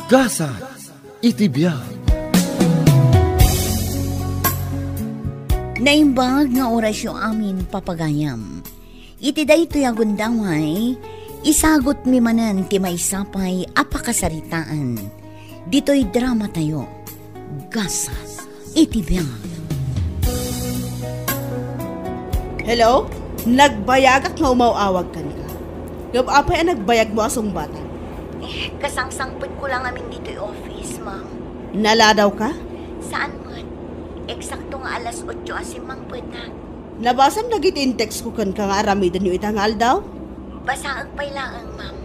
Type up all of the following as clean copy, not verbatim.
Gasa, itibiyag. Naimbag nga orasyo amin papagayam. Iti daytoy agundaway, isagot mi manan ti maysapay apakasaritaan. Dito'y drama tayo. Gasa, itibiyag. Hello? Nagbayag at nga umawawag ka ka. Gab-apay ang nagbayag mo asong bata. Kasangsangpot ko lang amin dito'y office, ma'am. Naladaw ka? Saan man? Eksakto nga alas 8 asimang na. Nabasam nagit-in-text ko kan ka nga aramidan yung itangal daw? Basaag pa'y laang, ma'am.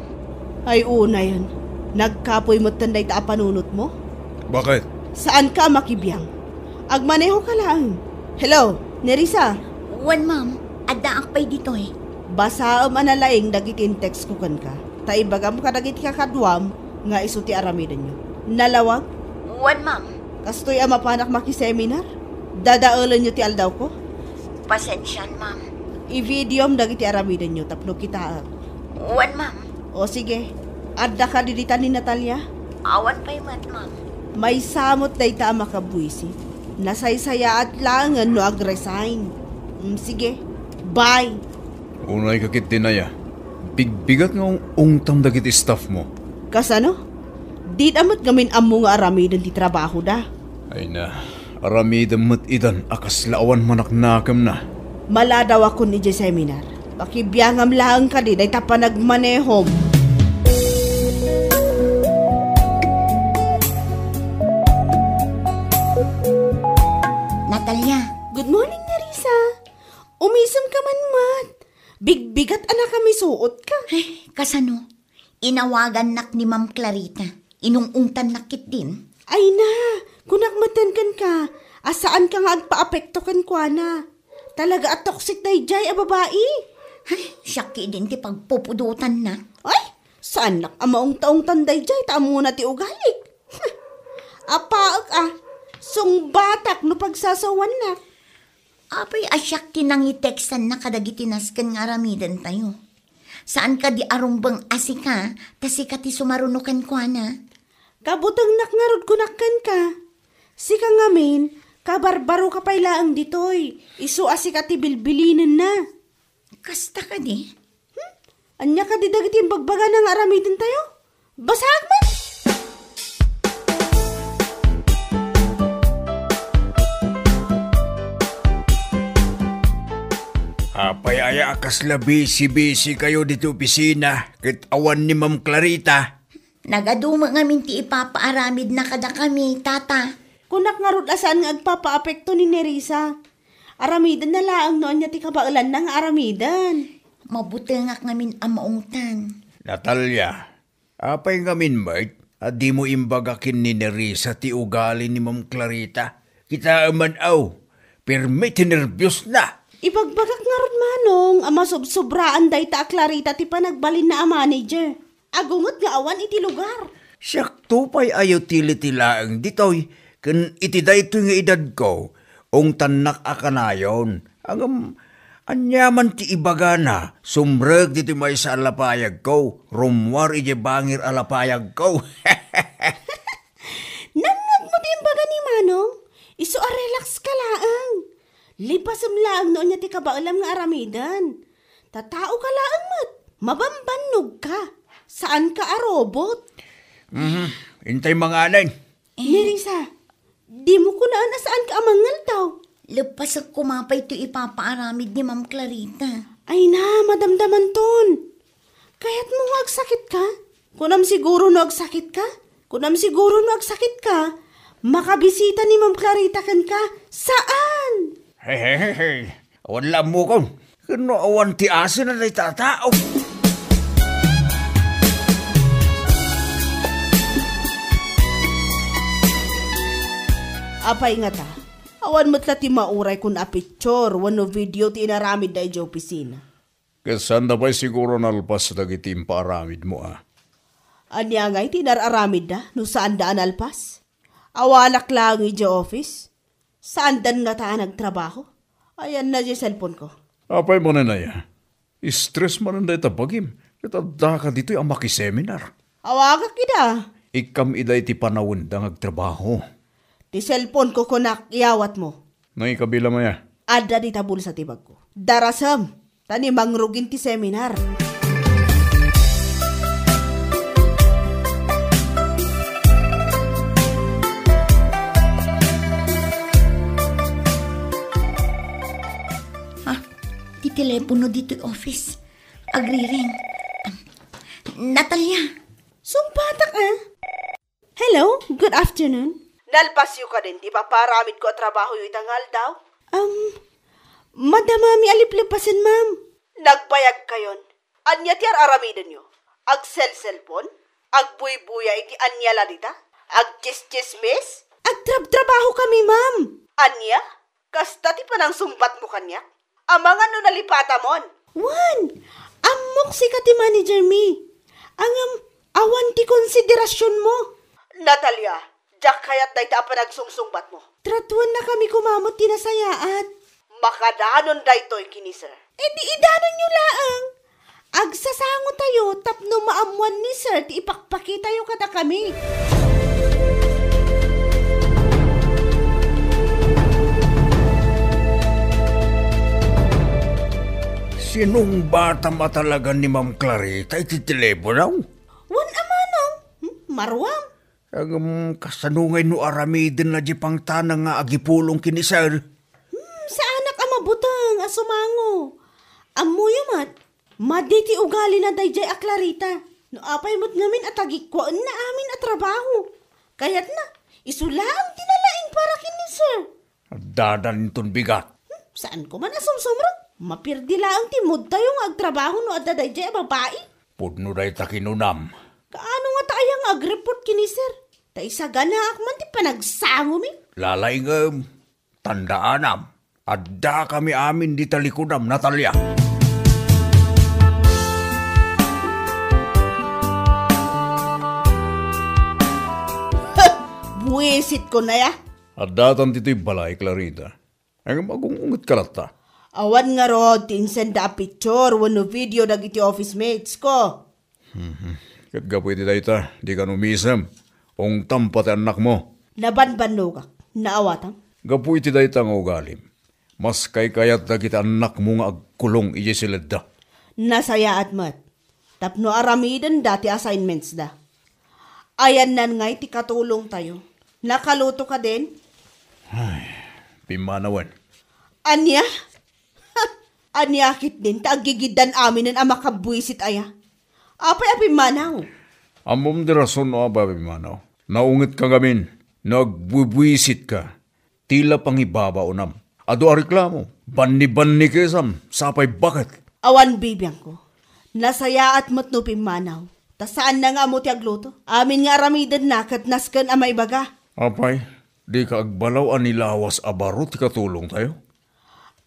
Ay una yan. Nagkapoy mo tanday ta panunot mo? Bakit? Saan ka makibiyang? Agmaneho ka lang. Hello, Nerissa? Wan, ma'am. Adaak pa'y dito'y. Basaam analaing nagit-in-text ko kan ka. Taibagam ka nagit kakadwam nga isuti aramidan nyo. Nalawag? Wan, ma'am. Kastoy ang mapanak makiseminar? Dadaulan nyo ti aldaw ko? Pasensyan, ma'am. I-videom dagiti aramidan nyo tapno kita. Wan, ma'am. O sige, adda ka didita ni Natalia? Awan pa'y mat, ma'am. May samot day ta makabuisi. Nasaysaya at langan no ag-resign. Sige, bye. Unay kakit dinaya. Bigbigat nga ungtam dagiti staff mo. Kasano? Di damat gamin amo nga aramidan ti trabaho da. Ay na, aramidan mo't idan akaslaawan manaknakam na. Maladaw ako ni J seminar. Pakibiyangam lang ka di, day tapa nagmanehom. Natalia. Good morning, Nerissa. Umisam ka man, Mat. Bigbigat anak kami suot ka. Ay, kasano? Inawagan nak ni Ma'am Clarita. Inungungtan nakit din. Ay na, kunakmatan kan ka. Asaan ka nga agpa-apekto kan kwa na. Talaga at toxic na ijay a babae. Ay, syaki din ti pagpupudutan na. Ay, saan nak amaong taong tanday jay taamo na ti ugalik. Apaak sungbatak no pagsasawan na. Apay asyak tinang iteksan na kadagitinaskan nga aramidan tayo. Saan ka di arumbang asika, tasi ka ti sumarunukan ko na? Kabutang nakngarod kunakkan ka. Sika ngamin, kabarbaro ka pailaang ditoy. Isu asika ti bilbilinin na. Kasta ka di? Anya ka di dagiti bagbaga ng aramidan tayo? Basag man! Apay aya akasla bisi-bisi kayo dito opisina kit awan ni Ma'am Clarita. Nagaduma nga minti ipapaaramid na kada kami, tata. Kunak nga rod asaan nga agpapa-apekto ni Nerissa. Aramidan na laang noon niya ti kabailan ng aramidan. Mabuti nga ngamin amaungtan. Natalia, apay ngamin mait, at di mo imbagakin ni Nerissa ti ugali ni Ma'am Clarita. Kita aman aw, perme tinervyos na. Ibagbagak nga rod manong, ama sobraan day ta Clarita ti panagbalin na a manager. Agungot nga awan iti lugar. Siyak tupay ayaw tili-tilaang ditoy, kan iti dayto nga edad ko, ong tanak akanayon. Anyaman ti ibaga na, sumreg dito may sa alapayag ko, rumwar ije bangir alapayag ko. Nangag mo din baga ni manong, iso relax ka laang. Lipasam laang noon niya ti kabailam nga aramidan. Tatao ka laang mat, mabambanog ka. Saan ka robot? Intay mga anay. Nerissa, di mo ko naan saan ka amangal daw. Lepas at kumapay ito ipapaaramid ni Ma'am Clarita. Ay na, madamdaman ton. Kaya't mo agsakit ka? Kunam siguro no agsakit ka? Makabisita ni Ma'am Clarita kan ka? Saan? Hey. Awan lang mo kong. Kano awan ti asin na day tatao. Apay nga ta. Awan mo't ti mauray kun a picture, wano video ti inaramid da ija opisina. Kasan na ba'y siguro nalpas dagiti impaaramid mo Anya nga'y ti nararamid da, no saan daan alpas? Awalak lang ija office? Saan dan nga taan nagtrabaho? Ayan na di cellphone ko. Apay mo na naya. Stress man ang dayta bagim. Katadda ka dito'y ang makiseminar. Awagak kita. Ikam iday ti panawon da ngagtrabaho. Ti cellphone ko kunak, iyawat mo. Nay kabila maya. Ada di tabul sa tibag ko. Darasam, tani mangrugin ti seminar. Ti telepono dito office. Agri-ring. Natalia. Sumpatak Hello, good afternoon. Nalpasyo ka din, di ba paramid ko at trabaho yung itangal daw? Madamami aliplipasin, ma'am. Nagbayag kayon. Anya ti aramidin nyo? Ag cellphone? Ag buy-buya iti anya ladita? Ag chis-chismis? Ag trabaho kami, ma'am. Anya? Kasta ti panang sumpat mo kanya? Amang ano nalipata mon? Wan, amok si kati manager mi. Awan ti konsiderasyon mo. Natalia, jak kayat day ta pa nagsungsungbat mo. Tratuan na kami kumamot tinasayaat. Makadanon day to'y kini sir. Di idanon nyo laang. Agsasango tayo tapno maamuan ni sir ti ipakpakita yung kata kami. Sinong bata matalaga ni Ma'am Clarita iti teleponaw? Wan amanong, marwam. Ang kasanungay no aramidin na di pang tanang nga agipulong kini sir. Sa anak amabutang asumango. Amuyamat, maditi ugali na dayjay a Clarita. No apay mo't ngamin at agikwaan na amin at trabaho. Kaya't na, isulaang tinalaing para kini sir. Dadan ton bigat. Saan ko man asumsumrang? Mapirdi laang timod tayo nga agtrabaho no at dadayjay a babae. Pudno day takinunam. Kaano nga tayang ag-report kini sir? Ta isa ganaak man ti panagsango mi. Lalay nga tandaanam. Adda kami amin di talikunam, Natalia. Buwisit ko na ya. Adatan tito'y balay, Clarita. Ang magungungot kalata. Awan nga rod, tinsend da picture, wano video dagiti office mates ko. Kat gapoy ti dayta, di ka numisam. Ong tampat anak mo. Nabanbanlo ka, naawatan. Gapoy ti dayta nga ugalim. Mas kay kayat da kita anak mo nga agkulong ije silad da. Nasaya at mat. Tapno aramidan dati assignments da. Ayan nan ngay ti katulong tayo. Nakaluto ka din? Pimanawan. Anya? Anyakit din, taagigidan amin ang makabwisit aya. Apay api manaw. Amom di rason o ba, Pimanaw. Naungit ka gamin. Nagbubwisit ka. Tila pang ibabaw nam. Ado a reklamo. Banni-banni kesam. Sapay bakit? Awan bibiyang ko. Nasaya at matno pimanaw. Ta saan na nga mo ti agluto? Amin nga aramidan na kat naskan amay baga. Apay, di ka agbalaw anilawas abaro ti katulong tayo?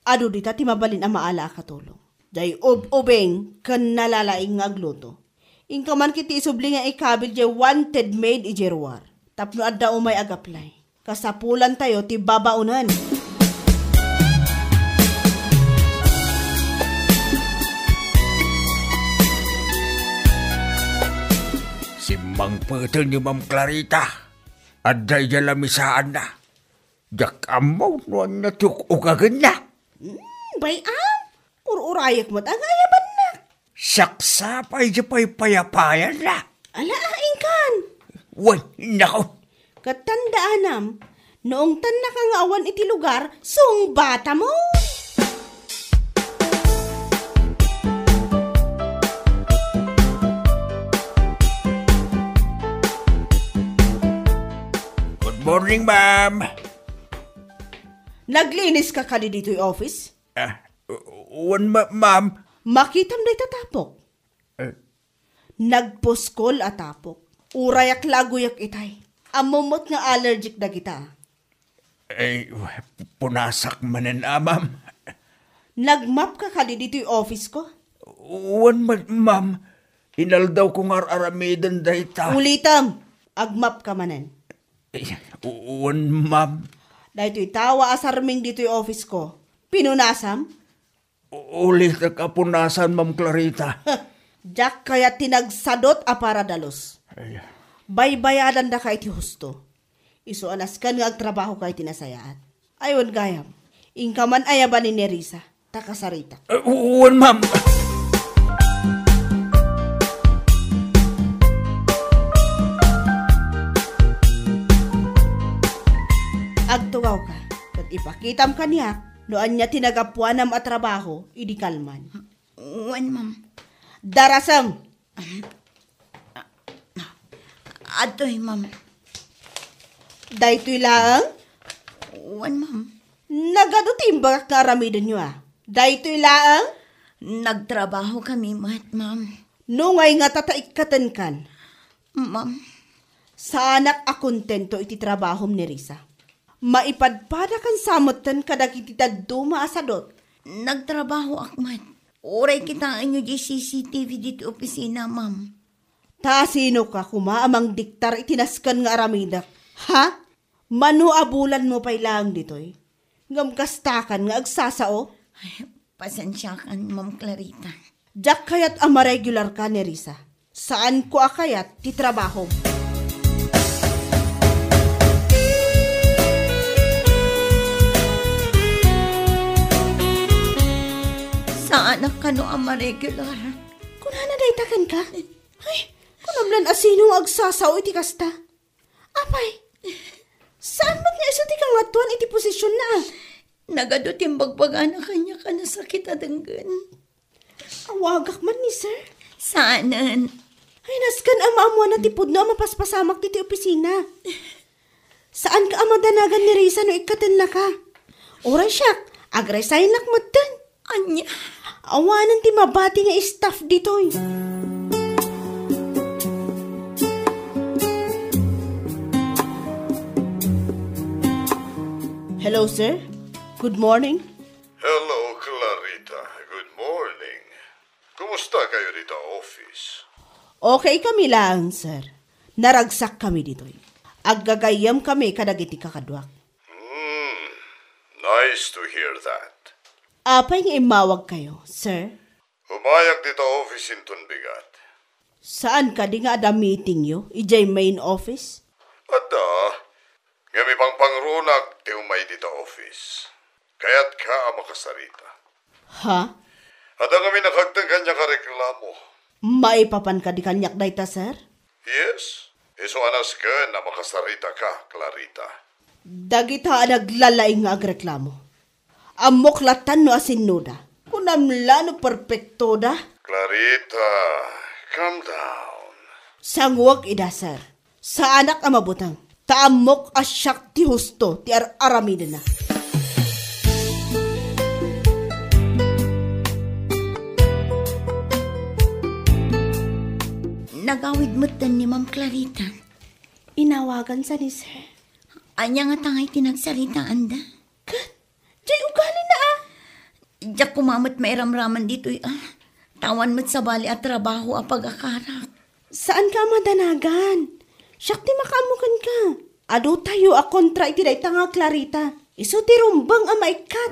Ado dita ti mabalin ang maala katulong. Day ubeng kan nalalaing nga agluto. Ingka man kiti isubli nga ikabil jay wanted made ijerwar. Tapno adda umay agaplay. Kasapulan tayo ti babaunan. Simbang putol ni Ma'am Clarita. Aday lamisaan na. Jak amaw noon natuk ugagan na. Bayam, ururayak mo't ang ayaban na. Saksapay di pa'y payapayan na. Alaaing kan. Wan, nako. Katandaanam, noong tan nakangawan iti lugar, sung bata mo. Good morning, ma'am. Naglinis ka kali dito'y office? Ma'am. Makitam day tatapok. Nagpuskol atapok. Urayak laguyak itay. Amumot nga allergic na kita. Punasak manen, ma'am. Nagmap ka kali dito'y office ko? Ma'am. Inaldaw kong aramidan day ta. Ulitam, agmap ka manen. Ma'am. Dahil tawa asarming dito'y office ko. Pinunasam? Ulit na kapunasan, Ma'am Clarita. Jack kaya tinagsadot a para dalos. Baybayadan da ka iti husto. Iso anas kan nga agtrabaho ka iti nasayaat. Ayon gayam, ingkaman ayaban ni Nerissa, takasarita. Uwan, ma'am. Agtugaw ka, kat ipakitam ka niya, noan niya tinagapuan at trabaho, idi kalman. Uwan, ma'am. Darasam! Atoy, ma'am. Daytoy lang, Uwan, ma'am. nagadutimbak nga aramidon nyo Daytoy lang, Nagtrabaho kami, ma'am. nungay nga tataikatan kan. Ma'am. Sa anak a kontento iti trabahom ni Risa. Maipadpada kan samutan kadag iti tagduma asadot. Nagtrabaho akmat. Oray kita nyo di CCTV dito opisina, ma'am. Ta sino ka kumaamang diktar itinaskan nga aramidak? Ha? Manu abulan mo pa'y lang ditoy. Ngam kastakan nga agsasao? Ay, pasensya ka, ma'am Clarita. Jak kayat ama regular ka ni Risa. Saan ko akayat ti trabaho? Sa anak ka no ama regular. Kung hanadaytakan ka? Ay, kunamlan asinong agsasaw iti kasta. Apay, saan ba't nga isa ti kangatuan iti posisyon na? Nagadot yung bagbaga na kanya ka na sakit adanggan. Awagak man ni sir. Saanan? Ay, naskan ama na tipod no mapaspasamak diti opisina. Saan ka ama danagan ni Risa no ikaten na ka? Oray siyak, agresign lakmatan. Anya? Awanan ti mabati nga staff ditoy. Hello, sir. Good morning. Hello, Clarita. Good morning. Kumusta kayo dito office? Okay kami lang, sir. Naragsak kami ditoy. Aggagayam kami kadagiti kakadwak. Nice to hear that. Apay nga imawag kayo, sir. Humayag dito office in Tunbigat. Saan ka di nga ada meeting yo? Ijay main office? Ada, ngami pang pangrunak ti umay dito office. Kaya't ka makasarita. Ha? Ada kami nakagtang kanya ka reklamo. Maipapan ka di kanyak dayta, sir? Yes, iso anas ka na makasarita ka, Clarita. Dagita naglalaing nga agreklamo. Amoklatan no asinuda. Kunamla no perfecto da. Clarita, calm down. Sangwag ida, sir. Sa anak ang mabutang. Taamok asyak ti husto ti aramida na. Nagawid mo tan ni Ma'am Clarita. Inawagan sa ni sir. Anya nga tangay tinagsaritaan da. Jay ugali na Diyak kumamot mairamraman dito Tawan mo't sa bali at trabaho a pag-akarak. Saan ka madanagan? Siyak ti makamukan ka. Ado tayo a kontra iti day tanga Clarita. Iso ti rumbang a maikat.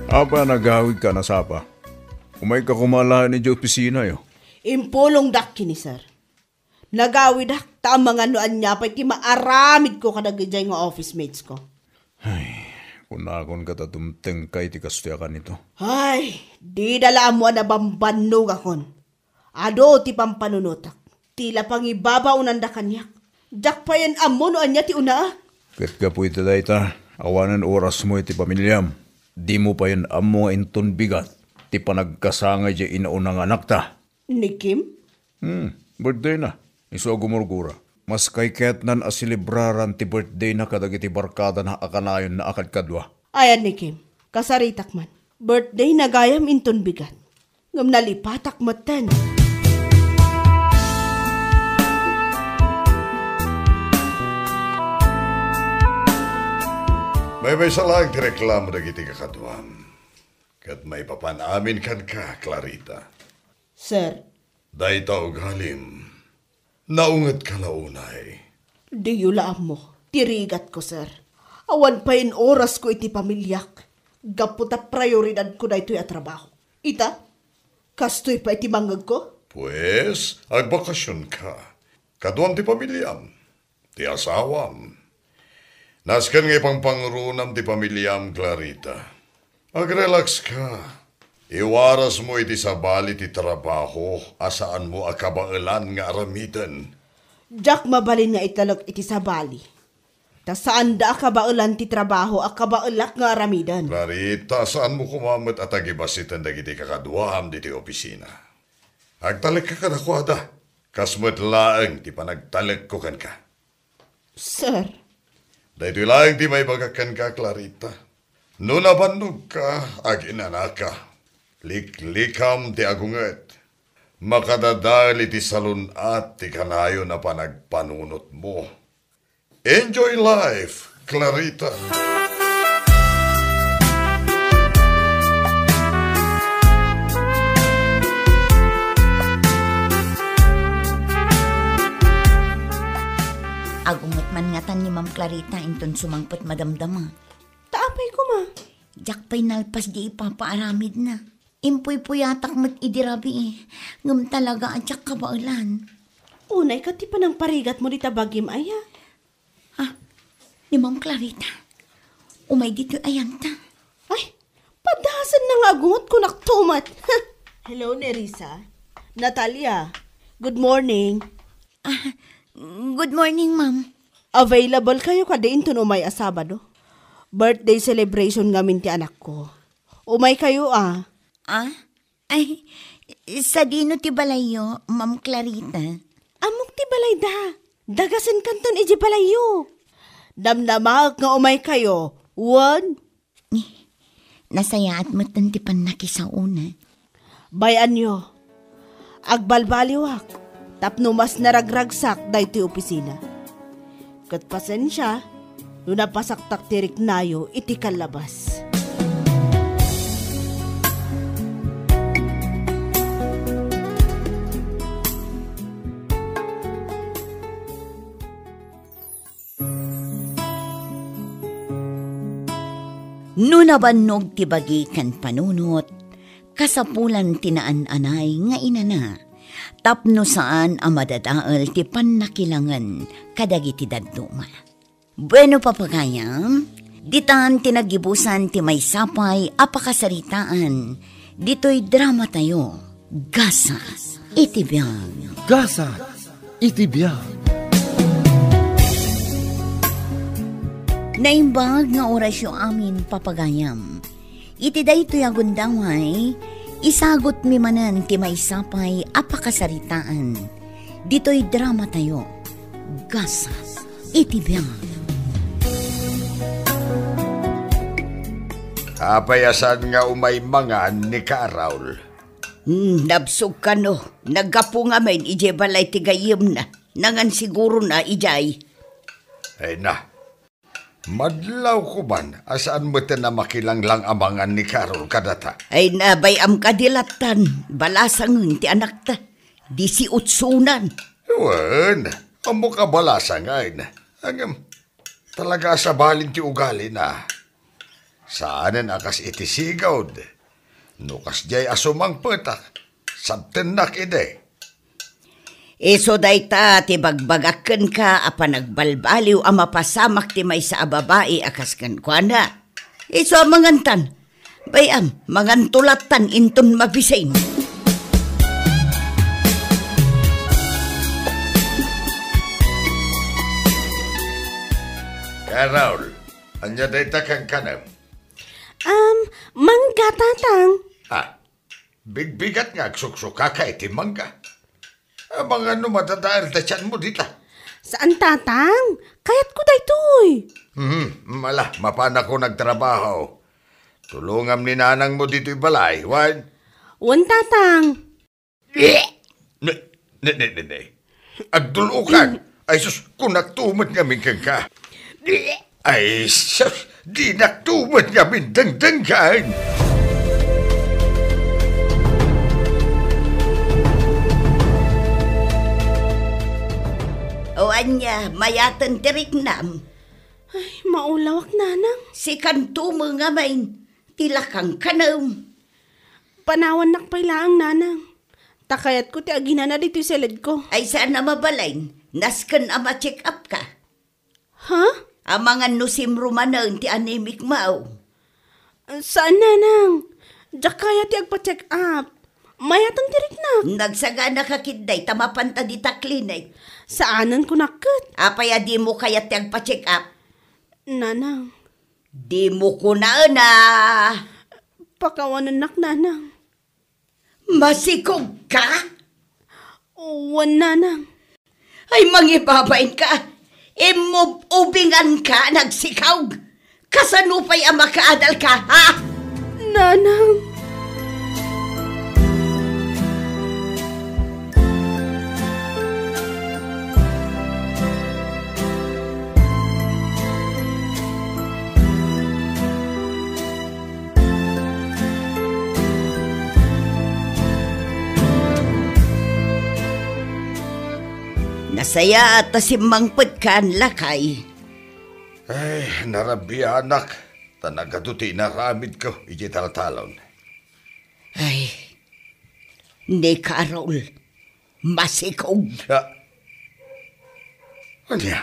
Aba, nagawid ka na sapa. Umay ka kumalahan ni opisina yo. Impulong dak kini, sir. Nagawid dak tamang anoan niya pa iti maaramid ko kadagijay nga office mates ko. Kunakon ka tatumteng kay ti kastiyakan nito. Ay, di dala mo na bambanog akon. Ado ti pampanunutak. Tila pang ibabaw nanda kanyak. Dak pa yan amo noan niya ti una. Kat ka po iti dayta, awanan oras mo iti pamilyam. Di mo pa yan amo nga inton bigat. Ti panagkasangay di inaunang anak ta. Ni Kim? Birthday na. Iso gumurgura. Mas kay ketnan asilibraran ti birthday na kadagiti barkada na akanayon na akad kadwa. Ayan ni Kim. Kasaritak man. Birthday na gayam inton bigat. Ngam nalipatak matan. May salang ti reklamo dagiti kakadwam. Kat may papanamin kan ka, Clarita. Sir, Dayta og halim. Naunget ka launay. di yulaan mo. Tirigat ko, sir. Awan pa in oras ko iti pamilyak. Gaputa prioridad ko na ito'y trabaho. Ita, kastoy pa iti mangag ko? Pues, agbakasyon ka. Kaduam ti pamilyam, ti asawam. Naskan nga pang pangrunam ti pamilyam, Clarita. Agrelax ka. Iwaras mo iti sabali ti trabaho, asaan mo akabailan nga aramitan. Jack mabalin nga italog iti sabali. Ta saan da akabailan ti trabaho akabailak nga aramidan. Clarita, saan mo kumamot at agibasitan dagiti kakaduam diti opisina? Agtalag ka kadakwada. Kasmet laeng ti panagtalag ko kan ka. Sir, Dahito laeng ti may bagakan ka, Clarita. No nabannog ka, aginana ka. Liklikam ti agunget. Makadadali ti salunat ti kanayo na panagpanunot mo. Enjoy life, Clarita. Agungot man ngatan ni Ma'am Clarita inton sumangpot madamdama. taapay ko ma. Jak pa'y nalpas di ipapaaramid na. Impoy puyatak mat idirabi eh. Ngam talaga at jak kabailan. Unay ka ti panang parigat mo di tabagim aya. Ni Ma'am Clarita. Umay dito ayan ta. Ay, padasan na nga agungot ko naktumat. Hello, Nerissa. Natalia, good morning. Good morning, Ma'am. Available kayo kadain to umay a Sabado. Birthday celebration ngamin ti anak ko. Umay kayo Ay, sa dino ti balayo, Ma'am Clarita. Amok ti balay da. Dagasan kanton iji balayo. Damdamag nga umay kayo. One. Nasayaat mo ti panaki sa una. Bayan nyo. Agbalbaliwak. Tapno mas naragragsak da iti opisina. Kat pasensya, no napasaktak tirik nayo iti kalabas. No nabannog ti bagi kan panunot, kasapulan tinaan-anay nga inana, tapno saan ang madadaal ti pannakilangan kadagiti dadduma. Bueno papagayam, ditan tinagibusan ti may sapay apakasaritaan, dito'y drama tayo, gasa, itibiyang. Gasa, itibiyang. Naimbag nga orasyo amin papagayam. Iti daytoy agundaway, isagot mi manan ti may sapay apakasaritaan. Dito'y drama tayo, gasa, itibiyang. Kapayasan nga umay mangan ni ka, Raul. Nabsog ka no, naggapo nga men, ije balay tigayim na, nangan siguro na ijay. Ay na, madlaw ko man, asaan mo na makilanglang amangan ni Carol kadata? Ay nabay am kadilatan, balasang ti anak ta, di si utsunan. Ewan, amo ka balasangay na. Ang talaga sa balin ti ugali na. Saanan akas itisigaw de. Nukas jay asumang petak, sabten nak ide. Eso day ta, ti bagbagaken ka, apa nagbalbaliw ang mapasamak ti may sa babae akas kan kwa na. Eso mangantan, bayam, mangantulatan inton mabisain. Carol, anya day takang kanam. Mangga tatang. Bigbigat nga agsuksukaka ka iti mangga. Mga matadaal ta tiyan mo dita. Saan tatang? Kayat ko daytoy. Mala, mapana ko nagtrabaho. Tulungam ni nanang mo dito'y balay, wan? Wan tatang. Ne. Agdulukan. Ay sus, kung nagtumot ngamin kang ka. Ay sus, di nagtumot ngamin dang-danggan. O anya, mayatan tirik nam. Ay, maulawak nanang. Si kanto mo nga main, tilakang kanam. Panawan nakpay laang nanang. Takayat ko ti agina na dito sa led ko. Ay sana mabalain, nasken ama check up ka. Ha? Amangan nusim rumanang ti anemic mao. Saan nanang? Diyak kaya ti agpa-check up. Mayatang tirik na. Nagsagana ka kiday, tamapanta di ta klinik. Saanan ko nakit? Apaya di mo kaya ti agpa-check up. Nanang, Di mo ko na. pakawanan nak nanang. Masikog ka? Uwan nanang. Ay mangibabain ka. Ubingan ka, nagsikaw. Kasanupay ang makaadal ka, ha? Nanang. Nasaya at simangpad ka ang lakay. Ay, narabi anak. Tanagaduti naramid ko, iti taltalon. Ay, ni Carol, masikog. Anya?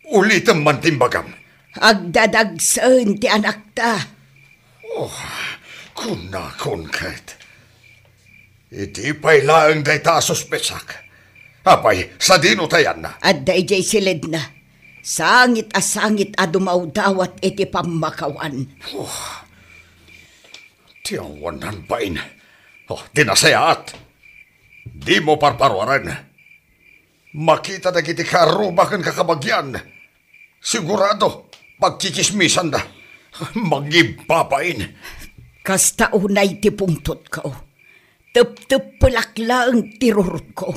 Ulitan man timbagam. Agdadagsan ti anak ta. Kunakon kahit. Iti pa'y laang day ta suspetsak. Apay, sa dino tayan na. At dayjay silid na. Sangit a sangit a dumawdawat iti pamakawan. Tiyawanan pain. Dinasayaat. Di mo parparwaran. Makita na kiti karubakan kakabagyan. Sigurado, pagkikismisan na. Magibapain. Kasta unay ti pungtot ko. Tup-tup pulakla ang tirurot ko.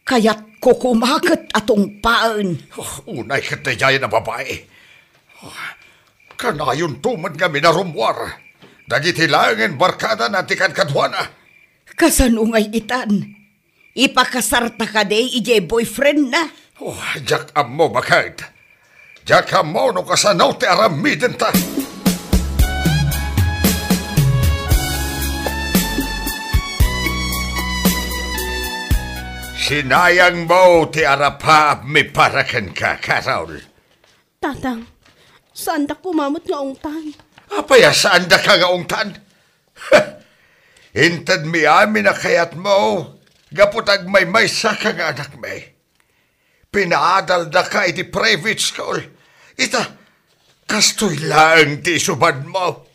Kaya't ko kumakat atong paan. Unay katayayan na babae. Kanayon tumad nga minarumwar. Dagiti langan barkada na tikan kadwana. Kasanungay itan. Ipakasarta ka day ije boyfriend na. Jak mo bakit? Jak mo no kasanaw ti aramiden ta. Sinayang mo ti arapa mi parakan ka, Carol. Tatang, saan da kumamot nga ungtan? Apaya saan da ka nga ungtan? Hintad mi amin na kayat mo, gaputag may saka nga anak may. Pinaadal da ka iti private school. Ita, kastoy lang ti subad mo.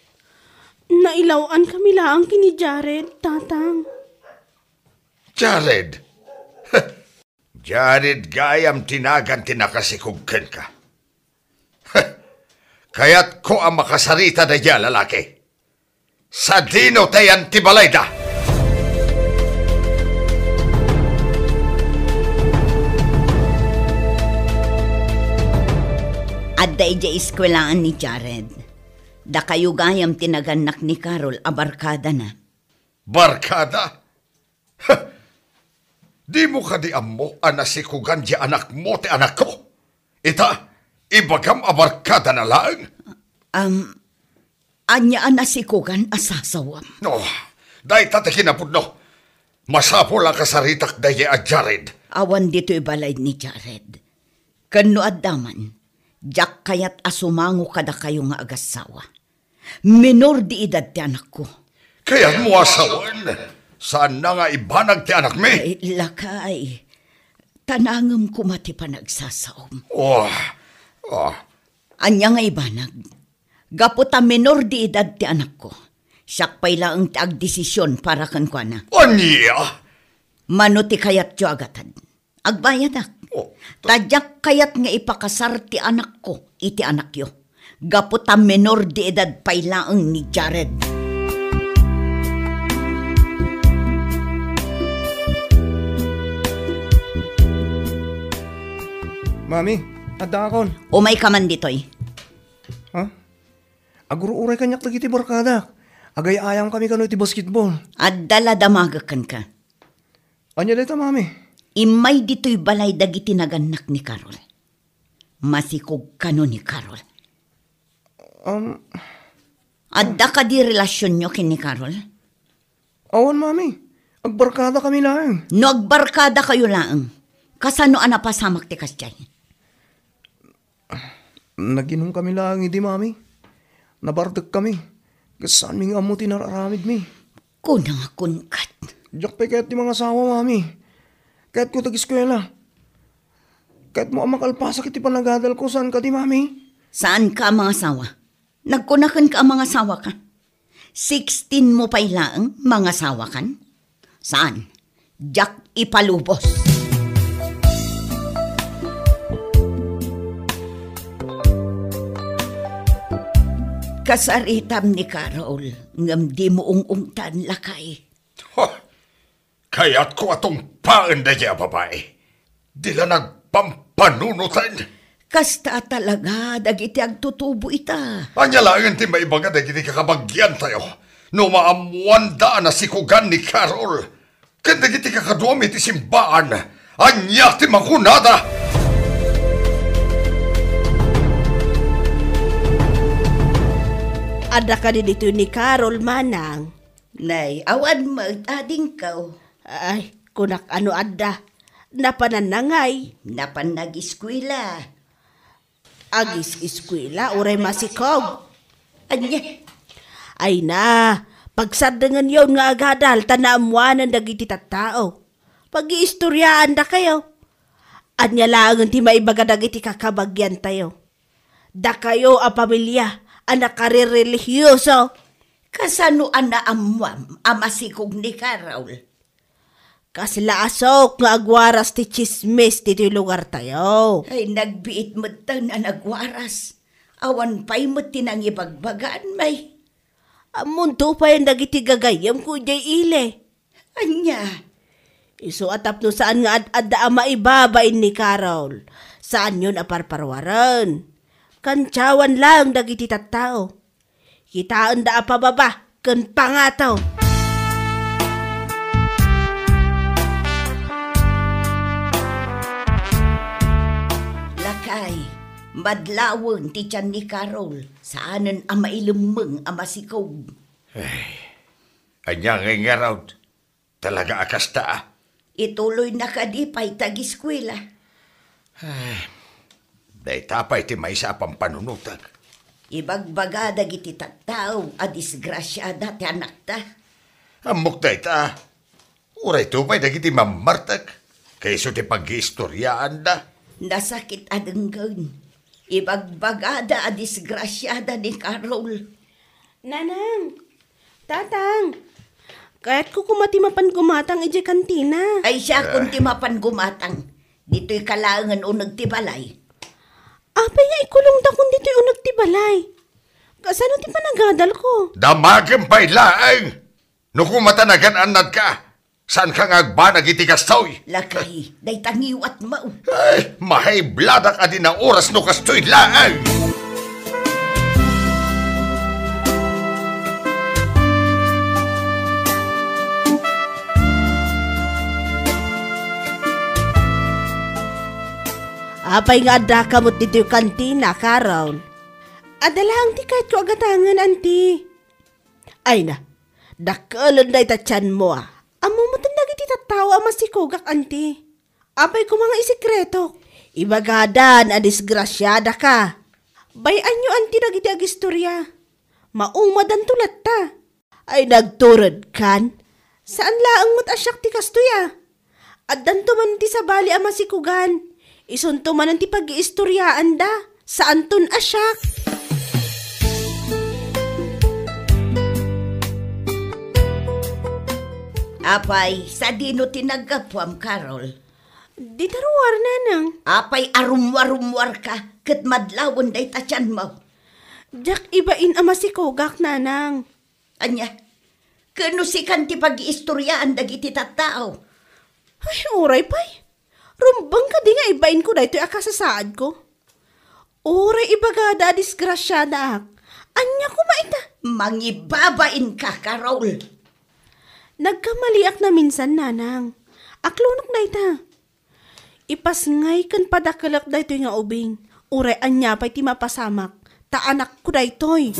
Nailawan kami lang kini Jared, tatang. Jared? Jared gayam tinagan tinakasikugkan ka. Kaya't ko ang makasarita na diya lalaki. Sa dino tayan tibalay da. At da ija iskwelaan ni Jared. Da kayo gayam tinaganak ni Carol abarkada na. Barkada? Di mo ka di ammo anasikugan di anak mo ti anak ko. Ita, ibagam abarkada na lang. Anya anasikugan asasawam. No, dahi tatakin na pudno. Masapo lang kasaritak dahi at Jared. Awan dito'y balay ni Jared. Kano adaman, jak kayat asumango kada kayo nga agasawa. Minor di edad ti anak ko. Kaya mo asawan. Saan na nga ibanag ti anak me? Ay, lakay. Tanangam ko mati pa nagsasaom. Anya nga ibanag. Gaputa minor di edad ti anak ko. Siyak pa'y lang ti agdesisyon para kan kwa na. Anya? Mano ti kayat jo agatan. Agbayadak. Tadyak kayat nga ipakasar ti anak ko, iti anak yo. Gaputa minor di edad pa'y lang ni Jared. Mami, adda akon. Umay ka man ditoy. Ha? Aguro-uray kanyak lagi ti barkada. Agay-ayang kami kano ti basketball. At daladamagakan ka. Anya dito, mami? Imay dito'y balay dagiti naganak ni Carol. masikog ka no ni Carol? Adda ka di relasyon nyo kin ni Carol? Awan, mami. Agbarkada kami lang. No agbarkada kayo lang. Kasano ana pasamak ti kasjay? Naginom kami lang, hindi, mami. Nabardag kami. Kasaan mi nga mo tinararamid mi. Kunang kunkat. Diyak pa kahit di mga asawa, mami. Kahit ko tag-eskwela. Kahit mo ang makalpasa kiti panagadal ko, saan ka di, mami? Saan ka mga asawa? Nagkunakan ka mga asawa ka? 16 mo pa ilang mga asawa kan? Saan? Jack ipalubos. Kasaritam ni Carol, ngam di mo ungungtan lakay. Kaya't ko atong paan na niya, babae. Dila nagpampanunutan. Kasta talaga, dagiti agtutubo ita. Anya lang ti maibaga na giti kakabagyan tayo. No maamuanda na sikugan ni Carol. Kanda giti kakaduami ti simbaan. Anya ti makunada. Ada ka din dito ni Carol, manang. Nay, awan mag-ading kaw. Ay, kunak ano ada. Napananangay. Napan nag-eskwela. Agis eskwela, uray masikog. Anya, Ay na, pagsadangan yon nga agadal, tanaamuanan dagiti tattao. Pag-iistoryaan da kayo. Anya lang ti maibaga dagiti kakabagyan tayo. Da kayo a pamilya, anak karirelihiyoso. kasano ana amwam amasikog ni Carol? Kasila asok nga agwaras ti chismis ti lugar tayo. Ay nagbiit mo na nagwaras. Awan pa'y mo tinang ibagbagaan may. Amunto pa yung dagiti gagayam ko jay ile. Anya, Iso atap no saan nga adda maibabain ni Carol. Saan yun aparparwaran? Kantsawan lang dagiti tattao. Kitaan da apababa, kan pangataw. lakay, madlawon ti tiyan ni Carol. Saanan ang mailumeng ang masikog. Anya ngay nga raw. Talaga akas ta. Ituloy na kadipay tag-eskwela. Day tapay ti may sa pampanunutag. Ibagbaga dagiti tattao a disgrasyada ti anak ta. Amok day ta. Uray tupay dagiti mamartag. Kayso ti pag-iistoryaan da. Nasakit adenggan. Ibagbagada a disgrasyada ni Carol. Nanang, tatang, kahit ko kumatimapan gumatang ije kantina. Ay siya kung timapan gumatang. Dito'y kalangan o nagtibalay. Apay nga ikulong da kung dito'y unag tibalay. Kasano ti panagadal ko? Damagan pa'y laang. No kumatanagan anad ka. Saan ka nga agbanag iti kastoy? Lakay, day tangiwat mau. Ay, mahay bladak adi na oras no kastoy laang. Apay nga adda kamot dito'y kantina, Carol. Adalang ti kahit ko agatangan, anti. Ay na, dakalon day tatyan mo ah. Amo mo tandagi ti tattawa masikogak, anti. Apay ko mga isikreto. Ibagadan a disgrasyada ka. Bayan nyo, anti, dagiti agistorya. Maumadan tulat ta. Ay nagturod kan. Saan laang mo't asyak ti kastoya? At danto man ti sabali a masikugan. Isunto man ti pag-iistoryaan da. Saan ton asyak? Apay, sa dino tinagapwam, Carol. Di taruwar, nanang. Apay arumwar-umwar ka, kat madlawon day tatyan mo. Jak ibain ang masikogak, nanang. Anya, kanusikan ti pag-iistoryaan dagiti tattao. Ay, oray pay. Rumbang ka di nga ibain ko dahito akasasaad ko. Oray ibagada disgrasyada ak. Anya ko maita. Mangibabain ka, Carol. Nagkamaliak na minsan, nanang. Aklunok na ita. Ipasngay kan padakalak dahito nga ubing. Uray anya pa'y ti mapasamak, ta anak ko daytoy.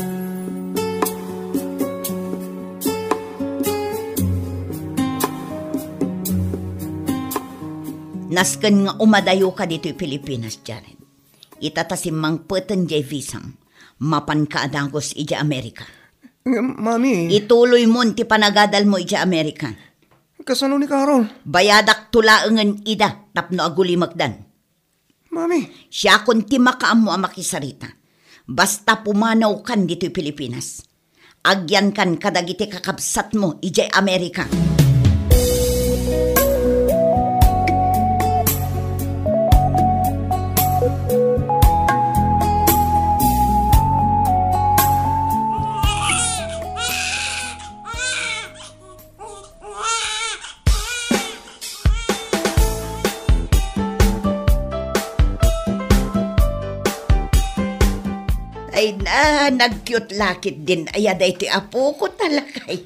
Nasken nga umadayo ka dito'y Pilipinas, Jared. Itatasim mang peten jay visam. Mapan ka adangos ija Amerika. Mami, Ituloy mo ti panagadal mo ija Amerika. kasano ni Carol? Bayadak tulaengen ida tapno aguli magdan. Mami, Siya kun ti makaam mo ang makisarita. Basta pumanaw kan dito'y Pilipinas. Agyan kan kadagiti kakabsat mo ija Amerika. Ay na, nag-cute lakit din. Ayaday ti apo ko talakay.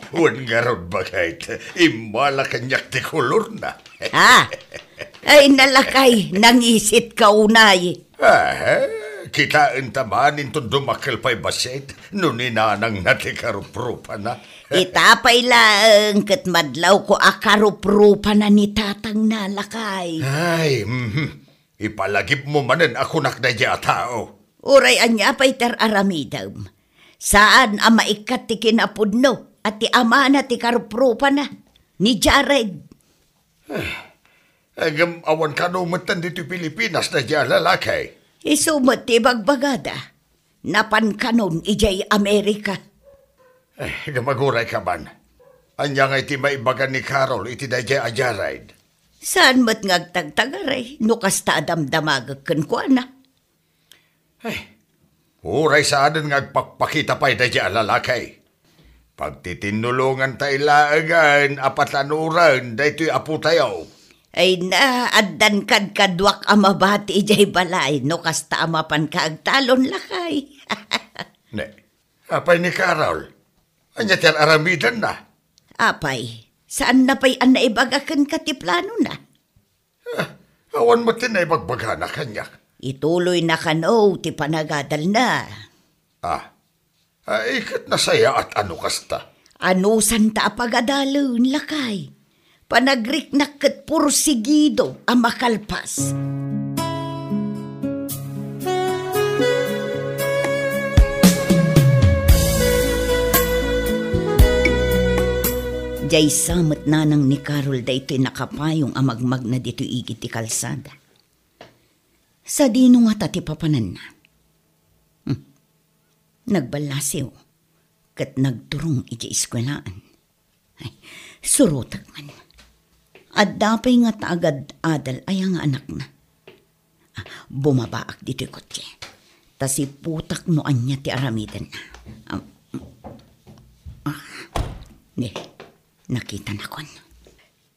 Wan nga ron bagayt. Imala kanyak ti kulor na. Ha? Ay nalakay, nangisit ka unay. Kitaan tamanin to dumakil pa'y baset. Nuninanang natikarup-rupa na. Itapay lang, kat madlaw ko akarup-rupa na ni tatang nalakay. Ay, ipalagip mo manen ako naknadya tao. Uray anya pa'y aramidam. Saan ang maikat ti kinapudno at ti ama na ti karup-rupa na ni Jared. Agam awan ka numatan dito Pilipinas na dya lalakay. Isumot ti bagbagada. Napan kanon ijay Amerika. Gamaguray ka man. Anya nga iti maibagan ni Carol iti da dya ajaride. Saan mo't ngagtagtagaray? Nukas ta adamdamagag kan ko na. Uray saan nga agpakpakita pa'y da dya lalakay. Pagtitinulungan tayo laagan apatanuran da ito'y apo tayo. Ay na, addan kad kadwak amabati ijay balay. Nukas ta amapan ka agtalon lakay. Ne, apay ni Carol. Anya tiyan aramidan na. Apay, saan na pa'y an naibagakan ka ti plano na? Awan mo tinay magbaga na kanyak. Ituloy na kano, ti panagadal na. Ikat na saya at ano kasta. Anusan ta apagadalon lakay. Panagrik na kat pursigido ang makalpas. Jay samot nanang ni Carol da ito'y nakapayong amagmag na dito igit ti kalsada. Sa dino nga tati papanan na. Nagbalasiw, kat nagturong iti eskwelaan. Ay, surutag man. At dapay nga taagad adal ay ang anak na. Bumabaak dito'y kotse. Tasi putak noan niya ti aramidan na. Nakita na kon.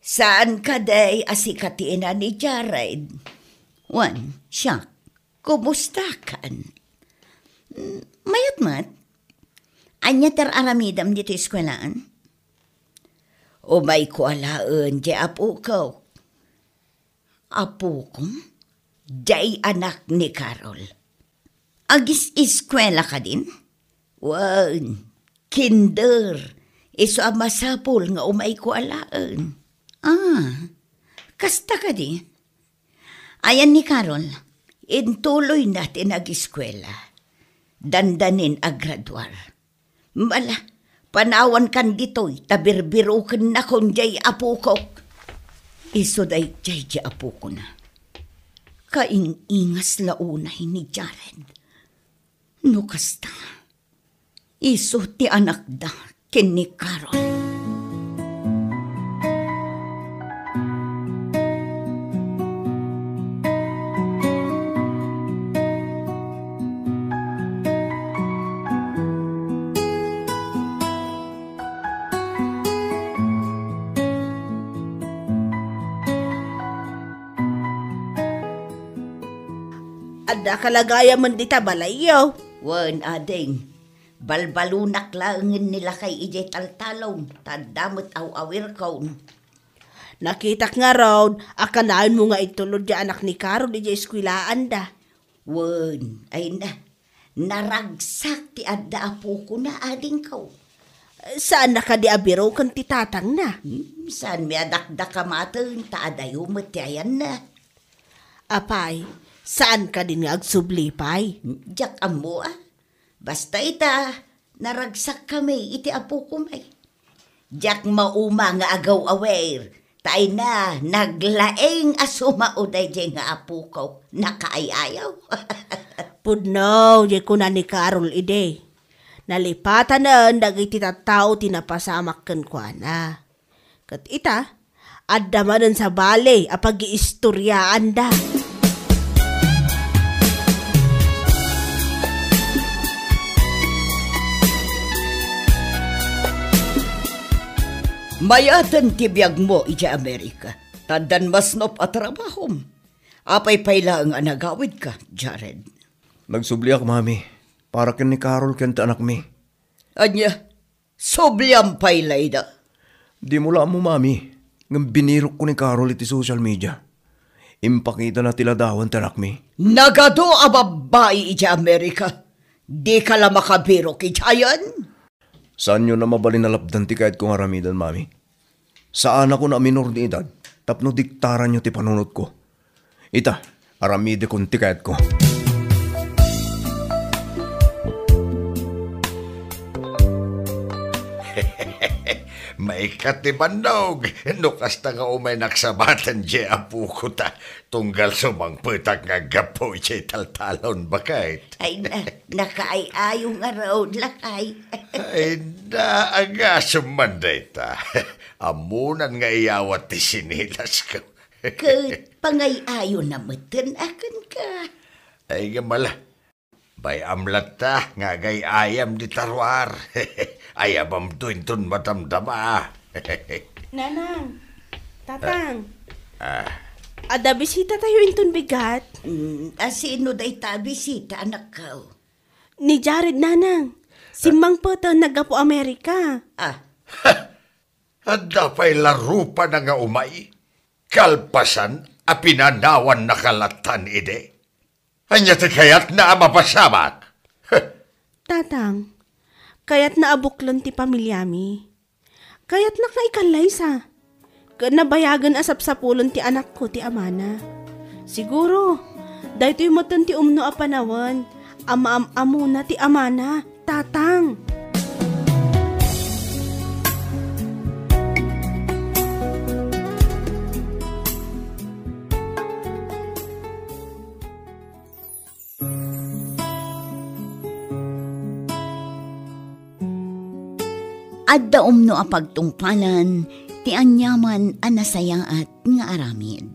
Saan ka day asikatiin na ni Jared? Wan, siya, kumusta kan? Mayat mat? Anya ter aramidam dito eskwelaan? O may ko alaan, di apo ko. Apo ko? Di anak ni Carol. Agis eskwela ka din? Wan, kinder. Iso ang masapol nga umay ko alaan. Kasta ka di? Ayan ni Carol, intuloy natin nag-eskwela. Dandanin agradwar. Mala, panawan kan dito'y tabirbirukan na kon jay apo ko. Iso day jay apo ko na. Kaing-ingas launay ni Jared. No kasta, iso ti anak da ken ni Carol. Ada kalagaya man dita balayaw. Wan ading, balbalunak laangin nila kay ijay taltalong, tadamot aw-awir kaun. Nakitak nga raw, akanayon mo nga itulod ya anak ni Carol di eskwilaan da. Wen, ay na. Naragsak ti adda apo ko na ading kaw. Saan na ka di abiro kan ti tatang na? Saan mi adakda ka mateng taadayo matiayan na. Apay, saan ka din nga agsublipay? Diyak amo Basta ita, naragsak kami iti apo ko may. Diyak mauma nga agaw aware. Tay na, naglaeng asumauday dyan nga apo ko. Nakaayaw. Pudnaw, di ko na ni Carol ide. Nalipatan na dagiti tattao tinapasamak kan kwa na. Kat ita, adda manan sa bale apag iistoryaan da. Mayatan tibiyag mo iti Amerika. Tandan masnop at trabahom. Apay payla ang anagawid ka, Jared. Nagsubli ako, mami. Para ken ni Carol kenta anak mi. Anya, sobliam paylay da. Di mo lang mo, mami. Ngam binirok ko ni Carol iti social media. Impakita na tila dawan tanak mi. Nagado a babae iti Amerika. Di ka lang makabiro kichayan. Saan nyo na mabalin na lapdan ti kahit kong aramidan, mami? Saan ako na minor ni edad, tapno diktaran nyo ti panunot ko. Ita, aramide kong ti kahit ko. Maikat ti bandog, no kasta nga umay naksabatan di apo ko ta, tunggal sumangputak nga gapo di taltalon bakit. Ay na, nakaayayo nga raw lakay. Ay na, aga sumanday ta. Amunan nga iyawat ti sinilas ko. Kat pangayayo na matan akan ka. Ay gamala, bay amlat ta, nga gay ayam di tarwar. Ayabam tuintun matamdama. Nanang, tatang. Ada bisita tayo intun bigat. Asino day tabisita anak ka? Ni Jared, nanang. Si Mang Poto nagapo Amerika. Adda pa'y laro pa na nga umay. Kalpasan a pinanawan na kalatan ide. Anya ti kayat na mapasamak. Tatang, kayat na abuklan ti pamilyami. Kayat na kaikalay sa. Nabayagan asap-sapulon ti anak ko ti amana. Siguro, dahito yung matan ti umno a panawan. Ama-amuna ti amana, tatang. Adda umno a pagtungpalan, ti anyaman a nasayaat nga aramid.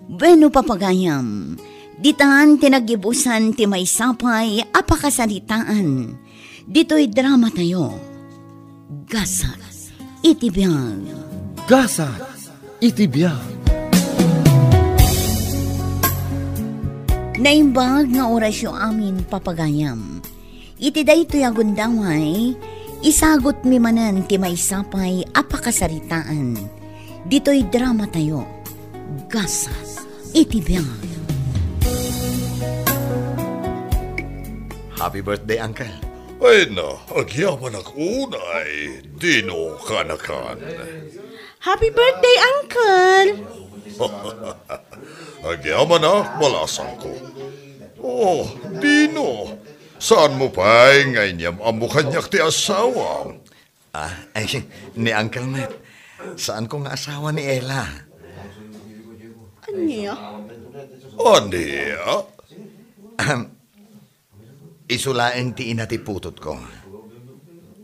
Bueno papagayam, ditaan tinagibusan ti may sapay apakasalitaan. Dito'y drama tayo. Gasa, itibiyag. Gasa, itibiyag. Naimbag nga orasyo amin papagayam. Iti daytoy agundaway, isagot mi manan ti may sapay apakasaritaan. Dito'y drama tayo. Gasa, itibiyag. Happy birthday, Uncle. Ay na, agyaman ak unay, dino kanakan. Happy birthday, Uncle! Agyaman ak malasan ko. Oh, dino, saan mo pa'y ngaynyam amo kanyak ti asawa? Ay, ni Uncle Matt, saan ko nga asawa ni Ella? Anya? Aniya? Isulain ti ina ti putot ko.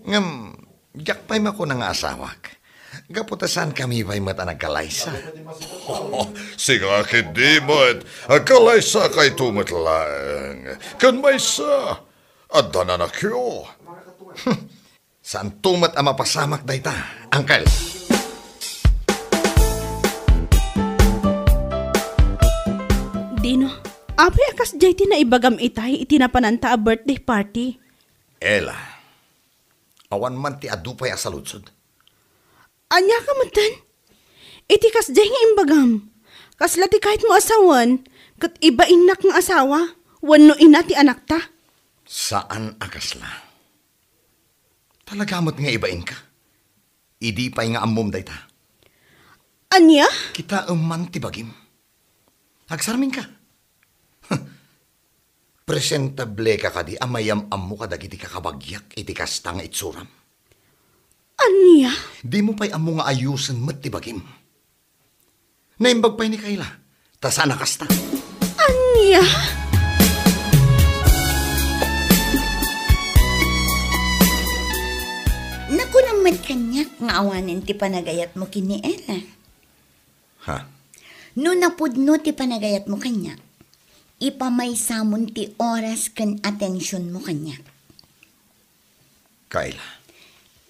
Ngam, jakpay mo ko ng asawak. Gaputasan kami ba'y mata nagkalaysa. Siga kidi mo't, akalaysa kay tumatlang. Kan may sa, adda na na kyo. Saan tumat ang mapasamak dayta, Uncle? Dino, apay akas jay na ibagam itay itinapananta a birthday party. Ella, awan man ti adupay asaludsod. Anya ka matan? Iti kas jay nga imbagam. Kaslati kahit mo asawan, kat iba inak ng asawa, wano ina ti anak ta. Saan akasla? Talagamot nga ibain ka. Idi pa'y nga ammom day ta. Anya? Kita man ti bagim. Agsarmin ka. Presentable ka kadi amayam ammo ka dagiti kakabagyak iti kasta nga itsuram. Anya? Di mo pa'y ammo nga ayusan mat ti bagim. Naimbag pa'y ni Kayla. Ta sana kasta. Anya? Naku naman kanyak nga awanin ti panagayat mo kini Ella. Ha? No napudno ti panagayat mo kanyak, ipamay-samon ti oras kan atensyon mo kanyak. Kayla.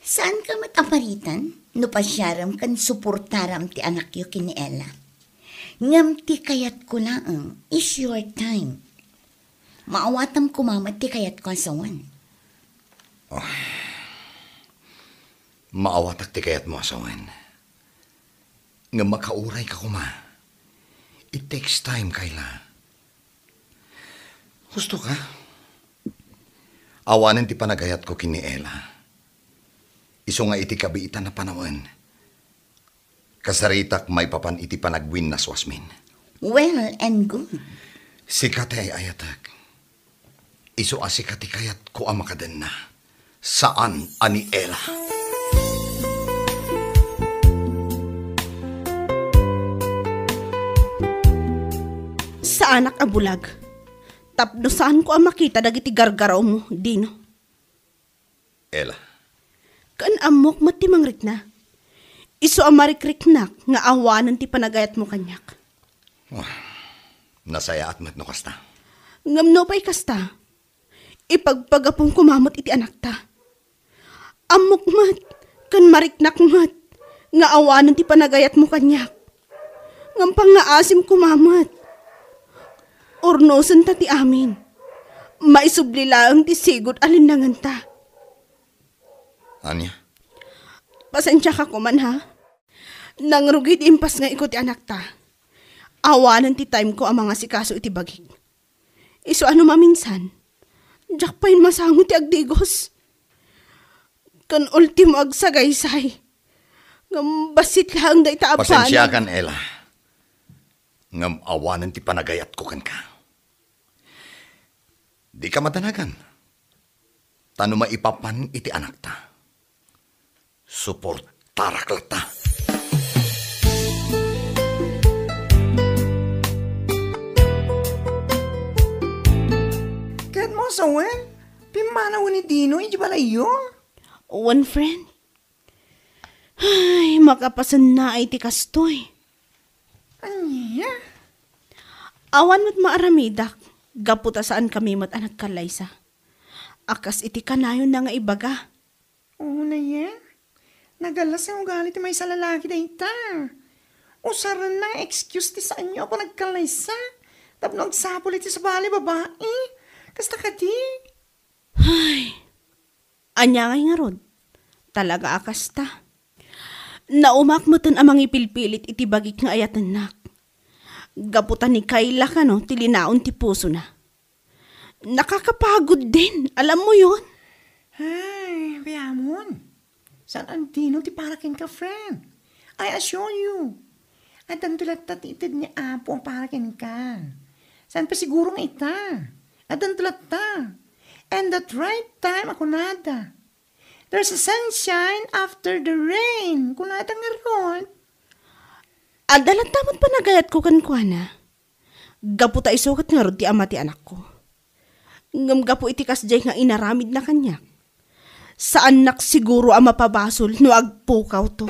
Saan ka mataparitan? No pasyaram kan suportaram ti anak yo kini Ella. Ngam ti kayat ko laang is your time. Maawatam kumamat ti kayat ko asawan. Maawatak ti kayat mo asawan. Nga makauray ka kuma. It takes time, Kayla. Gusto ka? Awanan ti panagayat ko kini Ella. Iso nga iti kabiitan na panahon. Kasaritak may papan iti panagwin na swasmin. Well and good. Sikate ay ayatak. Iso asikati kayat ko amakaden na. Saan ani Ella? Sa anak a bulag. Tapno saan ko ang makita dagiti gargaraw mo, Dino? Ella. Kan amok matimangrik na. Iso ang marikriknak nga awanan ti panagayat mo kanyak. Nasaya at matno kasta. Ngamno pa'y kasta. Ipagpagapong kumamot iti anak ta. Amok mat, kan mariknak mat, nga awanan ti panagayat mo kanyak. Ngampang nga asim kumamot. Ornosan ta ti amin. Maisublilaang ti sigod alindangan ta. Anya? Pasensya ka kuman ha. Nangrugit impas nga ikot ti anak ta. Awanan ti time ko ang mga sikaso iti bagig. Iso ano maminsan, jak pa'y masango ti agdigos. Kan ultimo agsagaysay. Ngambasit lang da ita apanan. Pasensya kan, Ella. Ngam awanan ti panagayat ko kan ka. Di ka madanagan. Tano maipapan iti anak ta. Suportarak lata. Kahit mo asawan, pimanaw ni Dino, hindi ba layo? One friend. Ay, makapasan na ay ti kastoy. Anya? Awan mo't maaramidak, gaputa saan kami mat anak kalaysa. Akas iti kanayon na nga ibaga. Oo na yan. Nagalas ang ugali ti may sa lalaki na ita. Usaran na excuse ti saan nyo ako nagkalaysa. Tapno agsapol iti sa bali babae. Kasta ka di. Ay, anya ngay nga rod. Talaga akas ta. Naumakmatan amang ipilpilit iti bagik nga ayatan nak. Gaputan ni Kayla ka no, tilinaon ti puso na. Nakakapagod din, alam mo yon. Ay, bayamon. Saan ang Dino ti parakin ka, friend? I assure you. At ang tulat tatitid ni Apo ang parakin ka. Saan pa siguro nga ita? At ang tulat ta. And that right time ako nada. There's a sunshine after the rain. Kunada nga ron. Adalat tamot pa nagayat ko kankwana. Gaputa isukat nga rod ti ama ti anak ko. Ngam gapu iti kasjay nga inaramid na kanyak. Saan nak siguro ang mapabasol no agpukaw to.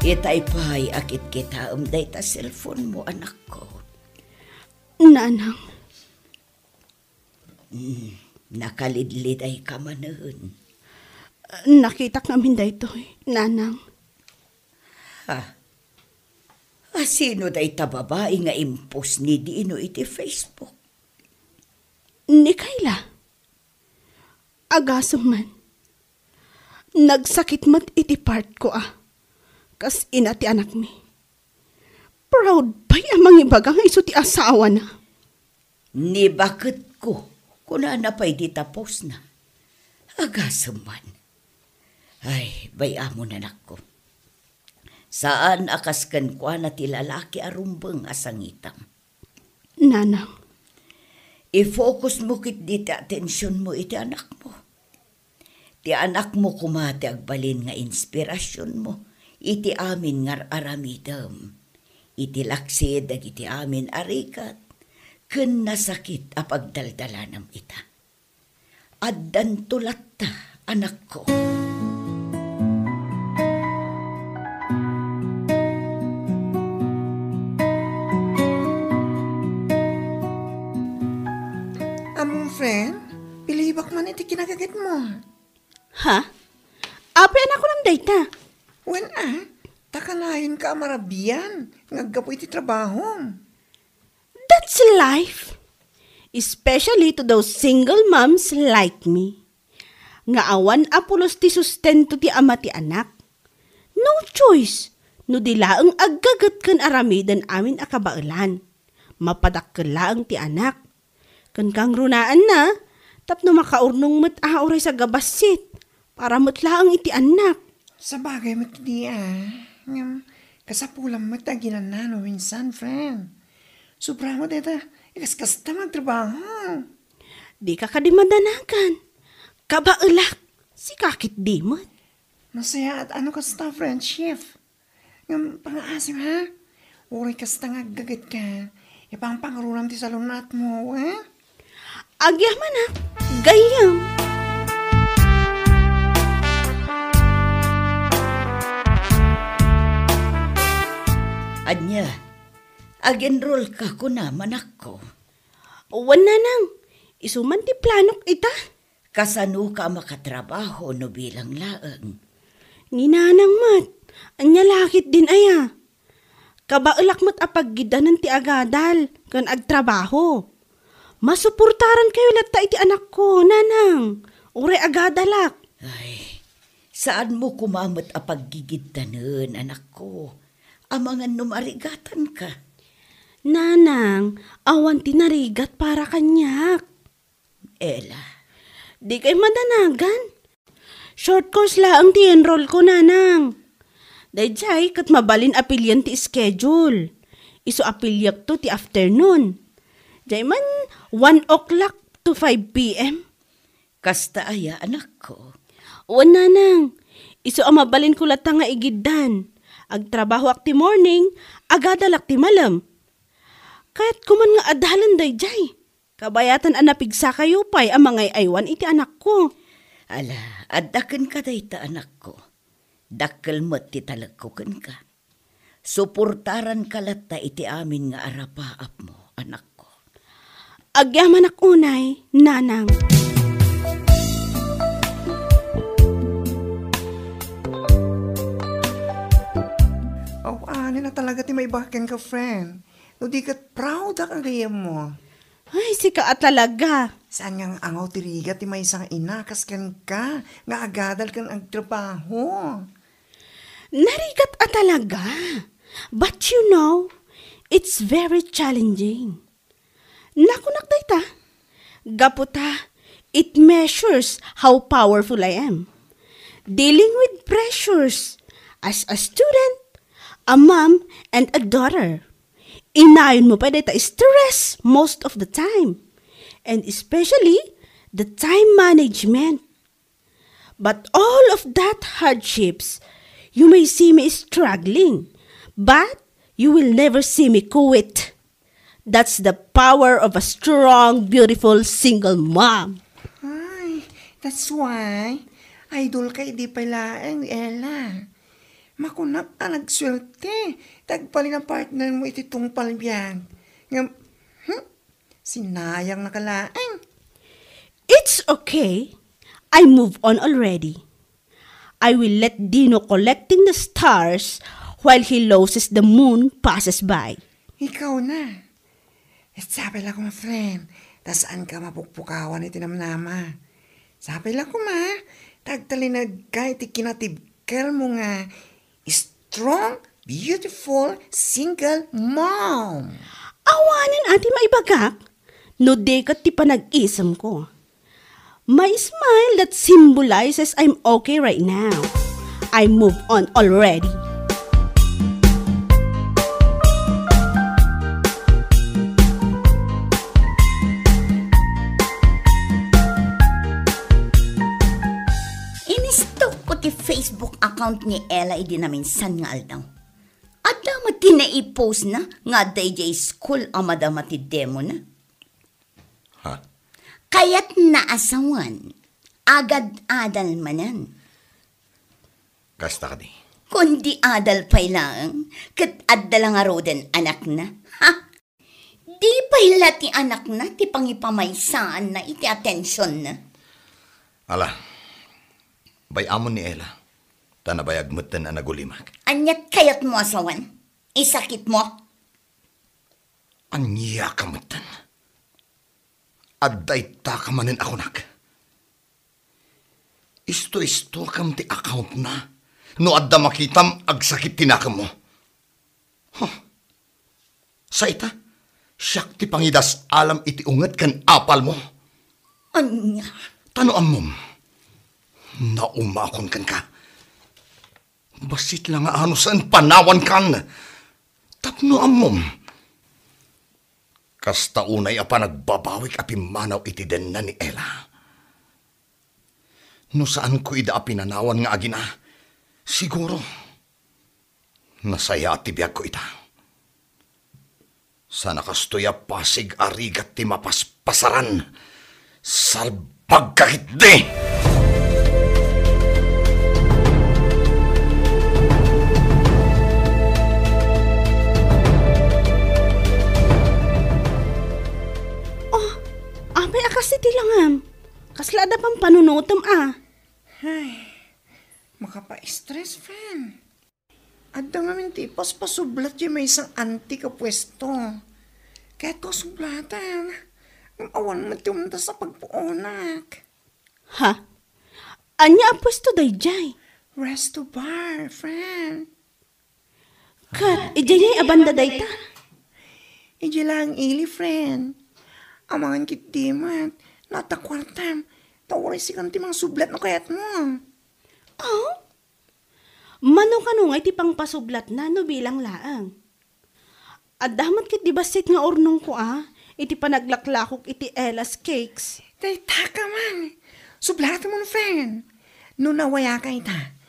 Itay pa'y akit kita umday ta cellphone mo, anak ko. Nanang. Nakalidlid ay kamanon. Nakita kami daytoy, nanang. Ha? Sino day ta babae nga impos ni di ino iti Facebook? Ni Kayla. Agasam man. Nagsakit mat iti part ko Kas ina ti anak mi. Proud pa'y amang ibaga nga iso ti asawa na. Ni bakit ko kuna na pa'y di tapos na. Agasam man. Ay, bayamo na nako. Saan akaskan kwa na ti lalaki arumbeng asangitam? Nanang. I-focus mo kit di ti atensyon mo iti anak mo. Ti anak mo kumati agbalin nga inspirasyon mo. Iti amin nga aramidam. Iti laksid ag iti amin arikat. Ken nasakit a pagdaldalanam ita. Addan tulatta anak ko. Among friend, pilibak man iti kinagagat mo. Ha? Apen ako ng data. When takanayon ka marabiyan, ngaggapo iti trabaho. That's life. Especially to those single moms like me. Nga awan apulos ti sustento ti ama ti anak. No choice. No dilaang aggagat kan aramidan amin akabailan. Mapadakkelaan ti anak. Kan kang runaan na, tapno makaurnong mat oray sa gabasit. Para matlaang iti anak. Sa bagay mat di kasapulang mat aginan na no minsan, friend. Sobra mo deta, ikaskasta magtrabaho. Di ka kadimadanakan. Kabailak, si kakit di mat. Masaya at ano kasta friendship. Ngam pang-asim ha? Uray kasta nga gagat ka. Ipang pangarunam ti salunat mo, Agyaman gayam. Anya, ag-enroll ka ko naman ako. Wan na nang, isuman ti planok ita. Kasano ka makatrabaho no bilang laeng? Ninanang mat, anya lakit din aya. Kabailak mat apaggidanan ti agadal, kan agtrabaho. Masuportaran kayo latta iti anak ko, nanang. Ure agadalak. Ay, saan mo kumamat apaggigidanan, anak ko? Amangan numarigatan ka. Nanang, awan tinarigat para kanyak. Ella. Di kay madanagan. Short course lang ti enroll ko, nanang. Dayjay, kat mabalin apilyan ti schedule. Iso apilyak to ti afternoon. Diyay man, 1 o'clock to 5 p.m. Kasta aya, anak ko. O nanang, iso mabalin ko lata nga igidan. Agtrabaho akti morning, agadalak ti malam. Kaya't kuman nga adalan dayjay. Kabayatan anapigsa kayo pa'y amangay aywan iti anak ko. Ala, adaken ka dayta anak ko. Dakkel mo't ti talagkuken ka. Suportaran ka latta iti amin nga arapaap mo, anak ko. Agyaman ak unay, nanang. Ano na talaga ti may baken ka, friend. No di kat proud ang gayam mo. Ay, sika at talaga. Saan nga angaw tiriga ti may isang inakas kan ka, nga agadal kan ang trabaho. Narigat at talaga. But you know, it's very challenging. Nakunak dayta. Gaputa, it measures how powerful I am. Dealing with pressures as a student, a mom, and a daughter. Inayon mo pa dayta stress most of the time. And especially, the time management. But all of that hardships, you may see me struggling. But you will never see me quit. That's the power of a strong, beautiful, single mom. Ay, that's why, idol ka di pala ang Ella. Makunak ka nagswerte. Tagpalin ang partner mo iti tungpal biyag. Sinayang nakalaang. It's okay. I move on already. I will let Dino collecting the stars while he loses the moon passes by. Ikaw na. At sabi lang ko, my friend, tasaan ka mapukpukawan iti namnama. Sabi lang ko, tagtalinag ka iti kinatibker mo nga strong, beautiful, single mom. Awanan ati maibagak, no dekat ti panag-isam ko. My smile that symbolizes I'm okay right now. I move on already. Inistok ko ti Facebook account ni Ella idinaminsan nga aldaw. At damat tinaipost na nga DJ school amadama ti demo na. Ha? Kaya't naasawan, agad-adal manan. Kasta ka di. Kundi adal pa'y lang, kat adala nga roden anak na. Ha? Di pa'y ti anak na, ti pangipamaysaan na, iti atensyon na. Ala, bayamon ni Ella. Tanabayag mo't na nagulimag. Anyat kayat mo asawan, isakit mo. Anya ka mo't Adday ta ka manin ako nak. Isto kam ti account na. No adda makitam agsakit tinakam mo. Huh. Sa ita, siyak ti pangidas alam iti unget kan apal mo. Anya? Tanoan mom. Naumakon kan ka. Basit lang nga ano saan panawan kan. Tapno mom. Kasta unay apa nagbabawik api manaw iti den na ni Ella. No saan ko ida api nanawan nga agina, siguro, nasaya at tibiyag ko ita. Sana kastoya pasig arigat ti mapaspasaran, salbag kakit di! Kasi tilangam, kaslada pang panunutom Ay, makapa-stress, friend. Adda nga minti paspasublat yung may isang anti ka pwesto. Kahit ko sublatan, awan mo tiumda sa pagpuonak. Ha? Anya ang pwesto dayjay? Resto bar, friend. Kat, ijay abanda dayta? Ijay lang ili, friend. Amangan kitimat, natakwartam, tawari si kantimang sublat no kayat mo. Oh? Mano kanungay ti pang pasublat na no bilang laang. At damat kit di basit nga ornong ko iti panaglaklakok iti Ella's cakes. Day taka man, sublat mo no friend. No nawaya ka ita,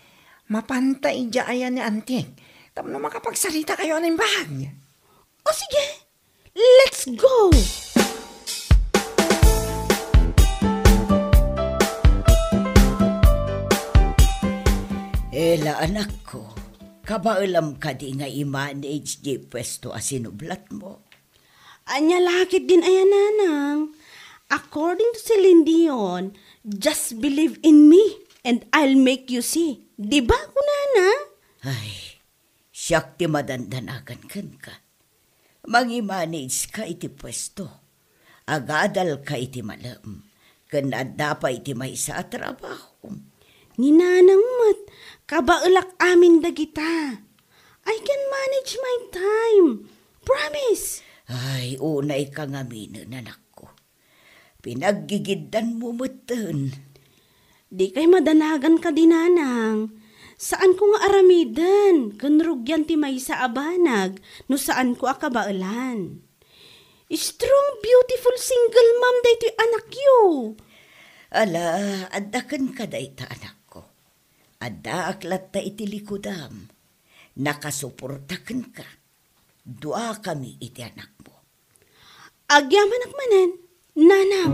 mapanta ija ayan ni antik, tapno makapagsalita kayo ng bag. O sige, let's go! Ella, anak ko, kabailam ka di nga i-manage di pwesto asinublat mo. Anya lakit din ayan nanang. According to Celine Dion, just believe in me and I'll make you see. Diba ko nana? Ay, siyak ti madandanagan ka. Mangi-manage ka iti pwesto. Agadal ka iti malam. Kanada pa iti may sa trabaho. Ni nanang mat, kabaulak amin dagita. I can manage my time. Promise. Ay, unay ka nga minin, anak ko. Pinaggigiddan mo matan. Di kay madanagan ka dinanang. Saan ko nga aramidan? Kanrugyan ti may sa abanag, no saan ko akabaulan. Strong, beautiful, single mom dayto anak yo. Ala, addakan ka dayta anak ko. Adda aklat ta iti likudam. Nakasuportakan ka. Dua kami iti anak mo. Agyaman akmanan, nanang.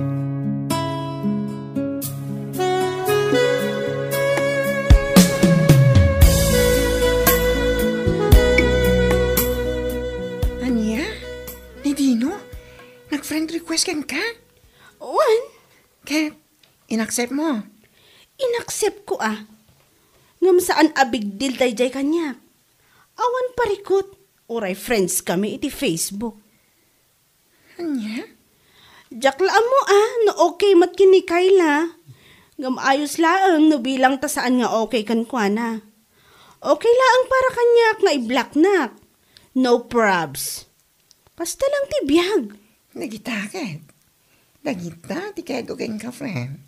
Anya? Ni Dino? Nag-friend request kang ka? One? Kat, inaccept mo? Inaccept ko Ngam saan a big deal dayjay kanya. Awan parikot. Oray friends kami iti Facebook. Anya? Jaklaan mo no okay mat kini Kayla. Ayos laang no bilang ta saan nga okay kan kwa na. Okay laang para kanyak nga i-block nak. No probs. Basta lang ti biyag. Nagitakit. Nagita, ti kaya gugeng ka, friend.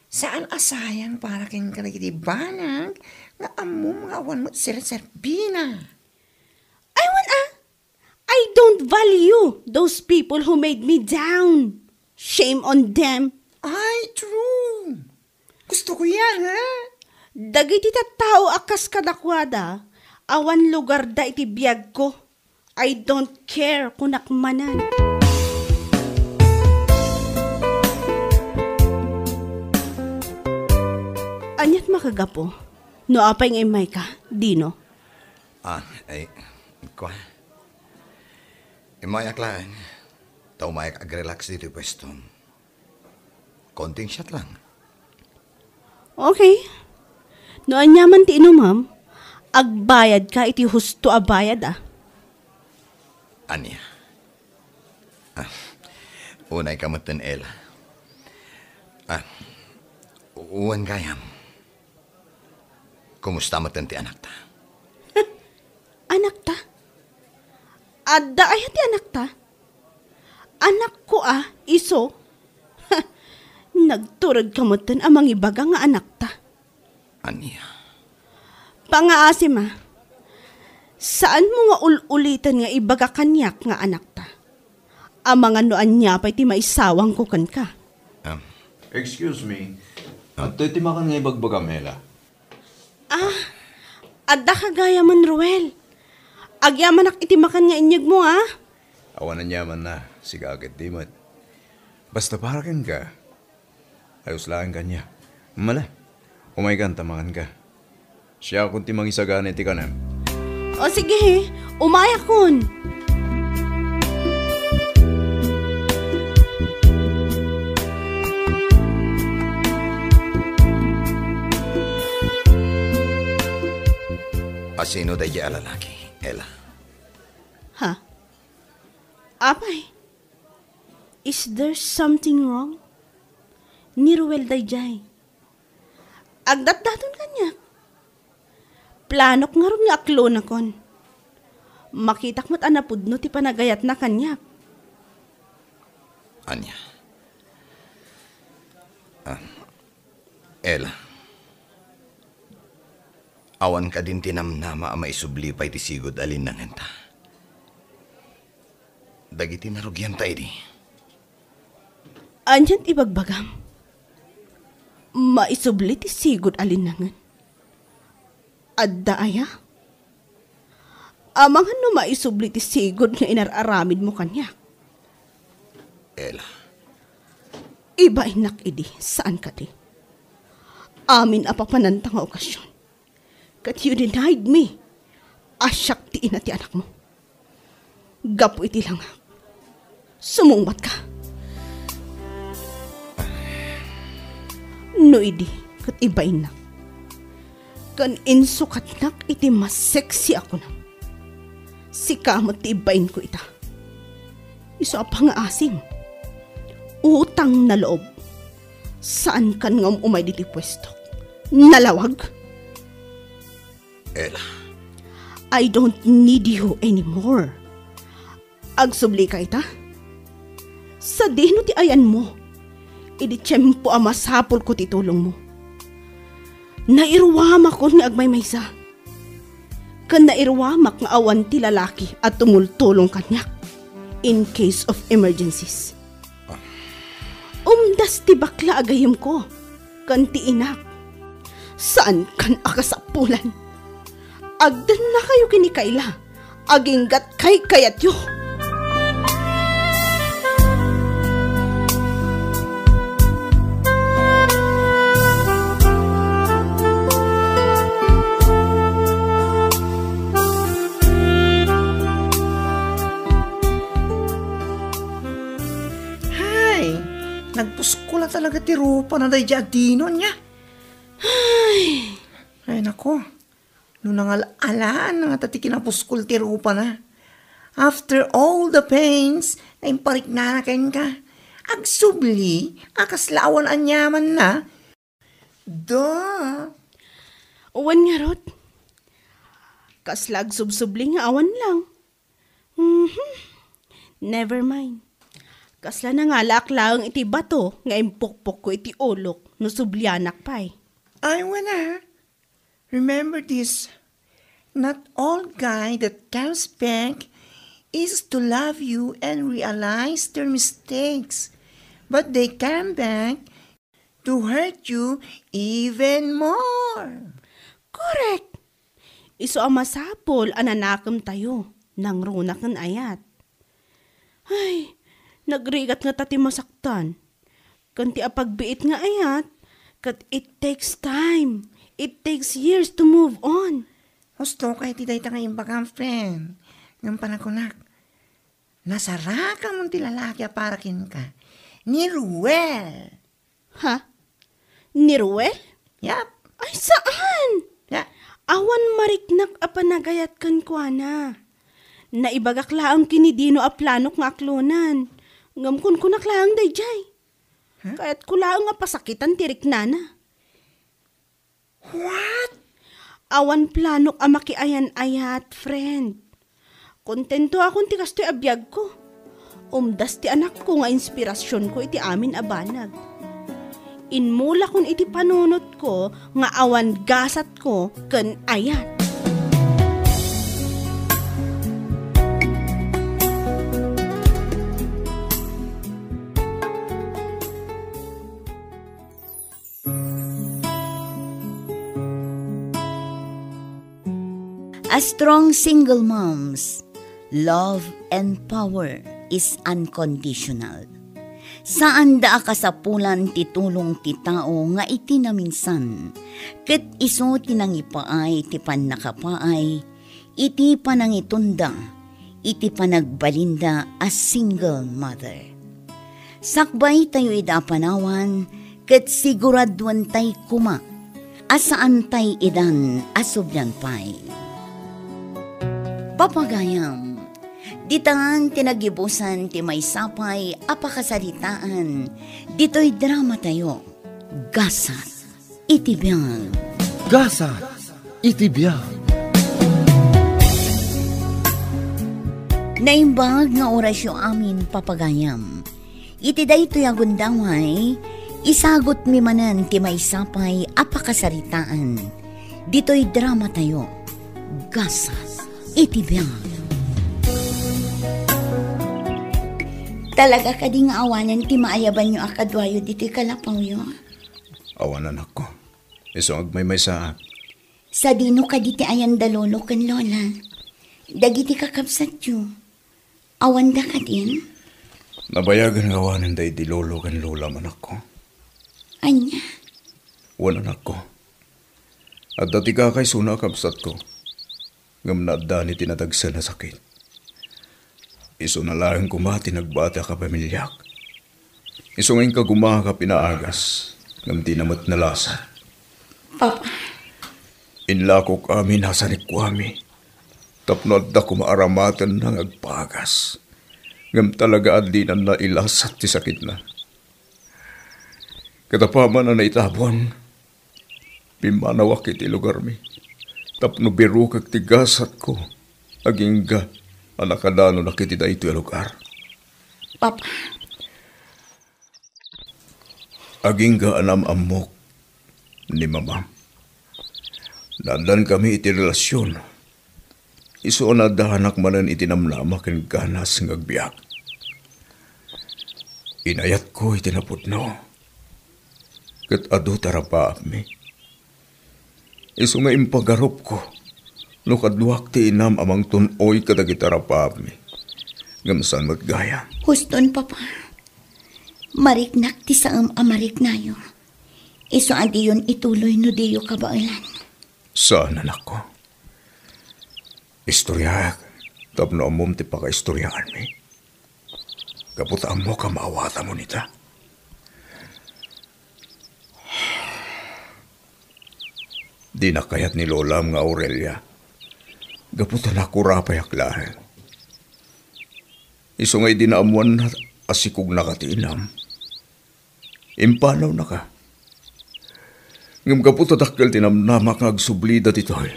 Saan asayang para kang kalagiti banag nga amo mga awan mo't sir-serbina? I don't value those people who made me down. Shame on them. Ay, true. Gusto ko yan, ha? Dagiti tao akas kadakwada, awan lugar da iti biyag ko. I don't care kung nakmanan. Anyat makagapo, no apay nga imay ka, Dino? Kwa. Imayak lang. Tao mayak ag-relax dito pwesto. Konting shot lang. Okay. No anyaman ti inumam, agbayad ka iti husto abayad Anya. Unay kamatan Ella. Uwan gayam. Kumusta matan ti anak ta? Anak ta? Adda ay ti anak ta? Anak ko iso? Nagturag kamutan amang ibaga nga anak ta. Anya? Pangaasim saan mo nga ulitan nga ibaga kanyak nga anak ta? Amang anoan niya pa'y ti maisawang ko kan ka. Excuse me. At iti makan nga ibagbaga, Mela. Adda kagaya man, Ruel. Agyamanak iti makan nga inyag mo, Awan na yaman na, sigagad di mat. Basta parakan ka. Ayos lang kanya. Mala, umaykan tamakan ka. Siya kung timang isagan iti kanam. O sige, umaya kun. Sino dahi alalaki, Ella? Apay, is there something wrong? Ni Ruel dayjay. Agdat-daton kanya. Planok nga ron nga aklo na kon. Makitak mo't anapudno ti panagayat na kanya. Anya? Ella? Awan ka din tinamnama ang maisubli pa iti sigod alin ng henta. Dagiti narugyan tayo di. Anyan ibagbagam. Maisubli ti sigod alin nangan. Adda aya? Amang ano maisubli ti sigod nga inararamid mo kanya? Ella. Iba inak idi, saan ka di? Amin apapananta nga okasyon. Kat you denied me. Asyak ti ina ti anak mo. Gapo iti lang. Sumungbat ka. No idi, kat iba inak. Kan insukat nak iti mas sexy ako na. Si kamot ti ibain ko ita. Iso pa nga asim. Utang na loob. Saan kan nga umay diti pwesto? Nalawag? Ella. I don't need you anymore. Agsubli ka ita? Sa dino ti ayan mo, idi tiyempo masapol ko ti tulong mo. Nairwamak ko ni agmay maysa. Kan nairwamak nga awan ti lalaki at tumultulong kanyak in case of emergencies. Umdas ti bakla agayim ko, kan ti inak. Saan kan akasapulan? Agdan na kayo kini Kayla. Aginggat kay kayat yo. Hay, nagpusko na talaga ti rupa na dahi Dino niya. Ay nako. No nangalalaan nga tati kinapuskul ti rupa na. After all the pains na impariknanaken ka, agsubli, akaslawan anyaman na. Uwan nga rot. Kaslag subsubli nga awan lang. Never mind. Kasla na nga laang iti bato nga impukpok ko iti olok no sublianak pa'y. I wanna remember this. Not all guy that comes back is to love you and realize their mistakes. But they come back to hurt you even more. Correct. Iso ang masapol ananakam tayo nang runakan ayat. Ay, nagrigat nga tati masaktan. Kanti apagbiit nga ayat, kat it takes time. It takes years to move on. Gusto kay ti day nga imbagam friend. Ng panakunak. Nasaraka mong ti lalaki aparakin ka. Ni Ruel. Ha? Ni Ruel? Yap. Ay, saan? Ya. Awan mariknak a panagayat kan kwa na. Naibagak laang kinidino a planok nga aklunan. Ngamkun kunak laang dayjay. Huh? Kaya't ko laang nga pasakitan tirik nana. What? Awan planok a makiayan-ayat, friend. Kontento akong ti kastoy abiyag ko. Umdas ti anak ko nga inspirasyon ko iti amin abanag. Inmula kun iti panunot ko nga awan gasat ko ken ayat. A strong single moms, love and power is unconditional. Saan da kasapulan ti tulong ti tao nga iti na minsan, ket iso tinangipaay ti pannakapaay, iti panangitunda, iti panagbalinda as single mother. Sakbay tayo ida panawan, ket siguradwan tay kuma, asaan tay idan asubyan pay. Papagayam, ditaan tinagibusan ti may sapay apakasalitaan, dito'y drama tayo, Gasa, Itibiyang. Gasa, Itibiyang. Naimbag nga orasyo amin papagayam, iti daytoy agundaway, isagot mi manan ti may sapay apakasalitaan, dito'y drama tayo, Gasa, Itibiyang. Talaga ka di nga awanan ti maayaban nyo akadwayo dito'y kalapaw yo. Awanan ako. Isong agmay sa... Sa dino ka diti ayan dalolo kan lola. Dagiti kakapsat yo. Awan da ka din? Nabayagan nga awanan day di lolo kan lola man ako. Anya? Wanan ako. At dati ka kay suna kapsat ko. Ngam na dani tinatagsa na sakit. Iso na lang kumati nagbata ka pamilyak. Iso ngayon ka gumaha ka pinaagas. Ngam tinamat na lasa. Papa. Inlako kami nasa ni Kwame. Tapnod na kumaaramatan ng agpagas. Ngam talaga adinan na ilasat ti sakit na. Katapaman na naitabon. Pimanawak iti lugar mi. Tapno biru kag tigasat ko. Aging ga. Anakadano nakitida ito yung lugar. Papa. Aging ga anam amok ni mama. Nadan kami iti relasyon. Iso na dahanak manan itinamlama ken ganas ng agbiyak. Inayat ko itinapudno. Kat adu tarapaap mi. Iso nga impagarop ko. No kadwak ti inam amang tunoy kadagitarapaap mi. Gamsan matgaya. Huston, Papa. Mariknak ti saam amarik nayo. Iso adi yun ituloy no diyo kabailan. Saan anak ko? Istoryaak. Tapno amom ti paka-istoryaan mi. Kaputaan mo ka maawata mo nita. Di nakayat ni Lola nga Aurelia. Gaputan ako rapay aklahe. Iso nga'y dinaamuan na asikog nakatinam. Impanaw na ka. Ngam gaputan dakkel tinamnamak nga agsublida ditoy.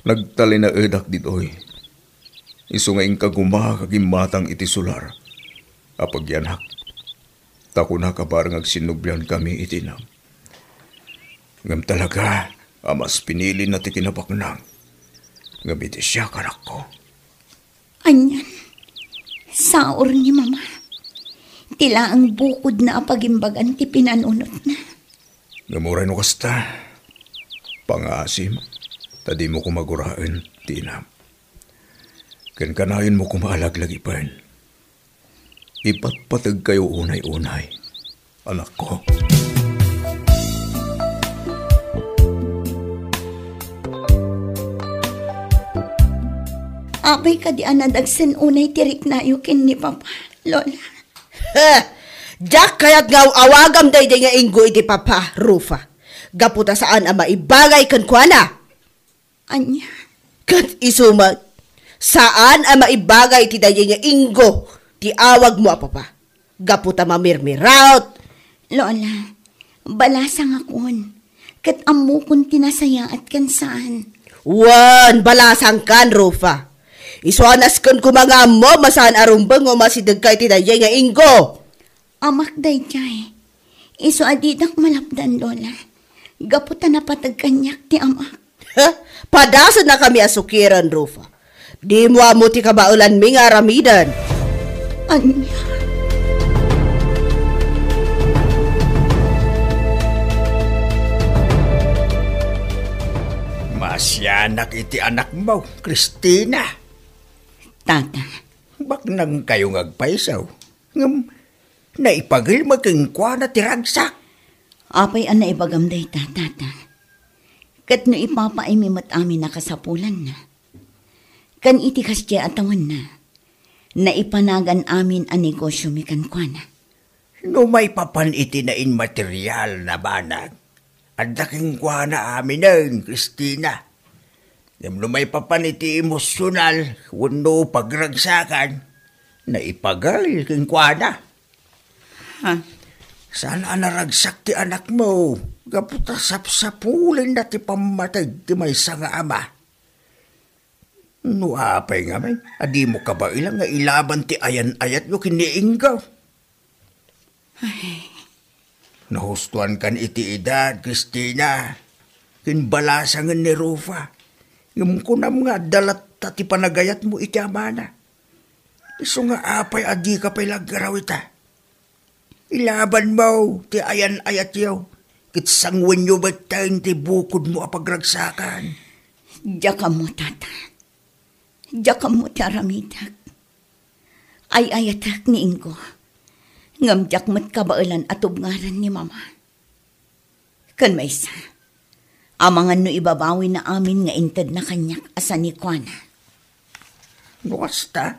Nagtali na edak ditoy. Iso nga'ing kaguma kagimatang iti sular. Apagyanak. Tako na kabarang agsinubyan kami itinam. Ngam talaga, amas pinili na ti kinabaknang. Ngam iti siya kanak ko. Anyan, saor ni mama. Tila ang bukod na apagimbagan ti pinanunot na. Ngamuray no kasta. Pangasim, tadi mo kumaguraan, tinam. Kan kanayon mo kumaalaglag ipan. Ipatpatag kayo unay-unay, anak ko. Abay ka di anadagsen unay tirik na yukin ni Papa, Lola. Jack kaya't nga awagam day nga inggo iti Papa, Rufa. Gaputa saan ang maibagay kan kuana? Anya? Kat isumat, saan ang maibagay ti day nga inggo ti awag mo, Papa? Gaputa mamirmiraut. Lola, balasang akon. Kat amu kun tinasaya at kansaan. Wan, balasang kan, Rufa. Isuanas kan kumanga mo masaan arumbang o masidag kay tinayay nga inggo. Amak day jay. Isu adidak malapdan, Lola. Gaputa na patagkanyak ti amak. Padasa na kami asukiran, Rufa. Di mo amo ti kabaulan mi nga aramidan. Anya? Masyanak iti anak mo, Christina. Tata. Bak nang kayo ngagpaisaw. Ngam, naipagil magkingkwa na tiragsak. Apay ang naibagamday ta, tata. Kat no ipapaimimat amin nakasapulan na. Kan iti kasya atawan na. Naipanagan amin ang negosyo mi kankwana. No may papan iti na inmaterial na banag. Ang daking kwa na amin ng, Christina. No may papan iti emosyonal, wano pagragsakan, na ipagal king kwa na. Ha? Sana naragsak ti anak mo, gaputa sapsapulin na ti pamatag ti may nga ama. No apay nga may, adi mo ka ba ilang nga ilaban ti ayan-ayat yo kiniinggaw. Ay. Nahustuan kan iti edad, Christina. Kinbalasangan ni Rufa. Ngam kunam nga dalat ti panagayat mo iti amana. Iso nga apay adi ka pa'y laggaraw ita. Ilaban mo ti ayan-ayat yaw. Kitsangwan nyo ba't tayo ti bukod mo apagragsakan? Diyaka mo, tata. Diyaka mo ti aramidak. Ay ayatak ni Ingo. Ngamjak mat kabailan at ubngaran ni mama. Kan may isa, amangan no ibabawi na amin nga inted na kanyak asa ni Kwana. Basta,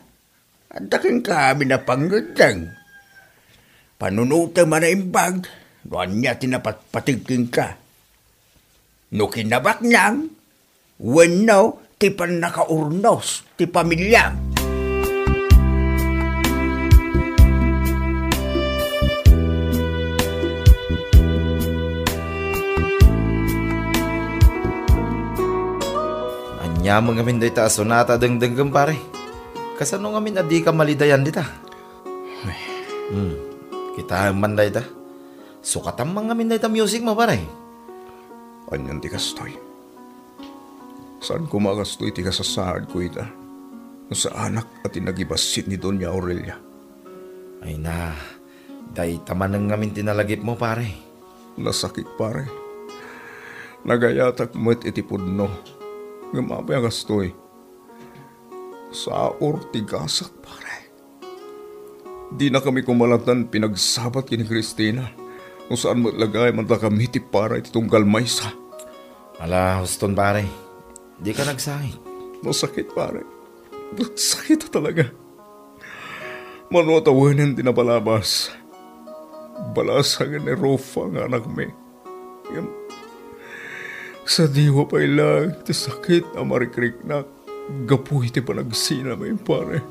ang daking kami na panggandang. Panunuta man na imbag, doon niya tinapatpatigking ka. No kinabak niyang, wano, ti pan nakaurnos, ti pamilya. Nya mga min dayta sonata dengdeng pare. Kasano ngamin adi ka malidayan dita? Kita man dayta. Sukatam mga min dayta music mo pare. Anyan ti kastoy. Saan ko makastoy ti kasasahad ko ita? Sa anak at inagibasit ni Doña Aurelia. Ay na, dayta man ang ngamin tinalagip mo pare. Nasakit pare. Nagayatak mo't itipudno. Ngamapay ang kastoy. Sa ortigasak, pare. Di na kami kumalatan pinagsabat kini Christina. Kung saan matlagay man kami ti para itong galmaysa. Ala, huston pare. Di ka nagsakit. Masakit pare. Sakit talaga. Manwatawanan din na balabas. Balasangan ni Rofa ang anak me. Sa diwa pa ilang, ti sakit na marikrik na gapuy ti panagsina may pare.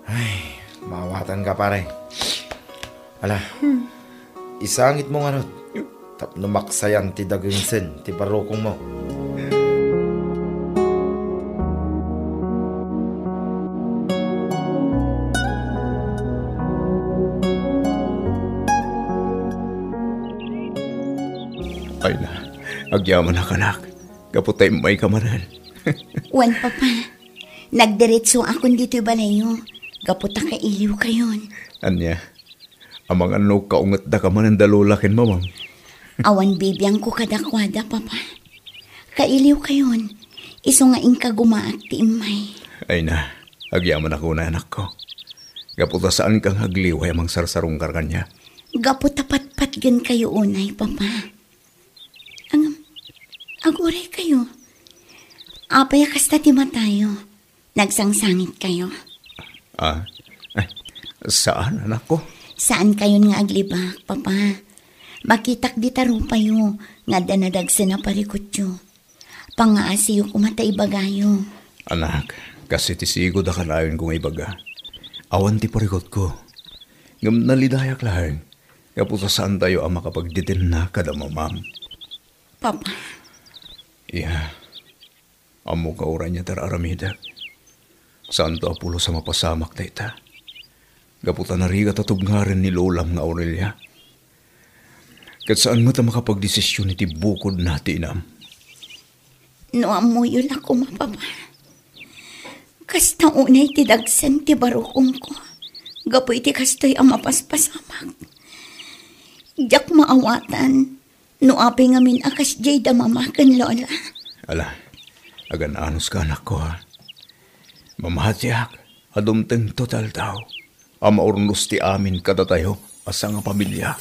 Ay, mawatan ka pare. Ala, isangit mo nga no. Tapno maksayan ti dagunsen, ti barokong mo. Ay na, agyaman na kanak. Kaputay may kamaran. Wan, papa. Nagdiretso akong dito'y balayo. Gaputa ka iliw kayon. Anya, amang ano kaungat da ka man ang dalulakin, mamang. Awan bibiyang ko kadakwada, papa. Kailiw kayon. Iso nga ingka gumaak ti imay. Ay na, agyaman ako na anak ko. Gaputa saan kang hagliway amang sarsarong karkanya. Gaputa patpat gan kayo unay, papa. Aguray kayo. Apay kasta ti matayo. Nagsangsangit kayo. Ay, saan anak ko? Saan kayo nga aglibak, papa? Makitak di tarupayo, nga danadagsa na parikotyo. Pangaasiyo kumatay bagayo. Anak, kasi tisigo da kalayon kung ibaga. Awan ti parikot ko. Ngam nalidayak lang. Kaputa saan tayo ang makapagditin na kada mamam. Papa. Iya. Amo ka oran niya Aramida. Saan to apulo sa mapasamak na ita. Gaputa na riga tatugngaren ni Lolam nga Aurelia. Kat saan mo ta makapagdesisyon iti bukod na tinam? No amuyo na ko, mapapa. Kasta unay ti dagsan ti barukong ko. Gapoy ti kastoy ang mapaspasamak. Diyak maawatan. No api ngamin akas jay da mamakan, Lola. Ala, agan anos ka anak ko ha. Mamahatiak, adumteng total tao. Ama urnos ti amin kada tayo, asa nga pamilya.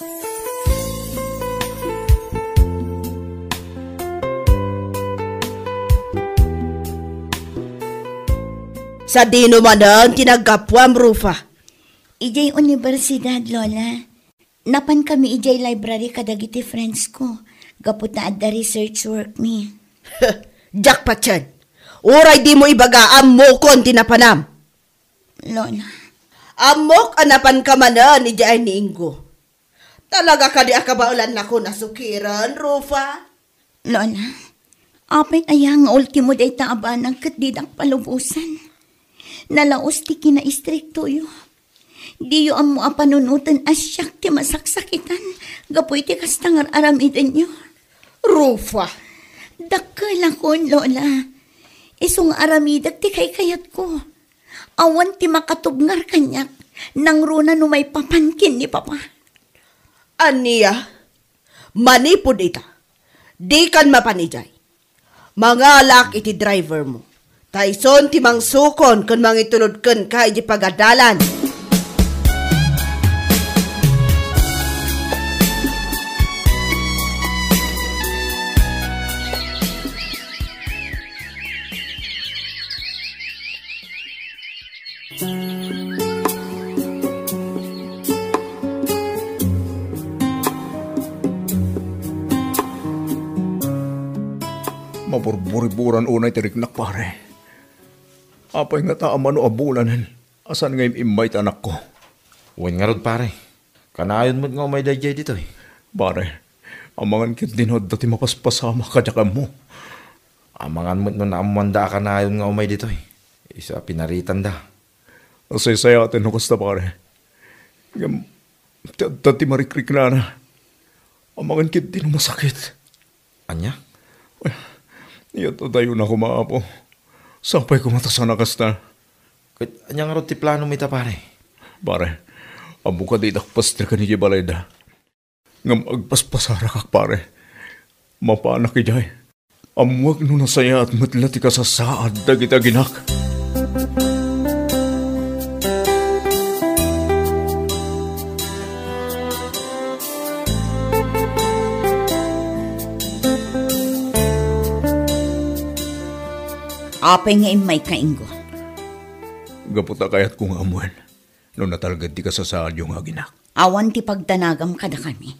Sa dino man ang tinagkapwam, Rufa. Ijay universidad, Lola. Napan kami ijay library kadagiti friends ko. Gaputa at the research work me. Jackpot yan. Uray di mo ibaga amokon tinapanam. Lola. Amok anapan ka manan ni Jai ni Ingo. Talaga ka di akabaulan na ko nasukiran, Rufa. Lola, apay ayang ultimo day taabanang katdidak palubusan. Nalaos ti kina-istrikto yo. Di yo amo apanunutan asyak ti masaksakitan. Gapoy ti kastangar aramidan yo. Rufa. Dakala ko, Lola. Isong aramidak ti kayat ko. Awan ti makatubngar kanyak. Nang runa no may papankin ni Papa. Aniya, manipod ita. Di kan mapanijay. Mangalak iti driver mo. Tayson ti mangsukon kun mangitulod kun kay di pagadalan. Maburburiburan unay tiriknak pare. Apay nga taaman o abulanan. Asan ngayon imbite anak ko? Uwin nga rod pare. Kanayon mo't nga umay dayjay dito eh. Pare, amangan kit dinod dati mapaspasama kadyakan mo. Amangan mo't nun amanda kanayon nga umay dito eh. Isa pinaritan da. Asay-saya atin no kasta pare. Dati marikrik na. Amangan kit din masakit. Anya? Iyato tayo na kumaapo. Sapay kumatasan na kasta. Kahit anya nga rod ti plano mo ita pare. Pare, amo ka di dakpastir ka ni Jibalayda. Ngam agpaspasara kak pare. Mapanak ijay. Amuag no nasaya at matlati ka sa saad dagita ginak. Apay nga may kainggo. Gaputa kayat kong amuan. No natalgad di ka sa saad yung aginak. Awan ti pagdanagam kada kami.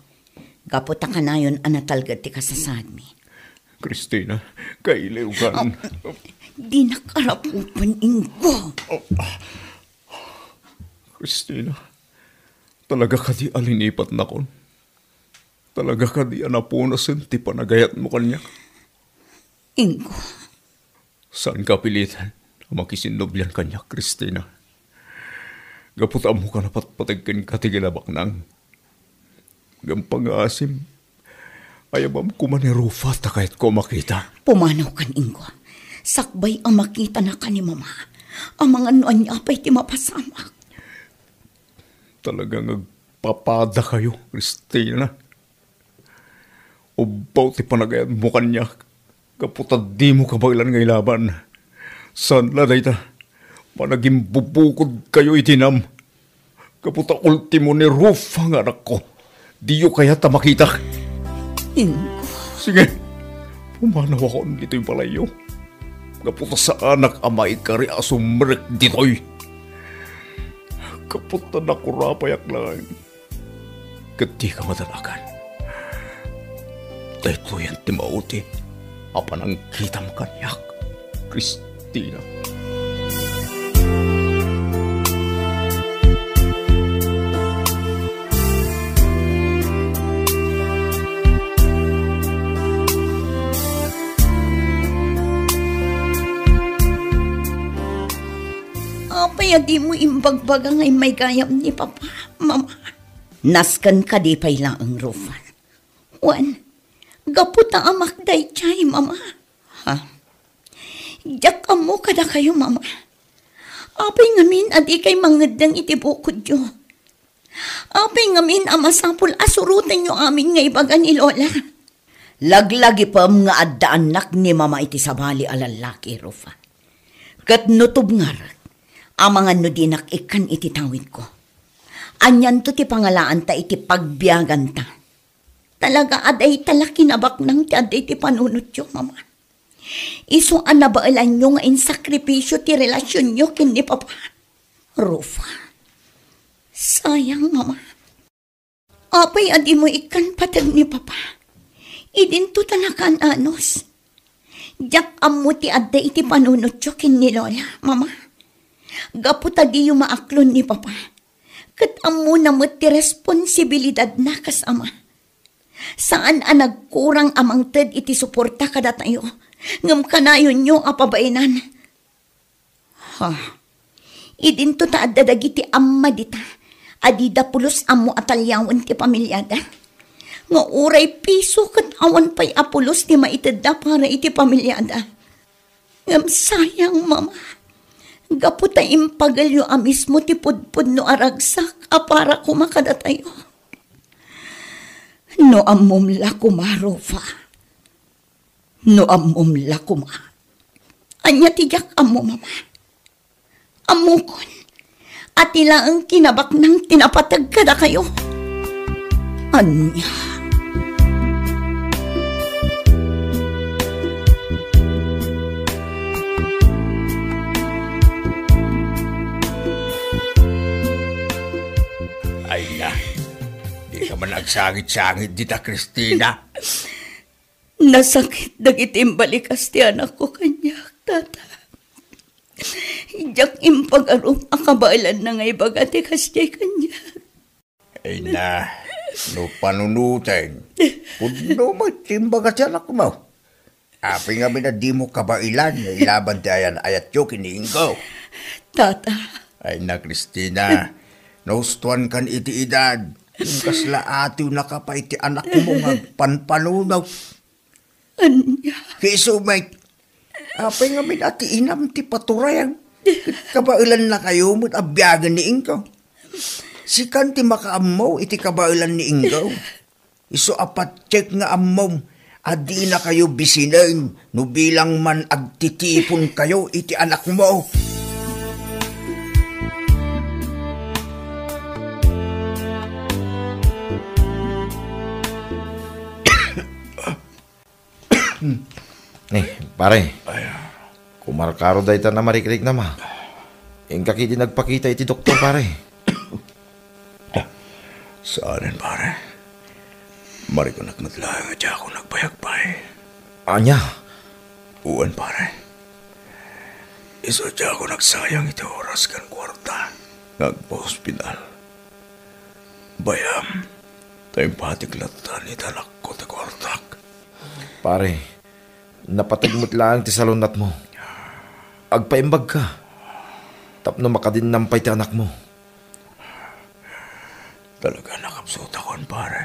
Gaputa ka na yun anatalgad ti kasasaad mi. Christina, kailew-gan. Di nakarapupan, Ingo. Christina, talaga ka di alinipat na kon. Talaga ka di anapunasin ti panagayat mo kanya. Ingo. Saan ka pilitan ang makisinobyan kanya, Christina? Gaputaan mo ka na patpatagkan ka ti ginabak nang. Gampang asim, ayabam ko man ni Rufa ta kahit ko makita. Pumanaw kan, Ingo. Sakbay ang makita na ka ni Mama. Ang mga noan niya pa'y ti mapasamak. Talagang nagpapada kayo, Christina. Ubaw ti panagayat mo kanya. Kaputad di mo kabailan ngay laban. San laday ta? Managing bubukod kayo itinam. Kaputa ultimo ni Ruf ang anak ko. Di yo kaya ta makita. Ingo. Sige, pumanaw ako dito'y palayo. Kaputa sa anak amay kari asumrek dito'y. Kaputa na kurapayak lang. Kati ka matanakan. Dahito yan timauti. Apan ang kitam kanyak, Christina. Apay, di mo imbagbaga ngay may gayam ni Papa, Mama. Naskan ka di pa'y laang Rufan. Juan, gaputa amak day chay, Mama. Ha? Diyak mo kada kayo, Mama. Apay ngamin adi kay mangadang itibukod yo. Apay ngamin amasapul asurutan yo amin nga ibaga ni Lola. Laglagi pa nga adda anak ni Mama iti sabali alalaki, Rufa. Kat nutob ngarat, amangan no dinak ikan iti tawid ko. Anyan to ti pangalaan ta iti pagbiyagan ta. Talaga aday talaki nabak nang ti aday ti panunot yo, Mama. Iso anabaalan nyo nga insakripisyo ti relasyon nyo kin ni Papa. Rufa, sayang, Mama. Apay adi mo ikan patag ni Papa. Idinto talakan anos. Diyak amo ti aday iti panunot yo kin ni Lola, Mama. Gaputa di yung maaklon ni Papa. Kat amo namot ti responsibilidad na kasama. Saan ang nagkurang amang ted iti suporta kada tayo? Ngam kanayon nyo apabainan. Ha? Idinto ta addadag iti amma dita. Adida pulos amo atalyawan ti pamilyada. Nga uray piso kat awan pa'y apulos ti maiteda para iti pamilyada. Ngam sayang, Mama. Gaputa impagalyo amis mo ti pudpud no aragsak para kumakada tayo. No amom la kumarofa. No amom la kuma. Anya tijak amo, Mama. Amukon. At ila ang kinabak ng tinapatag kada kayo. Anya. Ay na, di ka man nagsangit-sangit dita, Christina. Nasakit dagitim balikas ti anak ko kanya, tata. Diyak impag-arong akabailan na ngay bagati kasya kanya. Ay na, no panunutin. Puno mo, timbaga si anak mo. Api nga na di mo kabailan, ilaban ti ayan ayat yo kiniingko. Tata. Ay na, Christina, naustuan kan iti edad. Yung kasla atiw nakapay ti anak mo nga panpanunaw. Anya. Kiso, mate. Apay nga ati inam ti paturayang. Kabailan na kayo mo't abyagan ni Ingaw. Sikan ti makaamaw iti kabailan ni Ingaw. Iso apat check nga amaw. Adi na kayo bisinain. No bilang man agtitipon kayo iti anak mo. Pare. Kumarkaro dahi ta na marikrik na ma. Yung kakiti nagpakita iti doktor, pare. Saanin, pare? Mari ko nagmadlaan at ako nagpayagpay. Anya? Uwan pare. Isadya ko nagsayang iti oras kan kwarta. Nagpa-hospital. Bayam, tayong patiklatan itanak ko ti kwartak. Pare, napatigmot lang ti salunat mo. Agpaimbag ka. Tapno makadinampay ti anak mo. Talaga nakapsot akon pare.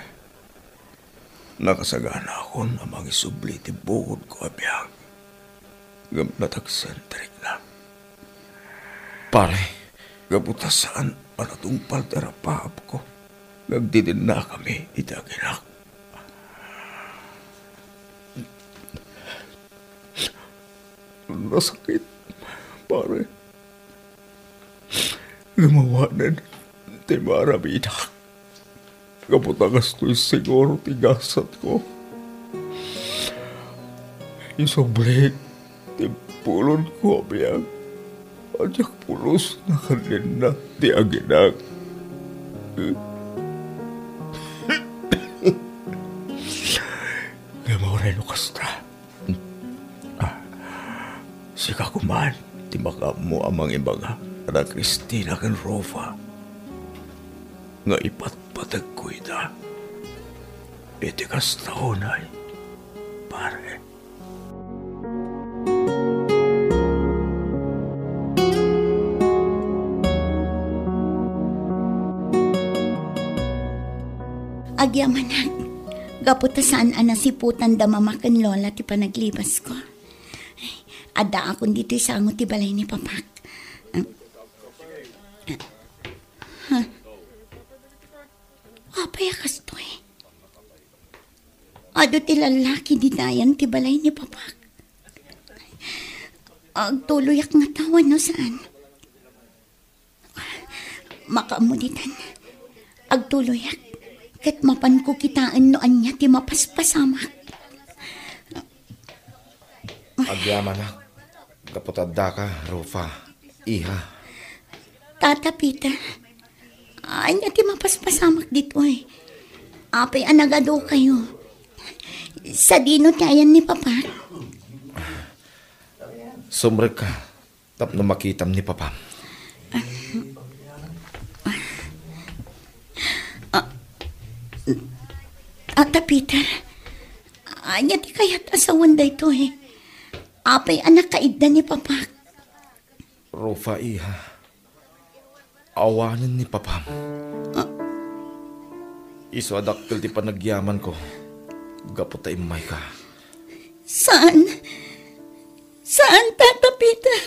Nakasagana akon amang isubli ti bukod ko abiyag. Gamnatag-centric na. Pare, Gabutasaan panatungpal terapaap ko. Nagdidin na kami itaginak. Nasakit, pare. Gumawanan ti marabidak. Kaputagas to'y siguro tigasat ko. Isoblik, ti pulon ko abiyag. Adyak pulos na kanina ti aginak. Gamawin mo kasta. Sika kuman, ti baka mo amang ibaga. Ada Cristina kan Rofa. Nga ipatpatag ko ita. Iti kastaonay, pare. Agyamanag, gaputa saan anasiputan da mamakan lola ti panaglibas ko. Ada akong dito isangot ti balay ni Papak. Apay akas to eh. Ado ti lalaki di dayan ti balay ni Papak. Agtuloyak nga tawan no saan. Makamuditan. Agtuloyak. Ket mapan ko kitaan noan niya ti mapaspasamak. agyaman na. Kaputadda ka, Rofa. Iha. Tata Peter, anya ti mapaspasamak dito eh. Apay anagado kayo. Sa dino tayan ni Papa. Sumrek ka. Tapno makitam ni Papa. Tata Peter, anya ti kayat asawan da ito eh. Apay anak kaidda ni Papa. Rofa, iha. Awanan ni Papa. Iso adakkel ti panagyaman ko. Gaputa imay ka. Saan? Saan, Tata Peter?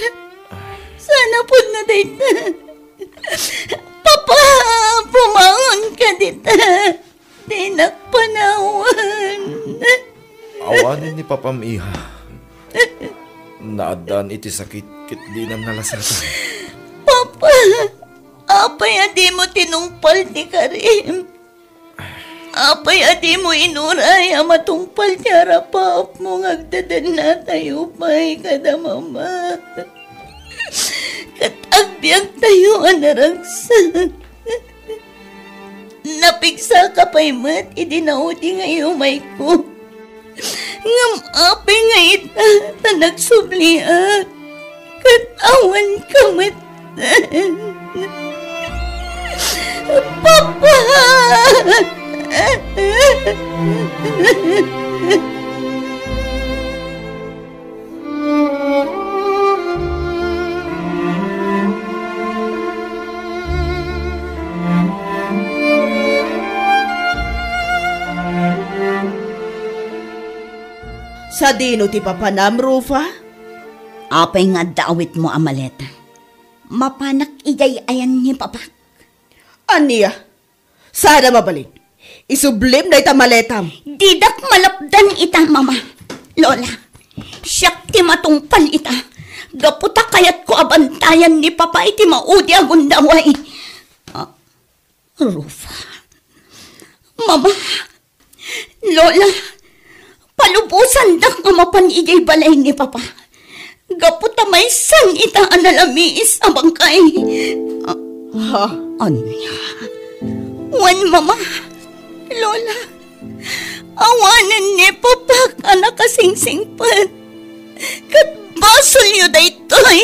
Sana po na dito. Papa, pumangon ka dito. Di nakpanawan. Awanin ni Papam, iha. Naadan iti sakit kit di na nalasatan. Papa, apay adi mo tinungpal ti Karim. Apay adi mo inuray matungpal ti harapap mo ngagdadan na tayo pa'y kada mama. Katagbiag tayo anaragsan. Napigsa ka pa'y mat, idinauti ngayon may ko. Ngam apay nga ita, ta nagsubliak. Katawan ka mat. Papa! Sa dino ti papanam, Rufa? Apay nga dawit mo, Amaleta. Mapanak ijay ayan ni Papa. Aniya, sana mabalin. Isublim na ita maletam. Didak malapdan ita, Mama. Lola, siyak ti matungpal ita. Gaputa kayat ko abantayan ni Papa iti maudi agundaway. Rufa. Mama, Lola, palubusan dak nga mapan ijay balay ni Papa. Gaputa may san ita analamiis abang kay. Anya? Wan, Mama. Lola, Awanan ni papak anak kasingsingpan. Kat basol yu daytoy.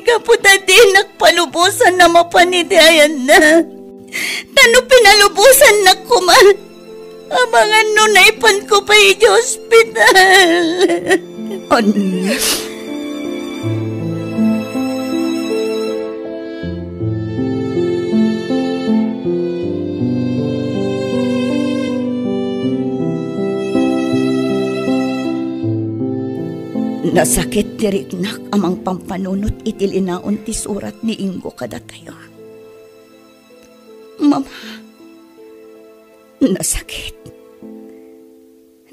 Kaputa din nagpalubusan na mapanidayan na. Tano pinalubusan na kuman. Abangan nunaypan ko pa i hospital. Nasakit ti Riknak amang pampanunot iti linaon ti surat ni Ingo kada tayo. Mama, nasakit.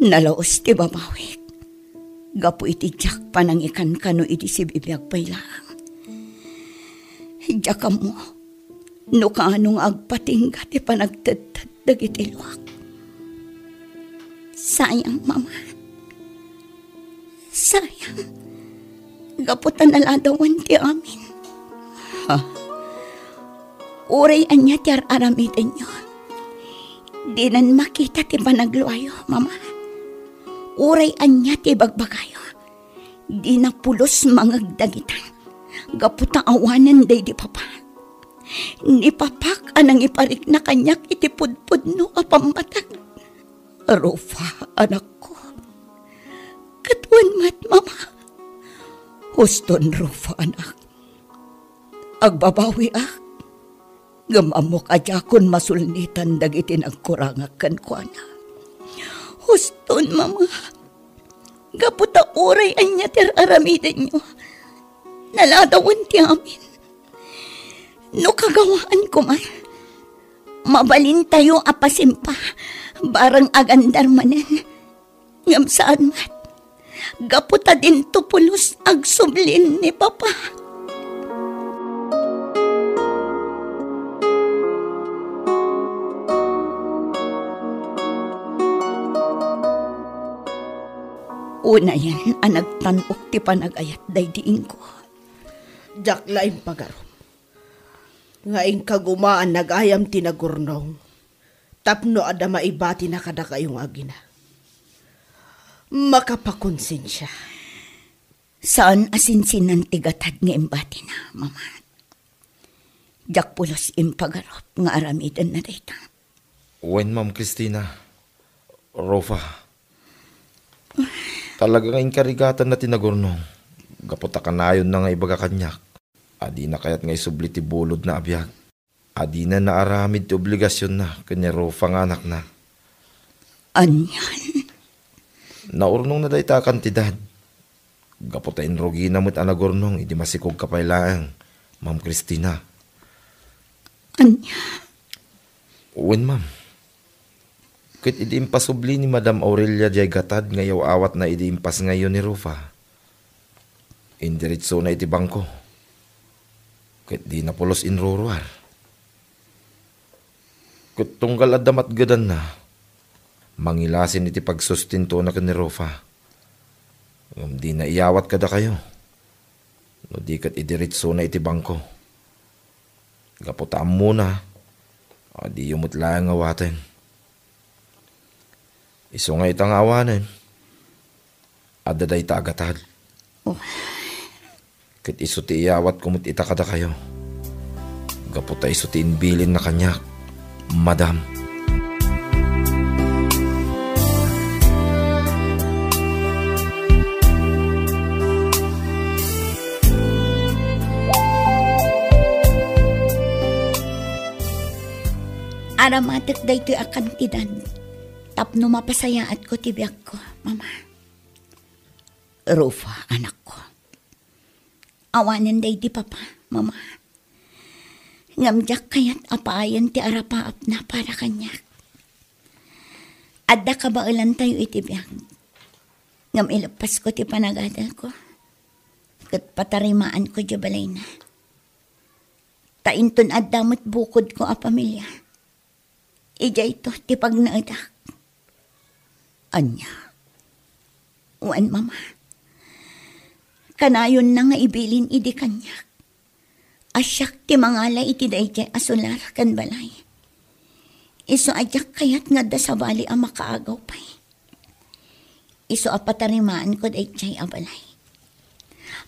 Nalaos ti babawik. Gapu iti jak panangikan kano iti si bibiyag pay lang. Jaka mo, no kaanong agpatingga ti panagtadtad dagiti luwak. Sayang, Mama. Sayang, gaputan naladawan ti amin. Ha? Uray anya ti aramidan nyo. Di nan makita ti panagluayo, Mama. Uray anya ti bagbagayo. Di na pulos mangagdagitan. Gaputa awanan day di papa. Ni papak anang iparik na kanyak iti pudpud no apamatag. Rufa, anak ko. Katuan mat, Mama. Huston, Rufa, anak. Agbabawi ak. Gamamok ajakon masulnitan dagiti nagkurangakan ko, anak. Huston, Mama. Gaputa uray anya ti aramidan nyo. Naladawan ti amin. No kagawaan ko man. Mabalin tayo apasimpa. Barang agandar manen. Ngam saan mat. Gaputa din tupulos agsublin ni Papa. Una yan, anagtanok ti panagayat daydiin ko. Jaklain pagarom. Ngaing kagumaan nagayam tinagurnong. Tapno ada maibati na kada kayong agina. Makapakonsensya. Saan asinsinan tigatad nga imbati na, Mama? Jak pulos impagarop nga aramidan na dayta. Wen, Ma'am Christina. Rofa. Talaga nga inkarigatan na tinagurnong. Gaputa kanayon na nga ibaga kanyak. Adi na kayat nga isubli ti bulod na abiyag. Adi na naaramid ti obligasyon na kanya Rofa nga anak na. Anyan? Naurnong na day ta kantidad. Gaputain rogi na mo't anagurnong, idi masikog kapaylaang, Ma'am Christina. Anya? Uwan, Ma'am. Kit idi impasubli ni Madam Aurelia jay gatad ngayaw awat na idi impas ngayon ni Rufa. Indiritso na iti bangko. Kit di napulos inruruar. Kit tunggal adamat gadan na. Mangilasin iti pagsustinto na ni Rufa. Di na iyawat kada kayo. No di kat idiritso na iti bangko. Gaputaan muna. Di yumot lang awatin. Iso nga itang awanan. Adaday tagatad. Oh. Kit iso ti iyawat kumut ita kada kayo. Gaputa iso ti inbilin na kanyak. Madam. Aramatek daytoy akantidan. Tapno mapasayaat ko tibiyag ko, Mama. Rufa, anak ko. Awanan day di Papa, Mama. Ngamjak kayat apayan ti arapaap na para kanyak. Adda ka ba ulan tayo itibiyag? Ngam ilapas ko ti panagadal ko. Kat patarimaan ko di balay na. Tainton adamot bukod ko a pamilya. Ija ito, ti pagnaadak. Anya. Uwan, Mama. Kanayon na nga ibilin idi kanyak. Asyak ti mangala iti dayjay asular kan balay. Iso ajak kayat nga da sa bali ang makaagaw pa'y. iso apatarimaan ko day chay abalay.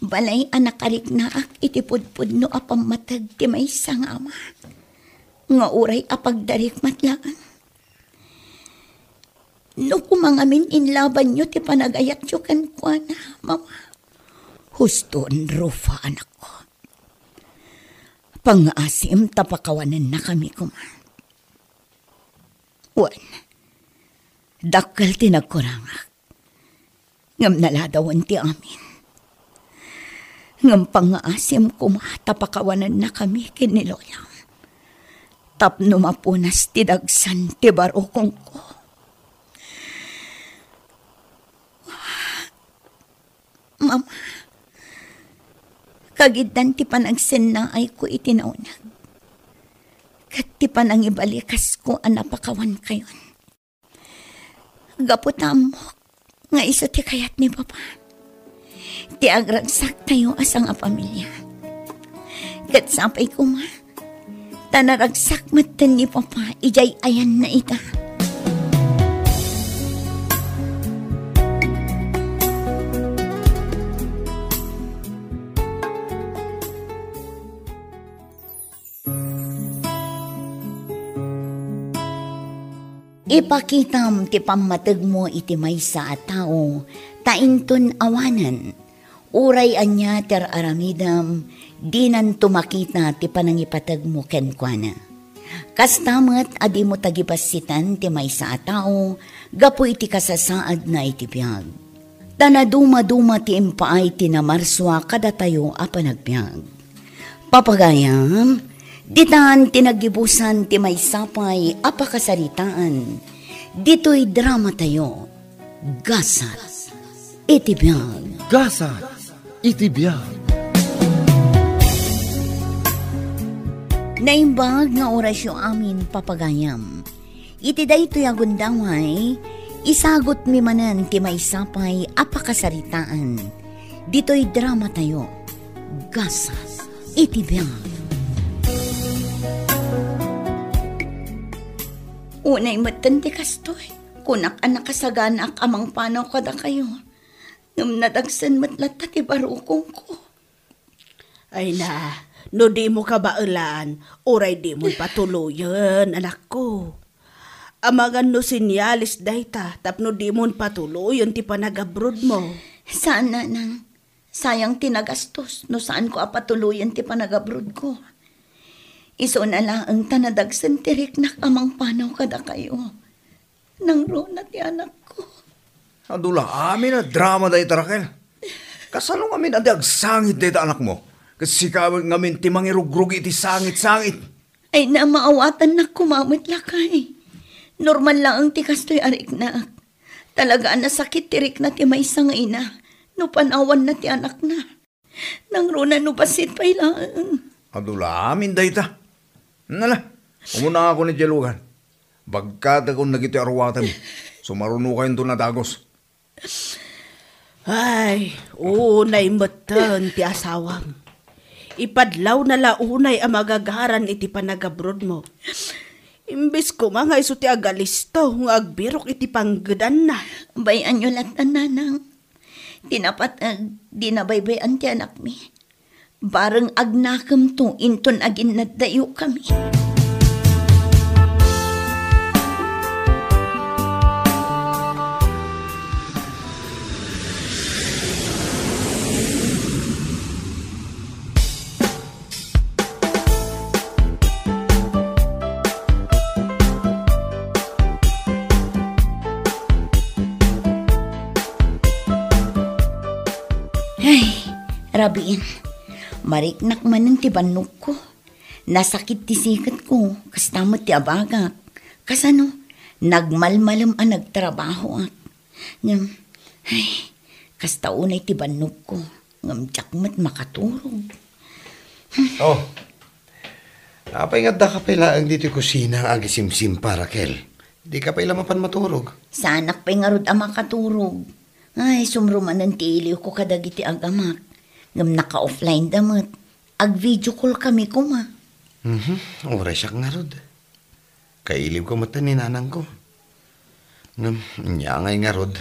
Balay anak arik na ak itipudpud no apamatag ti may sangama. Nga uray apagdarik matlaan. No kumangamin inlaban nyo ti panagayat nyo kan kwa na, mama. Huston, Rufa, anak ko. Pang-asim tapakawanan na kami kuman. Wan, dakal tinagkurangak. Ngam naladawan ti amin. Ngam pang-asim tapakawanan na kami kiniloyang. Tapno mapunas ti dagsan ti barokong ko. Mama, kagidan ti panagsen na ay ko itinaunag. Kat ti panang ibalikas ko anapakawan kayon. Gaputam mo, nga iso ti kayat ni Papa. Ti agragsak tayo asang a pamilya. Kat sapay ko ma, tanaragsak matan ni Papa, ijay ayan na ita. Ipakitam ti pamatag mo iti maysa a tao, tainton awanan. Uray anya ter aramidam, dinan tumakita ti panangipatag mo kenkwana. Kastamat adi mo tagibasitan ti maysa a tao, gapo iti kasasaad na iti biyag. Tanaduma-duma ti impaay ti namarswa kada tayo a panagbiag. Papagayam, ditan tinagibusan ti may sapay apakasaritaan. Dito'y drama tayo. Gasat itibiyag. Gasat itibiyag. Naimbag nga orasyo amin papagayam. Iti daytoy agundaway, isagot mi manan ti may sapay apakasaritaan. Dito'y drama tayo. Gasat itibiyag. Unay matandi kastoy, kunak anak kasaganak amang panaw kada kayo. Ngam nadagsan matlat ti barukong ko. Ay na, no di mo kabailan, oray di mo patuloyan, anak ko. Amagan no sinyalis dayta, tapno di mo patuloyan ti panagabrod mo. Saan na nang? Sayang tinagastos, no saan ko apatuloyan ti panagabrod ko. Iso na lang ang tanadagsan tirik na amang panaw kada kayo. Nang rona ti anak ko. Adula, amin na drama dahi Raquel. Kasano amin adi agsangit dahi anak mo? Kasi ngamin ti mangirugrug iti sangit-sangit. Ay na maawatan na kumamit lakay. Normal lang ang tikastoy arik na. Talaga na sakit tirik na ti may nga ina. No panawan na ti anak na. Nang rona no basit pa ilaan. Adula, amin dahi ta. Nala, umuna ako ni Jelugan. Bagkat akong nagiti arwatan. Sumaruno kayo doon na dagos. Ay, unay matan ti asawam. Ipadlaw na launay ang magagaran iti panagabrod mo. Imbis ko mga iso ti agalisto, ng agbirok iti panggadan na. Bayan nyo latan nanang. Tinapat dinabaybayan ti anak mi. Barang agnakam to, inton agin nadayo kami. Ay, Rabin. Mariknak man ng tibanok ko. Nasakit ti sikat ko, kastamot ti abagak. Kasano, nagmalmalam ang nagtrabaho ak. Ngam, ay, kastaunay ti banok ko. Ngam, jakmat makaturog. Oh, apay nga da ka pala ang dito kusina ang isimsim para, Raquel. Di ka pala mapan maturog. Sanak pa'y nga rod ang makaturog. Ay, sumruman ng tiiliw ko kadagiti agamak. Ngam naka-offline damat. Ag-video call kami kuma. Oray siya nga rod. Kailiw ko mata ni nanang ko. Ngam, niya ngay nga rod.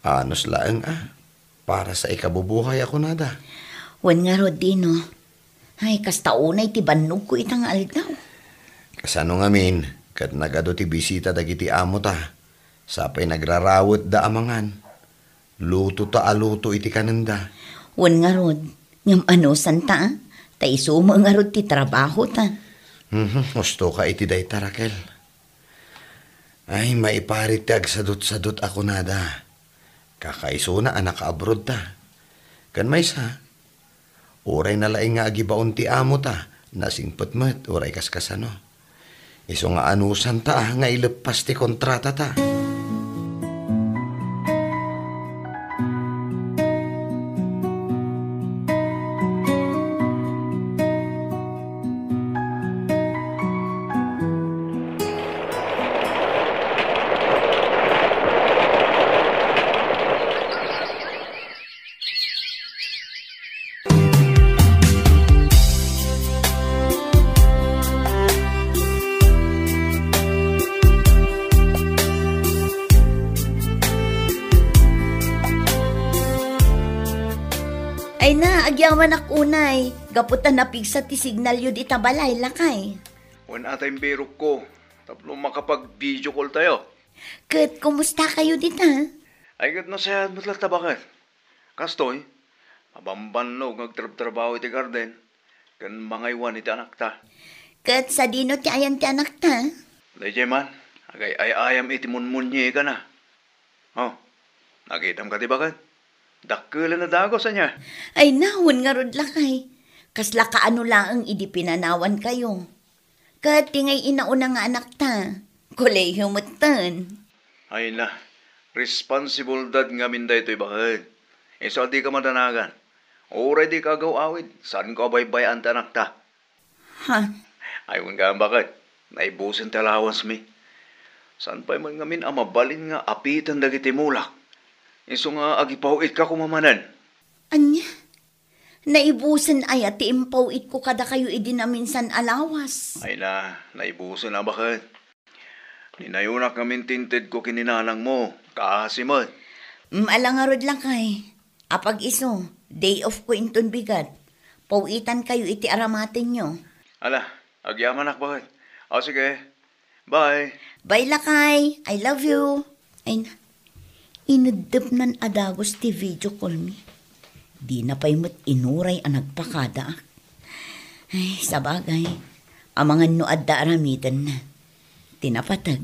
Anos laeng para sa ikabubuhay ako nada. Wan nga rod dino. Ay, kastaunay ti bannog ko itang aldaw. Kasano ngamin, kat nagado ti bisita dagiti amo ta. Sapay nagrarawot da amangan. Luto ta aluto iti kanenda. Wan nga rod, ngam ano santa ta isuma nga rod ti trabaho ta. Gusto ka iti day Raquel. Ay, maiparit ti agsadot-sadot ako nada. Kakaiso na anak abroad ta. Kan may sa, uray na laing nga agibaon ti amo ta, nasingpot met, uray kaskasano. Iso nga anusan ta, nga ilepas ti kontrata ta. Ay na, agyaman ak unay. Gaputan na pigsa ti signal yun itabalay lakay. Wala tayong berok ko. Tapos makapag-video call tayo. Kat, kumusta kayo dita? Ay, kat nasayad mo't lang tabakan. Kastoy, mabambanlog nagtrabaho iti garden. Kan mga iwan iti anak ta. Kat, sa dino ti ayan ti anak ta? Dahil man, agay ayam iti munmunye ka na. Oh, nakitam ka tibakan? Dakila na dagos niya. Ay nahon nga rod lakay. Kasla kaano lang ang idipinanawan kayo. Kat tingay inauna nga anak ta. Kolehiyo mutan. Ay na, responsible dad nga minda ito'y bakit. So di ka madanagan. Oray di ka awid. Saan ka baybayan ta anak ta? Ha? Ayun ka bakit. Naibusin talawas mi. Saan pa'y mga min amabalin nga apitan dagiti mulak. Iso nga agipawit ka kumamanan. Anya? Naibusan ay at iimpawit ko kada kayo idinaminsan alawas. Ay na, naibusan na bakit? Ninayunak namin tinted ko kininanang mo. Kasimot. Alangarod lang kay. Apag iso, day off ko inton bigat. Pawitan kayo iti aramatin nyo. Ala, agyaman ak bakit? O sige, bye. Bye lakay, I love you. Ay na. Inudap nan adagos ti video call mi. Di na pa'y mat inuray ang nagpakada. Ay, sabagay. Amangan no adda aramidan na. Tinapatag,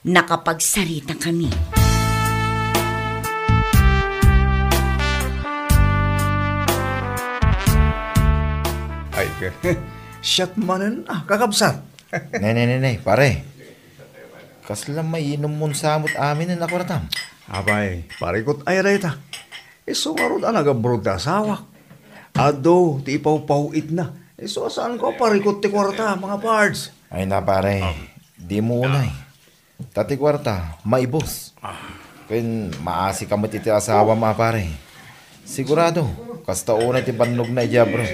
nakapagsarita kami. Ay, shot manan kakabsat. Nay, pare. Kasla may inom mon samot amin na nakuratam. Abay, parikot ay reta. Iso nga ron nag-abroad ta asawak. Ado, ti ipaw-pawit na. Iso saan ko parikot ti kwarta, mga pards. Ay na pare, di mo unay. Tati kwarta, maibos. Kaya maasi ka iti asawa mga pare. Sigurado, kasta unay ti bannog na ijabro.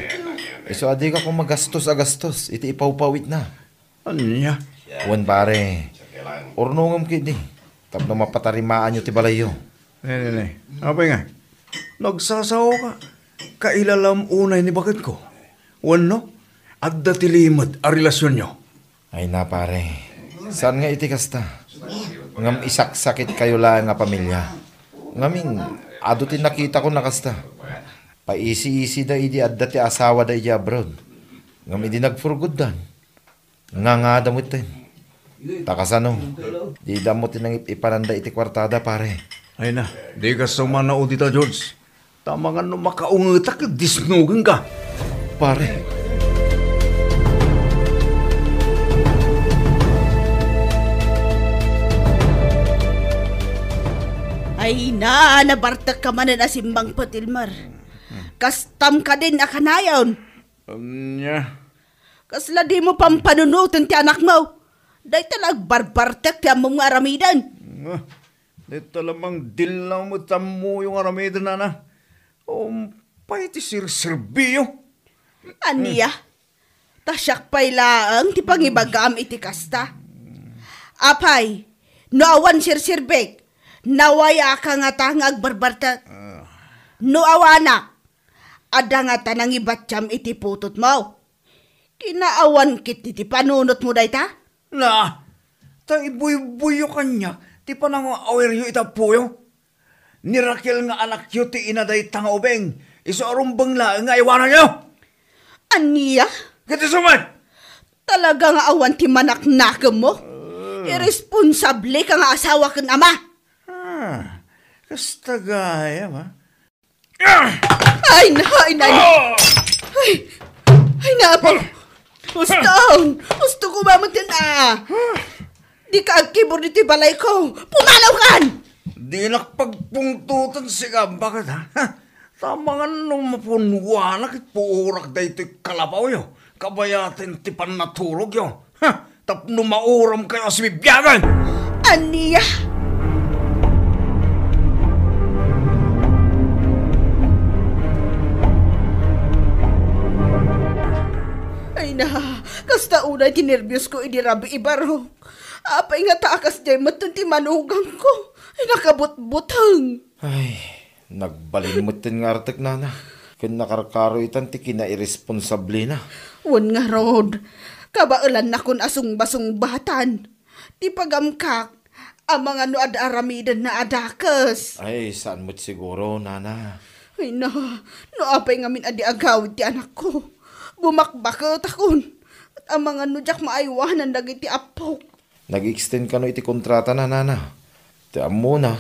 Iso adi ka kung magastos-agastos, iti ipaw-pawit na. Ano niya? Uwan pare, ornongam kidi. Tapno mapatarimaan nyo ti balayo. Ne. Abay nga, nagsasaw ka. Kailalam unay ni bakit ko. Wano, at datilimad a relasyon nyo. Ay na pare, saan nga iti kasta? Ngam isak-sakit kayo lang nga pamilya. Ngamin, ado tin nakita ko na kasta. Paisi-isi da idi adda ti asawa da iji abroad. Ngam idi nagfurgod dan. Nga damot din. Takasano, di damot tin ang ipananda iti kwartada pare. Ay na, di ka sumanao dita, George. Tama nga no makaungetak, disnugan ka. Pare. Ay na, nabartak ka man na simbang patilmar. Kastam ka din akanayon. Anya? Kasla di mo pampanunutan ti anak mo. Day talag barbartek ti among nga aramidan. Di talamang dilaw mo tamo yung aramidan na na. Pay ti sir-serbiyo. Aniya? Tasyak pa'y laang ti pangibagam iti kasta. Apay, no awan sir-sirbek. Nawaya ka nga ta nga agbarbarta. No awanak, ada nga ta nang ibatyam iti putot mo. Kinaawan kit iti panunot mo day ta? Na, ta ibuy-buyo kanya, ti panang aweryo itapuyo. Ni Raquel nga anak yu ti inaday tanga ubeng, iso arumbang la nga iwanan nyo. Aniya? Kati suman! Talaga nga awan ti manak-nakam mo? Irresponsable ka nga asawa kan ama. Kasta gaya ba? Ay na! Ay na po! Gusto ko mamutin Di ka agkibor dito balay ko. Pumalaw kan! Di nakpagpungtutan siya. Bakit ha? Tama nga nung mapunwanak at puurak da ito'y kalabaw yo. Kabayatin ti pan naturog yo. Tapno mauram kayo sa bibiyagan. Aniya! Ay na, kasta unay tinervyos ko idirabi ibaro. Apay nga taakas jay matun ti manugang ko. Ay nakabut-butang. Ay, nagbalimmutin nga artek nana. Kung nakarkaro itan ti kina-irresponsable na. Wan nga rod, kabailan na kun asong-basong batan. Ti pagamkak, ang mga no ad-aramidan na adakas. Ay, saan mo't siguro, nana? Ay na, no apay ngamin adi agawid ti anak ko. Bumakbakot akon. At ang mga nudyak maaywanan dagiti apok. Nag-extend ka no iti kontrata na, nana. Ti amo na,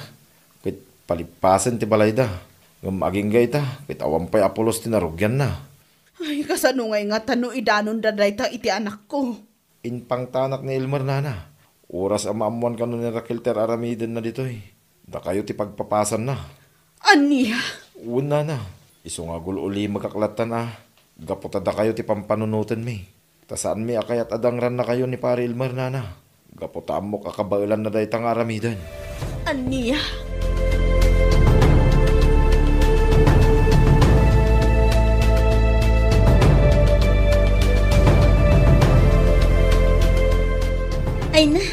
kit palipasan ti balayda. Ngam aging ta, kit awampay Apolos tinarugyan na. Ay, kasanungay nga tano idanon daday ta iti anak ko. Inpang tanak ni Elmer, nana. Oras ang maamuan ka no ni Raquel ter aramiden na dito eh. Da kayo ti pagpapasan na. Aniya? Una na. Iso nga uli magkaklatan Gaputada kayo ti pampanunutan mi. Tasaan mi akayat adangran na kayo ni Pare Elmer, nana. Gaputaan mo kakabailan na daytang aramidan. Aniya? Ay na,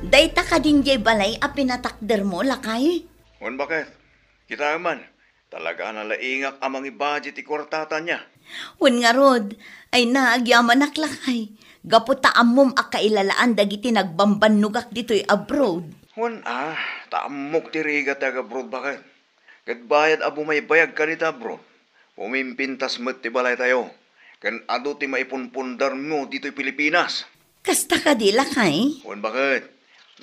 dayta ka din jay balay a pinatakder mo, lakay. Wan bakit? Kita man, talaga nalaingak amang i-budget i-kwartata niya. Wan nga rod, ay na, agyaman naklakay. Gaputaan mom akailalaan dagiti nagbambanugak dito'y abroad. Wan taamok ti riga taga abroad bakit? Kadbayad abo may bayag ka nita abroad. Pumimpintas mo't ti balay tayo. Kan ado ti maipunpundar mo dito'y Pilipinas. Kasta ka di lakay? Wan bakit?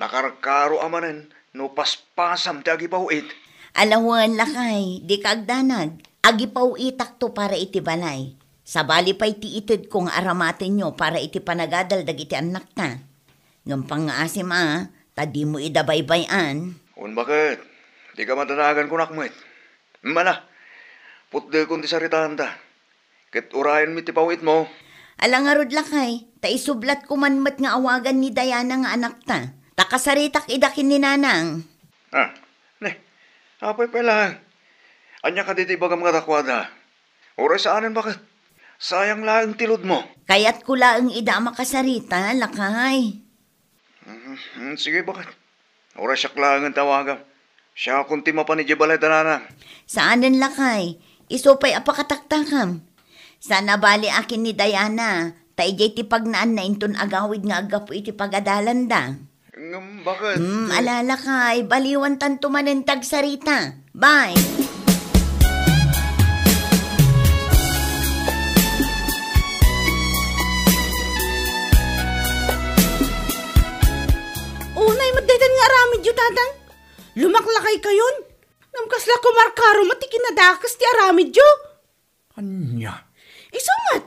Nakarkaro amanan, no paspasam ti agipawit. Alawan lakay, di ka agdanag. Agipawitak to para iti balay. Sabali pa iti itid kong aramatin nyo para iti panagadaldag iti anak na. Ngam pang-asim tadi mo idabaybayan. Wan bakit? Di ka matanagan ko nakmet. Mala, putde kong ti saritahan ta. Ket urayan mi ti pawit mo. Alangarod lakay, taisublat ko manmat nga awagan ni Diana nga anak ta. Takasaritak idakin ni nanang. Apay pala. Anya ka diti bagam nga takwada. Oray saanan bakit? Sayang lang tilod mo. Kaya't kula ang ida makasarita, lakay. Sige bakit? Oray siya lang ang tawagan. Siya kunti mapanidya balay tanana. Saanan lakay? Isupay apakataktakam. Sana bali akin ni Diana, taijay ti pagnaan na inton agawid nga agapo iti pagadalan da. Bakit? Alala kay, baliwan tanto manentag sarita. Bye! Unay madaytan nga aramid yu, tatang. Lumaklakay kayon. Namkasla ko markaro matikin na dakas ti aramid yu. Anya? Isumat,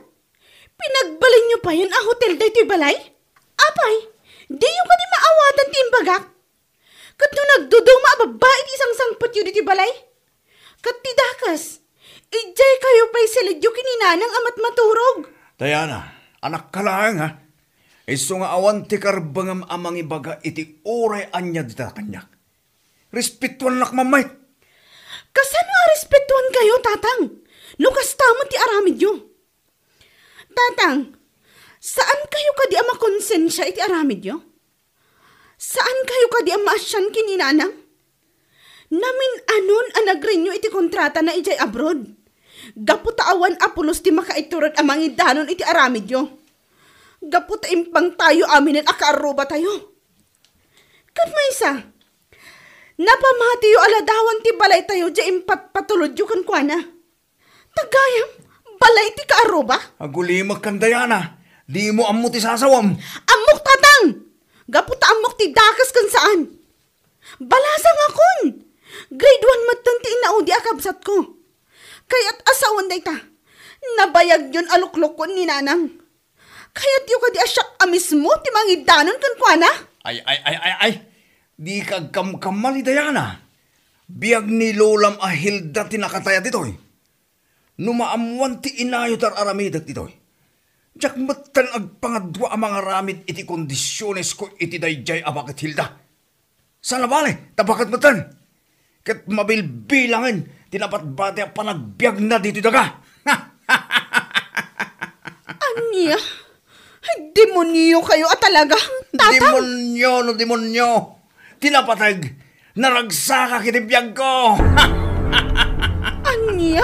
pinagbalin nyo pa yun ang hotel daytoy balay? Apay, di yung ka di maawatan ti imbagak. Kat nung nagdudong maababait isang sangpot yun di balay. Kat ti dakas, ijay kayo pa'y silidyo kininanang amat maturog. Diana, anak ka lang ha. Iso nga awan ti karbangam amang ibaga iti oray anya dita kanyak. Respetuan nak mamay. Kasano a respetuan kayo, tatang? Lukas tamo ti aramid yun. Tatang, saan kayo ka di ama konsensya iti aramid yo? Saan kayo ka di ama asyan kininanang? Namin anon anagrinyo iti kontrata na ijay abroad. Gaputaawan apulos ti makaiturod amang idanon iti aramidyo. Gaputaimpang tayo aminin akaaruba tayo. Kat maysa, napamati yu aladawan ti balay tayo di impat patulod yu kan kuana. Tagayam, balay ti kaaruba? Agulimag kan Diana, di mo ammo ti sasawam. Amok tatang! Gaputa amok ti dakas kan saan? Balasang akon! Grade 1 matang ti inaudi akabsat ko. Kaya't asawan day ta. Nabayag yun aluklok ko ni nanang. Kaya't yu ka di asyak amismo ti mangidanon kan kuana? Ay. Di ka kamkamal ni Diana. Biyag ni Lolam Ahilda tinakataya ditoy. Numaamuan ti inayo tar aramidak ditoy. Diyak matan agpangadwa ang mga ramid iti kondisyones ko iti dayjay abakit Hilda. Sana bale, tabakat matan. Kat mabilbilangin, tinapat bati ang panagbiag na dito daga. Anya? Demonyo kayo at talaga, tatang? Demonyo. Tinapatag, naragsaka kitibiyag ko. Anya?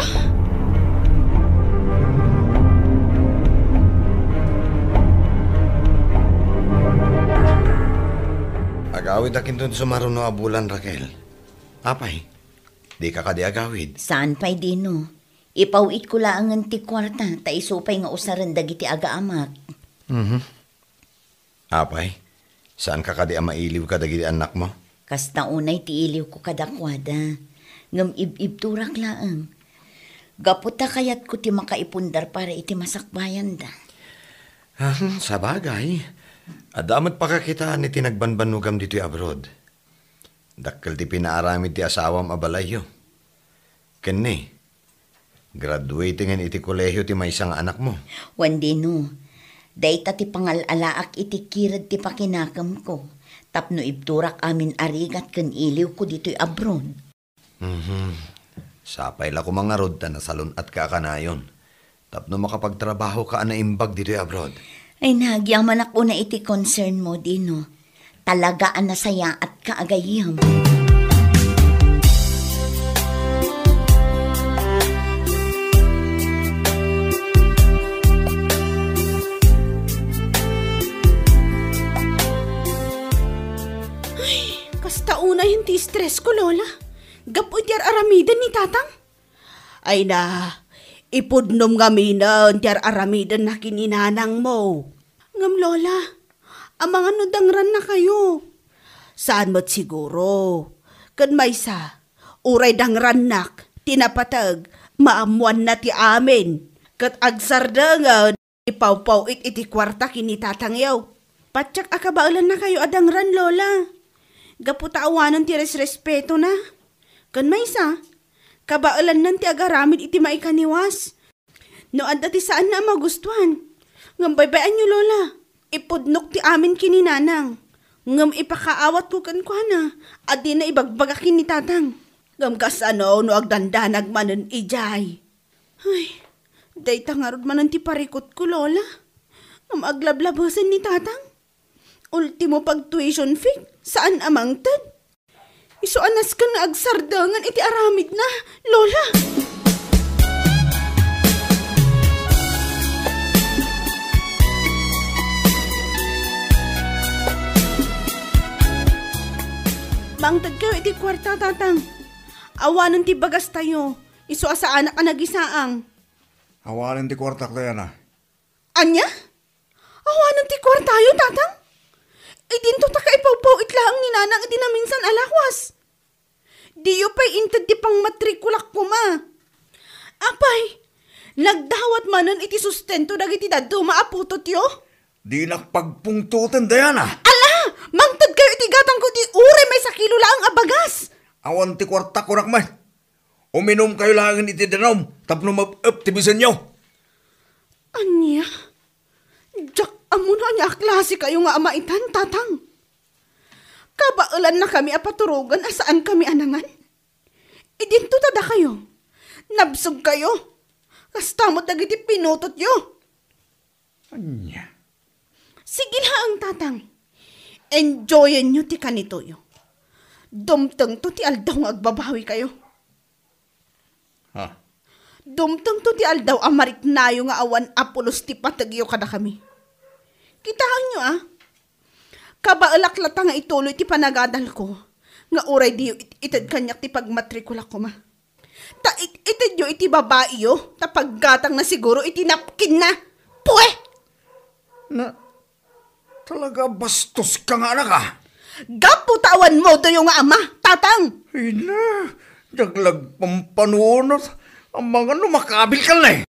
Agawid akin doon sumaron no abulan, Raquel. Apay, di ka kadi agawid. Saan pa'y dino? Ipawit ko lang ang ti kwarta, ta isupay nga usaran dagiti aga-amak. Apay, saan ka kadi mailiw ka dagiti anak mo? Kasta unay ti iliw ko kadakwada. Ngam ibturak laang. Gaputa kayat ko ti makaipundar para iti masakbayan da. Sa bagay, adamat pa kakita ni tinagbanbanugam dito'y abroad. Dakkel ti pinaaramid ti asawam abalayo. Kenne, graduatingan iti kolehiyo ti may isang anak mo. Wandino, dayta ti pangalalaak iti kirad ti pakinakam ko. Tapno ibturak amin arigat kan iliw ko dito'y abroad. Sapay la ko mga rod na nasalon at kakanayon. Tapno makapagtrabaho ka na imbag dito'y abroad. Ay nagyaman ako na iti concern mo, Dino. Talagaan na saya at kaagayam. Ay, kasta una yung stress ko, Lola. Gapoy tiyar aramidan ni tatang. Ay na, ipudnom ngaminan tiyar aramidan na kininanang mo. Ngam, Lola, ang mga nudangran na kayo. Saan mo't siguro? Kan maysa, uray dangrannak, tinapatag, maamuan na ti amin. Kat agsardangan, ipaw-paw iti kwarta kinitatangyaw. Patsak akabaulan na kayo adangran, Lola. Gaputaawanan ti respeto na. Kan maysa, kabaulan nan ti agaramid iti maikaniwas. No adda ti saan na magustuhan. Ngambaybayan nyo, Lola. Ipudnok ti amin kininanang. Ngam ipakaawat ko kan na. At di na ibagbagakin ni tatang. Ngam kasano no agdandanag manan ijay. Ay, day tangarod manan ti parikot ko, Lola. Ngam aglablabasan ni tatang. Ultimo pag tuition fee, saan amang tad? Iso anas ka na agsardangan iti aramid na, Lola. Bangtad kayo iti kwarta, tatang. Awanan ti bagas tayo. Iso asa anak ang nagisaang. Awanan ti kwarta ko yan. Anya? Awanan ti kwarta tayo, tatang? Idinto ta ka ipaw-paw itlaang ni nanang iti na minsan alakwas. Diyo pa'y intad ti pang matrikulak ko, ma. Apay, nagdawat manan iti sustento dagiti daddo maaputot yo. Di nakpagpungtutan, Diana. Ala! Mangtad kayo iti gatang ko ti ure may sakilo laang abagas. Awan ti kwarta ko nakman. Uminom kayo lang iti danom, tapno mag-optimisan nyo. Anya? Jack, amo na niya klase kayo nga amaitan, tatang. Kabaulan na kami apaturugan asaan kami anangan. Idinto tada kayo. Nabsog kayo. Kastamot dagiti pinutot yo. Anya? Sige lang, tatang. Enjoyin nyo ti kanito yo. Dumteng to ti aldaw nga agbabawi kayo. Ha? Dumteng to ti aldaw amarik nayo nga awan apulos ti patagyo kada kami. Kitaan nyo kabaalak lata nga ituloy ti panagadal ko. Nga uray diyo itad kanyak ti pagmatrikula ko ma. Ta itad yo iti babae yo. Ta paggatang na siguro iti napkin na. Puwe! Na, talaga bastos ka nga na ka. Gaputawan mo do yung ama, tatang! Ay na, daglag pampanuno. Ang mga lumakabil ka na eh.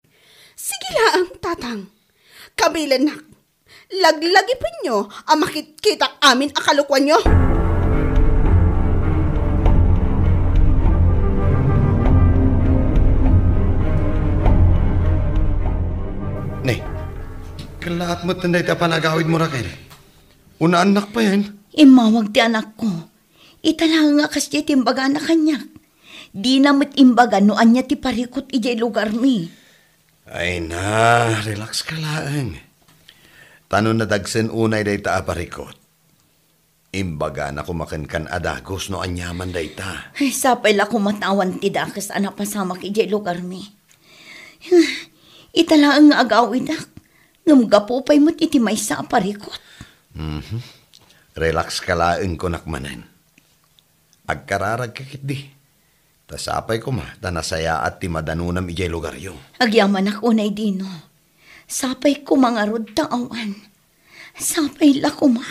Sige lang, tatang. Kabilan na. Laglagipin nyo ang makikita amin akalukwan nyo. Nay, kalaat mo tanday ta panagawid mo Raquel. Una anak pa yan. Imawag ti anak ko. Itala nga kasi timbaga na kanyak. Di namit imbaga no anya ti parikot ijay lugar mi. Ay na, relax ka lang. Tanon na dagsen unay day ta aparikot. Imbaga na kumakan kan adagos no anyaman day ta. Ay, sapay la kumatawan ti dakas anak pasamak ijay lugar mi. Itala nga agawid ak. Ngamgapupay mo't iti may sa aparikot. Relax ka lang ko nakmanan. Agkararag kakit di. Tasapay ko ma, tanasaya at ti madanunam ijay lugar yo. Agyaman ako na dino. Sapay ko mga rod taawan. Sapay la ko ma.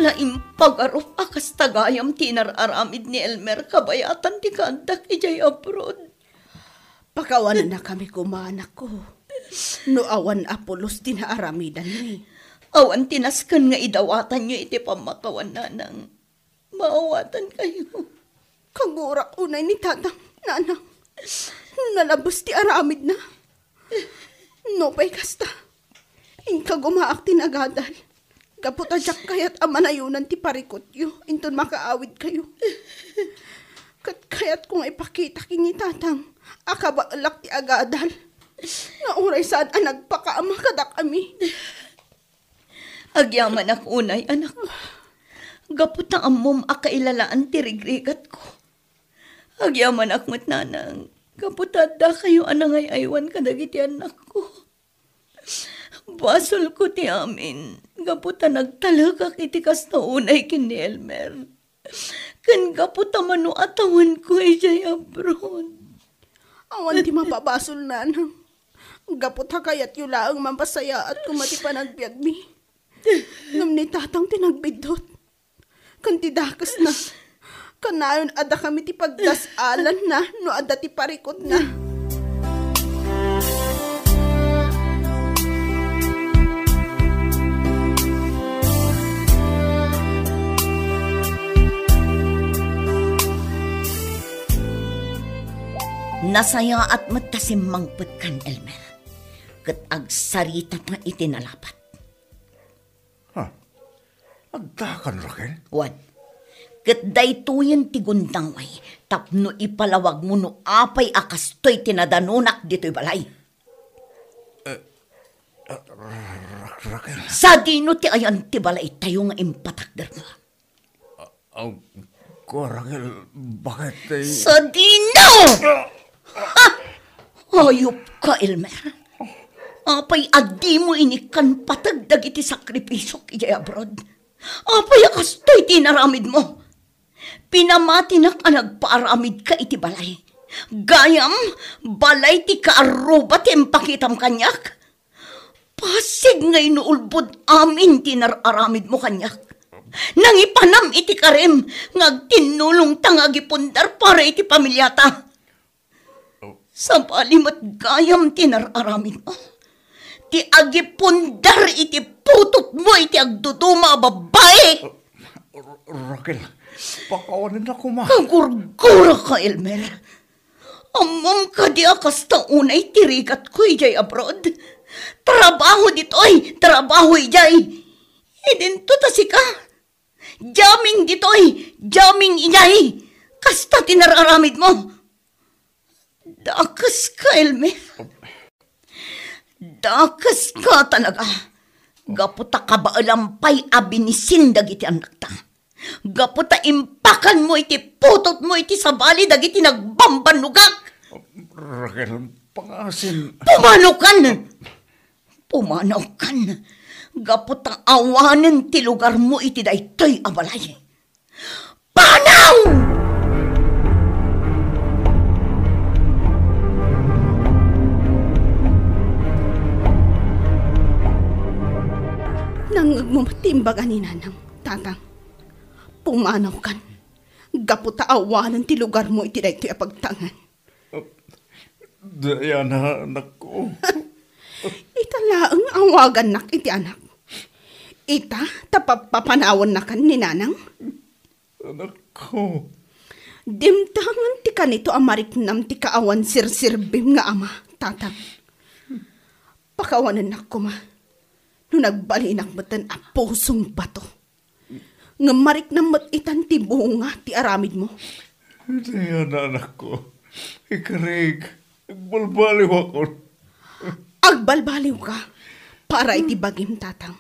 Laing pag-arup akas tagayam tinararamid ni Elmer kabayatan ti kandak ijay abroad. Pakawanan na kami kumanak ko. No awan apulos tinaaramidan ni. Awan tinaskan nga idawatan nyo iti pamakawan na nang maawatan kayo. Kagurak unay ni tatang nanang. Nalabos ti aramid na. No pa'y kasta. Inka gumaak tinagadal. Kaputadyak kayat amanayunan ti parikot yo, inton makaawid kayo. Kayat kung ipakita kini tatang, akabaalak ti agadal. Nauray saan ang nagpakaama kadak kami. Agyaman ak unay, anak. Gaputang amom akailalaan ti rigrigat ko. Agyaman ak matnanang, kaputada kayo anangay aywan kadagiti anak ko. Basol ko ti amin. Gaputa nagtalagak iti kasta unay kin ni Elmer. Kan gaputa mano atawan ko ijay abroad. Awan ti mapabasol nanang. Gaputa kayat yula ang mampasaya at kumati panagbiag mi. Ngam ni tatang tinagbidot. Kan ti dakas na. Kanayon ada kami ti pagdasalan na no ada ti parikot na. Nasaya at magtasimmang putkan, Elmer. Kat agsarita pa itinalapat. Ha? Agdakan, Raquel? Wan. Kat daytoyan ti gundangway. Tapno ipalawag mo no apay akastoy tinadanunak dito'y balay. Raquel? Sa dino ti ayan ti balay tayo nga impatakder mo. Ko, Raquel, bakit ay... Sa dino! Hayop ka, Elmer. Apay adi mo inikan patagdag iti sakripisyo kaya abroad. Apay akastoy tinaramid mo. Pinamati na ka nagpaaramid ka iti balay. Gayam, balay ti kaaruba ti empakitam kanyak. Pasig ngay nuulbod amin tinararamid mo kanyak. Nang ipanam iti karem, ngagtinulong tangagipundar para iti pamilyata. Sa balimat gayam tinararamid mo. Ti agipundar iti putot mo iti agduduma babae. Raquel, pakawanan ako ma. Kagurgura ka, Elmer. Amam ka di akas taunay tirigat ko ijay abroad. Trabaho ditoy, trabaho ijay. Idinto ta si ka. Jaming ditoy, jaming ijay. Kasta tinararamid mo. Dakas ka, Elmer. Dakas ka talaga. Gaputa ka ba alampay abinisin dagiti anak ta. Gaputa impakan mo iti putot mo iti sabali dagiti nagbambanugak. Raquel, pangasin. Pumanaw kan. Gaputa awanen ti lugar mo iti daytoy abalay. Panaw! Nangagmumatimbag ani nanang, tatang. Pumanaw kan. Gaputa awanan ti lugar mo iti daytoy apagtangan. Diana, anak ko. Ita laang awagan nak iti anak. Ita tapapapanawan na kan ni nanang. Anak ko. Dimtangan ti kanito amariknam ti kaawan sirsirbim nga ama, tatang. Pakawanan nak ko ma. No nagbalinak batan a pusong bato. Nga mariknam mat itan ti bunga ti aramid mo. Diana, anak ko. Ikarig. Agbalbaliw ako. Agbalbaliw ka. Para iti bagim, tatang.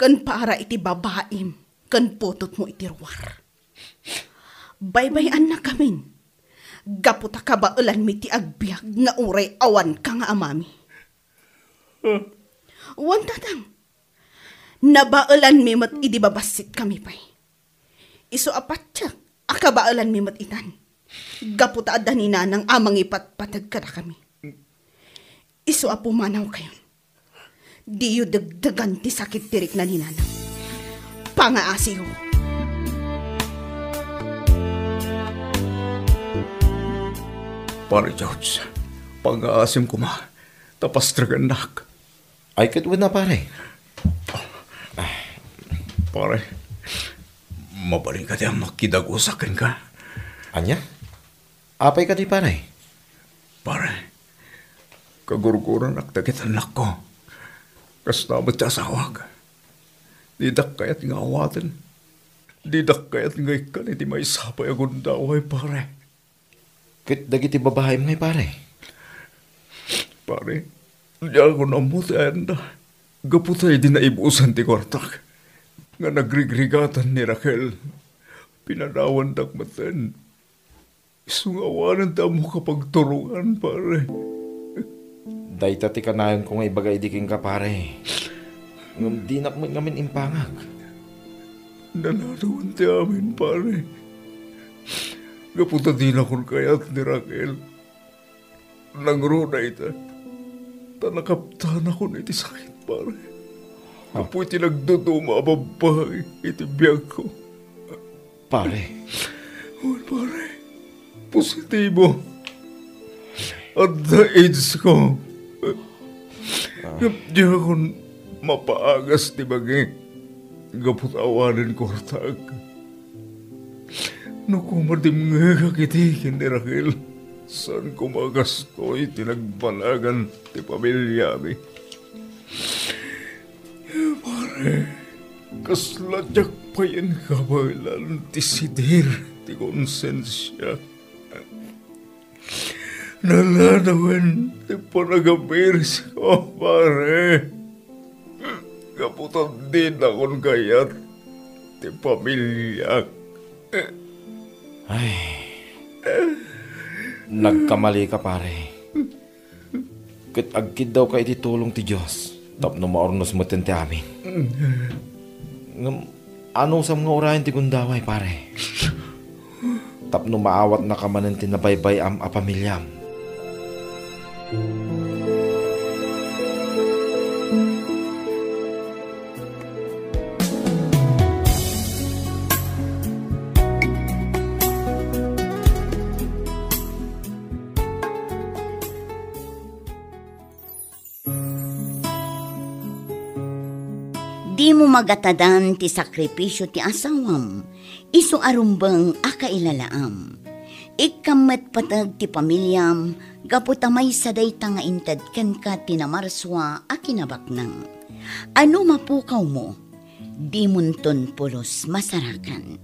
Kan para iti babaim. Kan putot mo iti ruwar. Baybayan na kamin. Gaputa ka ba ulan mi ti agbiag nga uray awan ka nga amami. Wan, tatang. Nabaulan mi mat idi babasit kami pay. Iso apatyak. Akabaulan mi mat itan. Gaputa adda ni nanang amang ipatpatag kada kami. Iso apumanaw kayo. Di yu dagdagan ti sakit tirik na ni nanang. Pangaasiho. Pare George, pang-aasim ko ma. Tapas traganak. Ay, katwin na pare. Pare, mabaling ka di ang makidagusakin ka. Anya? Apay ka di pare? Pare, kaguruguran akdagit anak ko. Kasnabat sa asawag. Didak kaya't nga awatin. Didak kaya't nga ikan iti may sapay agundaway, pare. Kit dagiti babae mo ngay pare. Pare, di ako namuti anda. Gaputay di naibusan ti kwartak. Nga nagrigrigatan ni Raquel. Pinanawan dakmatan. Isungawanan ta mo kapag turungan, pare. Dayta ti kanayon ko nga ibagay di king ka pare. Ngam di nak ngamin impangag. Nanaruan ti amin, pare. Gaputa din akong kayat ni Raquel. Nangruna ita. Tanakaptan ako na iti sakit, pare. Apoy ti nagduduma babae iti biyag ko. Pare. Oh, pare. Positibo. At the age ko. Di akong mapaagas ti bagi. Gaputawanan ko hartag. No kumadim nga kakitikin ni Raquel. Saan ko magastoy tinagbalagan ti pamilya mi. Pare, kasladyak pa yan kabalan ti sidir ti konsensya. Naladawan ti panagabiris ko, pare. Kaputan din akong kayat ti pamilya. Ay, nagkamali ka pare. Kat agkid daw ka iti tulong ti Diyos. Tapno maornos mo ti amin. Ano sa mga orayan ti gundaway pare? Tapno maawat na ka manan ti nabaybay am a pamilyam. Di mo magatadan ti sakripisyo ti asawam, iso arumbang akailalaam. Ikamet patag ti pamilyam, gaputamay sa dayta nga intad ken ka tinamarswa a kinabaknang. Ano mapukaw mo? Di munton pulos masarakan.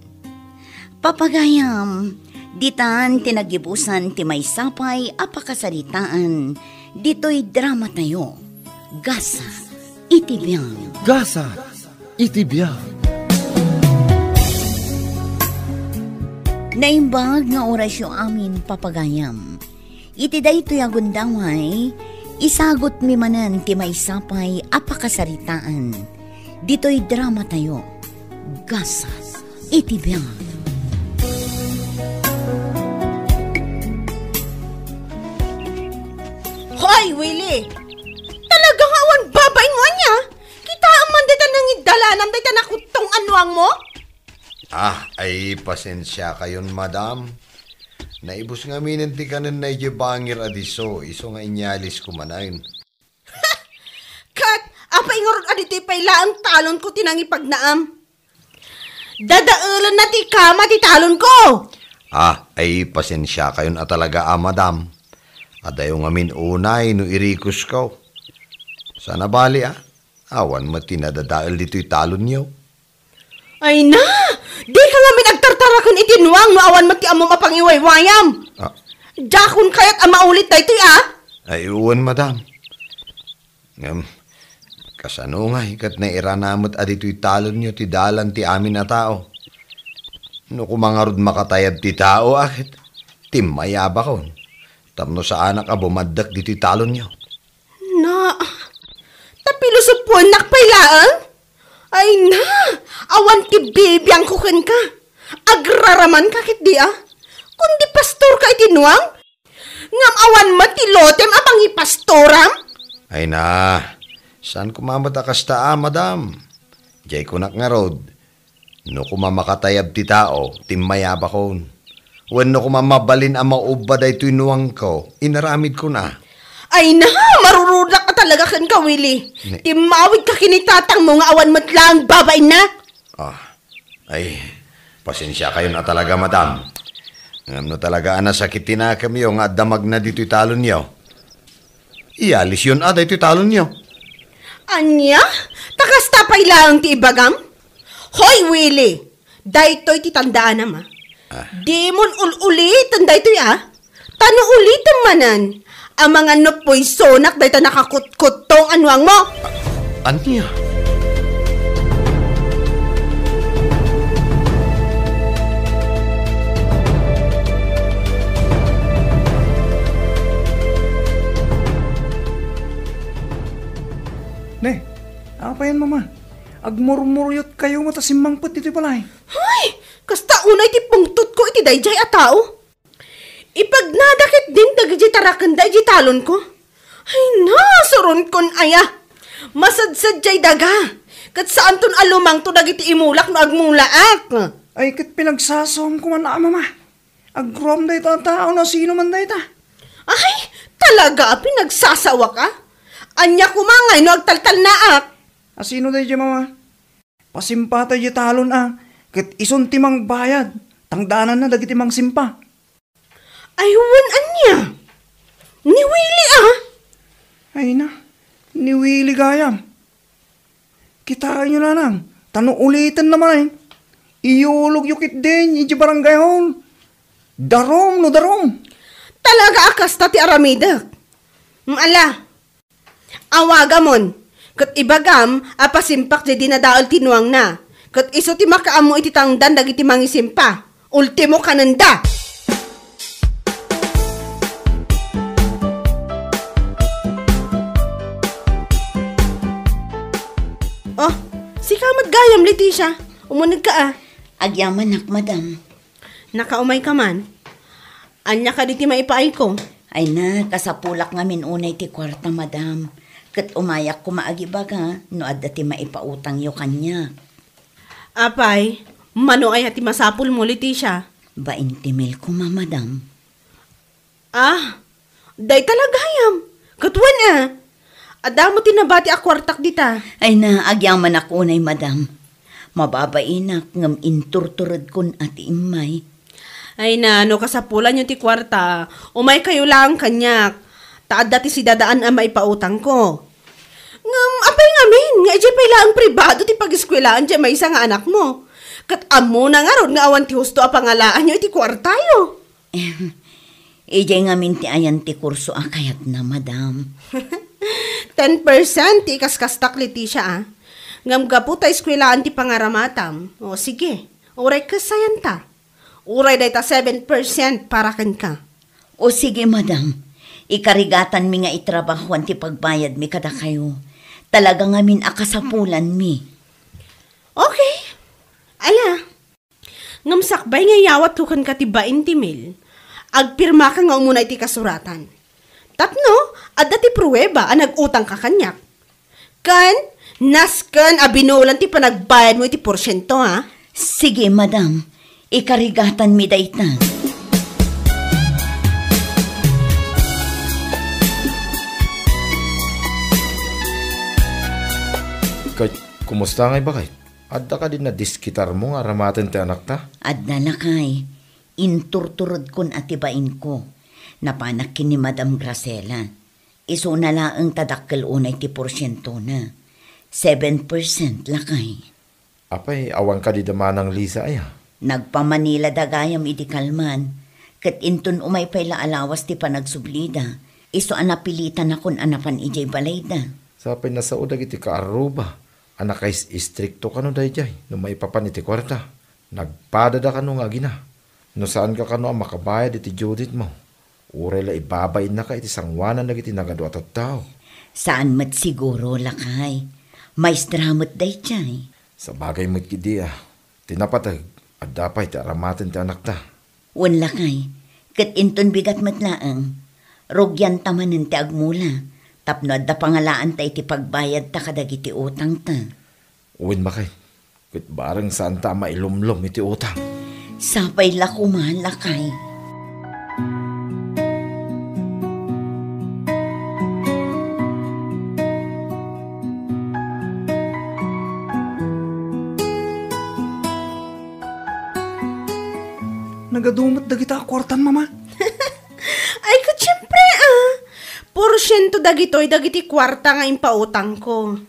Papagayam, ditan tinagibusan ti may sapay apakasaritaan, dito'y drama tayo. Gasa, itibiyang. Gasa, itibiyang. Naimbag nga orasyo amin papagayam. Iti daytoy agundaway, isagot mi manan ti may sapay apakasaritaan. Dito'y drama tayo. Gasa, itibiyang. Hoy, Willie! Talagang awan babain mo niya? Kita ang mandita nang idalanam dayta nakutong anuang mo? Ay pasensya kayon, madam. Naibos nga minanti ka ng naijibangir adiso, iso nga inyalis ko manayin. Kat, apa ingorog adito'y pailaang talon ko tinangipagnaam. Dadaulan na ti kama ti talon ko! Ay pasensya kayon talaga, madam. Adayo nga min unay no irikos ko. Sana bali, awan matinadadaal dito'y talon niyo. Ay na! Di ka nga minagtartarakan itinuang no awan mati among mapangiwaywayam. Dakon kaya't maulit da ito'y Ay uwan, madam. Kasano nga, ikat na iranamot adito'y talon niyo ti dalan ti amin na tao. No kumangarod makatayab ti tao, akit timayaba ko. Tapno sa anak bumaddak dito'y talon niyo. Na, tapilo sa punak pailaan? Ay na, awan ti bibiyang kukin ka. Agraraman ka kit di Kundi pastor ka itinuang? Ngam awan matilotem apang ipastoram? Ay na, saan kumamat akasta madam? Jay kunak nga rod. No kumamakatayab ti tao, timayaba ko. When no kumamabalin ang mauba day tuinuang ko, inaramid ko na. Ay na, marurudak ka talaga kan ka, Willie. Timawid ka kinitatang mo nga awan matlang babay na. Ay, pasensya kayo na talaga, madam. Ngam no talaga nasakitin na kami nga damag na dito'y talon niyo. Iyalis yun dito'y talon niyo. Anya? Takas tapay lang ti ibagam? Hoy, Willie! Daytoy ti tandaan nama. Di mon ulitan daytoy Tano ulitan manan. Ang mga nopoy sonak dayta nakakutkut tong anuang mo. Anya? Ne, apa yan, mama? Agmurmuryot kayo matasimmangpot dito palay. Ay, kasta unay ti pungtut ko iti dayjay a tao. Ipagnadakit din dagiti tarakan dayjay talon ko. Ay na, suron kon aya. Masadsadyay daga. Kat saan ton alumang to dagiti imulak no agmulaak. Ay, kat pinagsasom ko man mama. Agrom day ta tao na sino man day ta. Ay, talaga pinagsasawa ka? Anya kumangay no agtaltal naak. Asino day mama? Pasimpatay di talon kat ison timang bayad. Tangdanan na dagiti mang simpa. Aywan anya. Ni Willie Ay na, ni Willie gayam. Kitaan nyo na lang. Tano ulitan naman Iyulog yukit din, iti barangay hall. Darom no darom. Talaga akas ta ti aramida. Ala, awagamon. Kat ibagam, apasimpak di dinadaal tinuang na. Kat iso ti makaamo iti tangdan dagiti mangisimpa. Ultimo kananda. Oh, si kamat gayam, Leticia. Umunig ka Agyaman nak, madam. Nakaumay ka man. Anya ka diti maipaay ko. Ay na, kasapulak nga minunay ti kwarta, madam. Kat umayak ko maagibaga, no adda ti maipautang yo kanya. Apay, mano ay hati masapul mo, Leticia? 20 mil ko, madam. Day talagayam. Katwan Adamo tinabati akwartak dita. Ay na, agyaman ako unay, madam. Mababainak ngam inturturad kun ati imay. Ay na, no kasapulan yung ti kwarta, umay kayo lang kanyak. Taad dati si dadaan ang maipautang ko. Apay ngamin, nga ije pala ang pribado ti pag-eskwelaan dyan may isa nga anak mo. Kat amo na nga ron nga awan ti husto a pangalaan nyo iti kwartayo. Ije nga minti ayan ti kurso akayat na, madam. 10% ti kaskastak Leticia ah. Ngam gapu ta eskwelaan ti pangaramatam. O sige, uray kasayan ta. Uray day ta 7% para ken ka. O sige, madam. Ikarigatan mi nga itrabahuan ti pagbayad mi kada kayo. Talaga nga min akasapulan mi. Okay. Ala. Ngam sakbay nga yawat hukan ka ti 20 mil. Agpirma ka nga umuna iti kasuratan. Tapno, adda ti pruweba a nag-utang ka kanyak. Kan, naskan abinulan ti panagbayad mo iti porsyento ha? Sige, madam. Ikarigatan mi dayta. Kahit kumusta ngay ba kahit? Adda ka din na diskitar mo nga ramaten ti anak ta? Adda na kay. Inturturod kun atibain ko. Napanak ni Madam Gracela. Iso na laang tadakkel unay ti porsyento na. 7% lakay. Apay, awang ka di damanang Lisa ay ha? Nagpamanila dagayam iti kalman. Kat inton umay pay la alawas ti panagsublida. Iso anapilitan na kun anapan ijay balayda. Sapay nasa udag iti kaaruba. Anak kay istrikto ka no dayjay. No may papan iti kwarta. Nagpadada ka no nga gina. No saan ka no ang makabayad iti Judith mo. Uray la ibabay na ka iti sangwanan na iti nagado at tao. Saan mat siguro lakay? Maestramot dayjay. Sa bagay mo't kidi tinapatag at dapat ti aramaten ti anak ta. Wan lakay. Kat inton bigat matlaang. Rogyan tamanin ti agmula. Tapno adda pangalaan ta iti pagbayad ta kadagiti utang ta. Uwin makay. Kat barang saan ta mailumlom iti utang. Sapay lakuman lakay. Nagadumot da kita kwartan, mama. Ay kat syempre porsyento dagitoy dagiti kwarta nga impautang ko.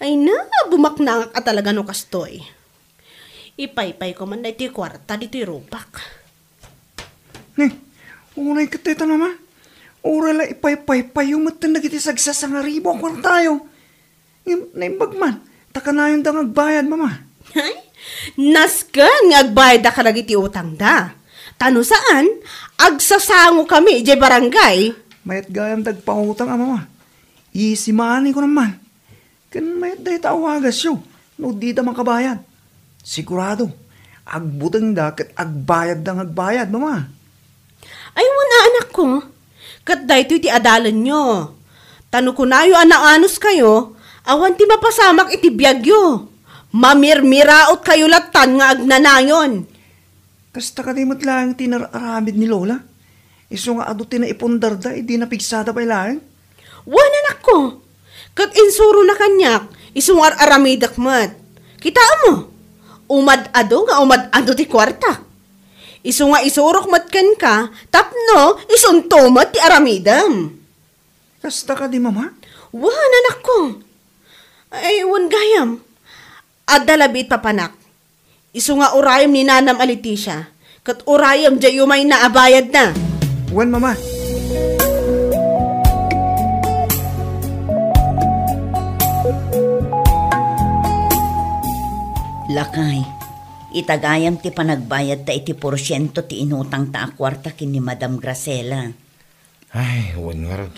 Ay na, bumaknangak ka talaga no kastoy. Ipaypay ko man na iti kwarta dito rupak. Ni, unay katita naman. Ura la ipay-pay-pay yung matan na kiti sagsasang aribo ang kwartayo. Naimbagman, taka na yung dangagbayad, mama. Ay, naskan nga agbayad da kalag iti utang da. Tano saan, agsasango kami iti barangay. Mayat gayam dagpangutang, mama. Isimani ko naman. Kan mayat dahi tawagas yun. No di da makabayad. Sigurado, agbutang da kat agbayad da agbayad, mama. Ay, wala anak ko. Kat da ito iti adalan nyo. Tano ko na yung anak-anos kayo, awan ti mapasamak iti biyagyo. Mamirmiraot kayo latan nga agnanayon. Kasta ka di matlang tinararamid ni Lola. Iso nga ado tinaipundar da, di napigsada pa ilang. Wan anak ko. Kat insuro na kanyak, iso nga aramidak mat. Kita mo, umad-ado nga umad-ado ti kwarta. Iso nga isurok matkan ka, tapno, isunto mat ti aramidam. Kasta ka di, mama? Wan anak ko. Ay, wan gayam. Adalabit papanak. Iso nga urayam ni Nanam Aleticia. Kat urayam di umay naabayad na. Wan, mama. Lakay, itagayam ti panagbayad ta iti porsyento ti inutang ta akwarta kin ni Madam Gracela. Ay, wan nga rod.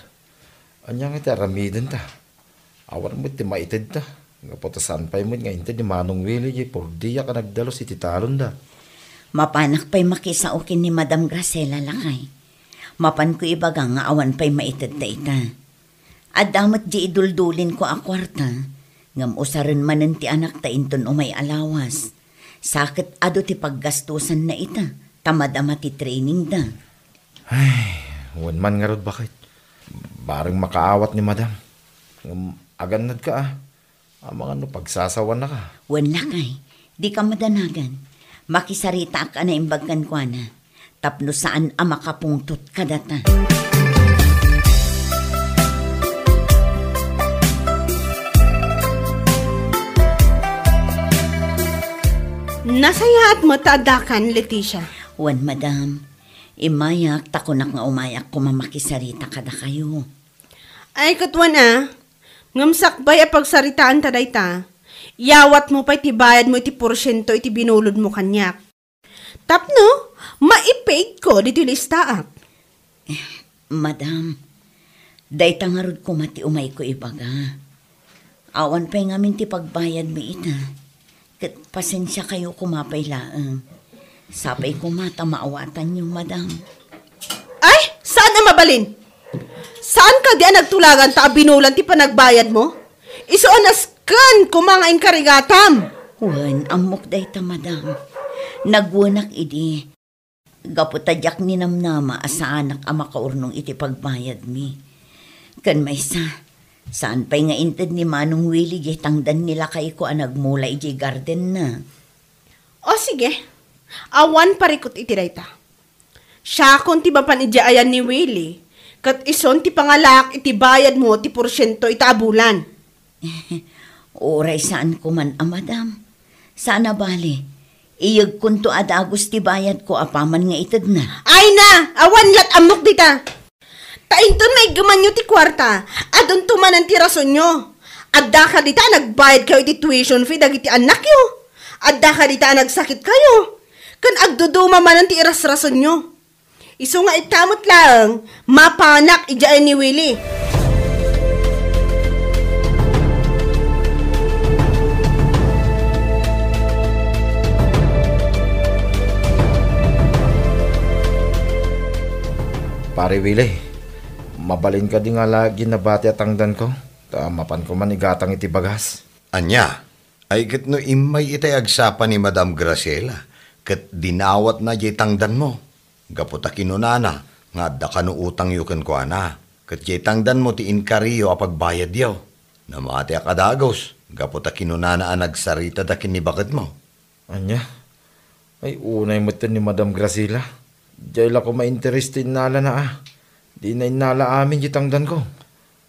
Anyang iti aramidan ta. Awan mo ti maitid ta. Nga potasan pa'y mo nga inte ni Manong Willie por diya ka nagdalos iti talon da. Mapanak pa'y makisaukin ni Madam Gracela lakay. Mapan ko ibaga nga awan pa'y maitid ta ita. At damat di iduldulin ko akwarta. Ngam usaran manen ti anak ta inton umay alawas. Sakit ado ti paggastusan na ita. Tamad-ama ti training da. Ay, wan man nga rod bakit. Barang makaawat ni Madam. Aganad ka Ang mga pagsasawan na ka. Wan lakay, di ka madanagan. Makisarita ka na imbagkan ko na. Tapno saan ang makapungtot ka data. Nasaya at matadakan, Leticia. Wan, madam. Imayak, takunak nga umayak ko mamakisarita kada kayo. Ay, katwan ngamsakbay a pagsaritaan taday ta. Yawat mo pa itibayad mo iti porsyento iti binulod mo kanyak. Tapno, maipate ko dito listaak. Madam, day tangarod ko mati umay ko ibaga. Awan pa'y ngamin ti pagbayad mo ita. Kat pasensya kayo kumapay laang. Sapay ko mata maawatan niyo, madam. Ay, saan ang mabalin? Saan ka di nagtulagan ta binulan ti panagbayad mo? Isuonas kan kumangain karigatam. Wan, amok day ta, madam. Nagwanak idi. Gaputadyak ni namnama asa anak ama kaurnong iti pagbayad mi. Kan may saan pa'y nga inted ni Manong Willie jay tangdan nila kay ko nagmula iti garden na. O sige, awan parikot iti dayta. Siya kon ti bapan ijaayan ni Willie, kat ison ti pangalak iti bayad mo ti porsyento ita abulan. Oray saan ko man, madam. Sana bali. Iyag kunto adagos ti bayad ko apaman nga ited na. Ay na! Awan lat amok dita! Tainton may gamanyo ti kwarta. Adon tumanan ti rason nyo. Adda ka dita nagbayad kayo ti tuition fee dagiti anak yo. Adda ka dita nagsakit kayo. Kan agduduma manan ti iras rason nyo. Iso nga itamot lang, mapanak ijaan ni Willie. Pare Willie, mabalin ka di nga lagi na bati at tangdan ko. Mapan ko man igatang iti bagas. Anya, ay kat no imay itay agsapan ni Madam Graciela, kat dinawat na jay tangdan mo. Gaputa kinunana, nga adda ka no utang yukan ko ana. Kat jay tangdan mo ti inkariyo apagbayad yaw. Namati akadagos, gaputa kinunana ang nagsarita da kinibakad mo. Anya, ay unay mo ni Madam Graciela. Diyay la ko ma-interestin nala na Di na inala amin di tangdan ko.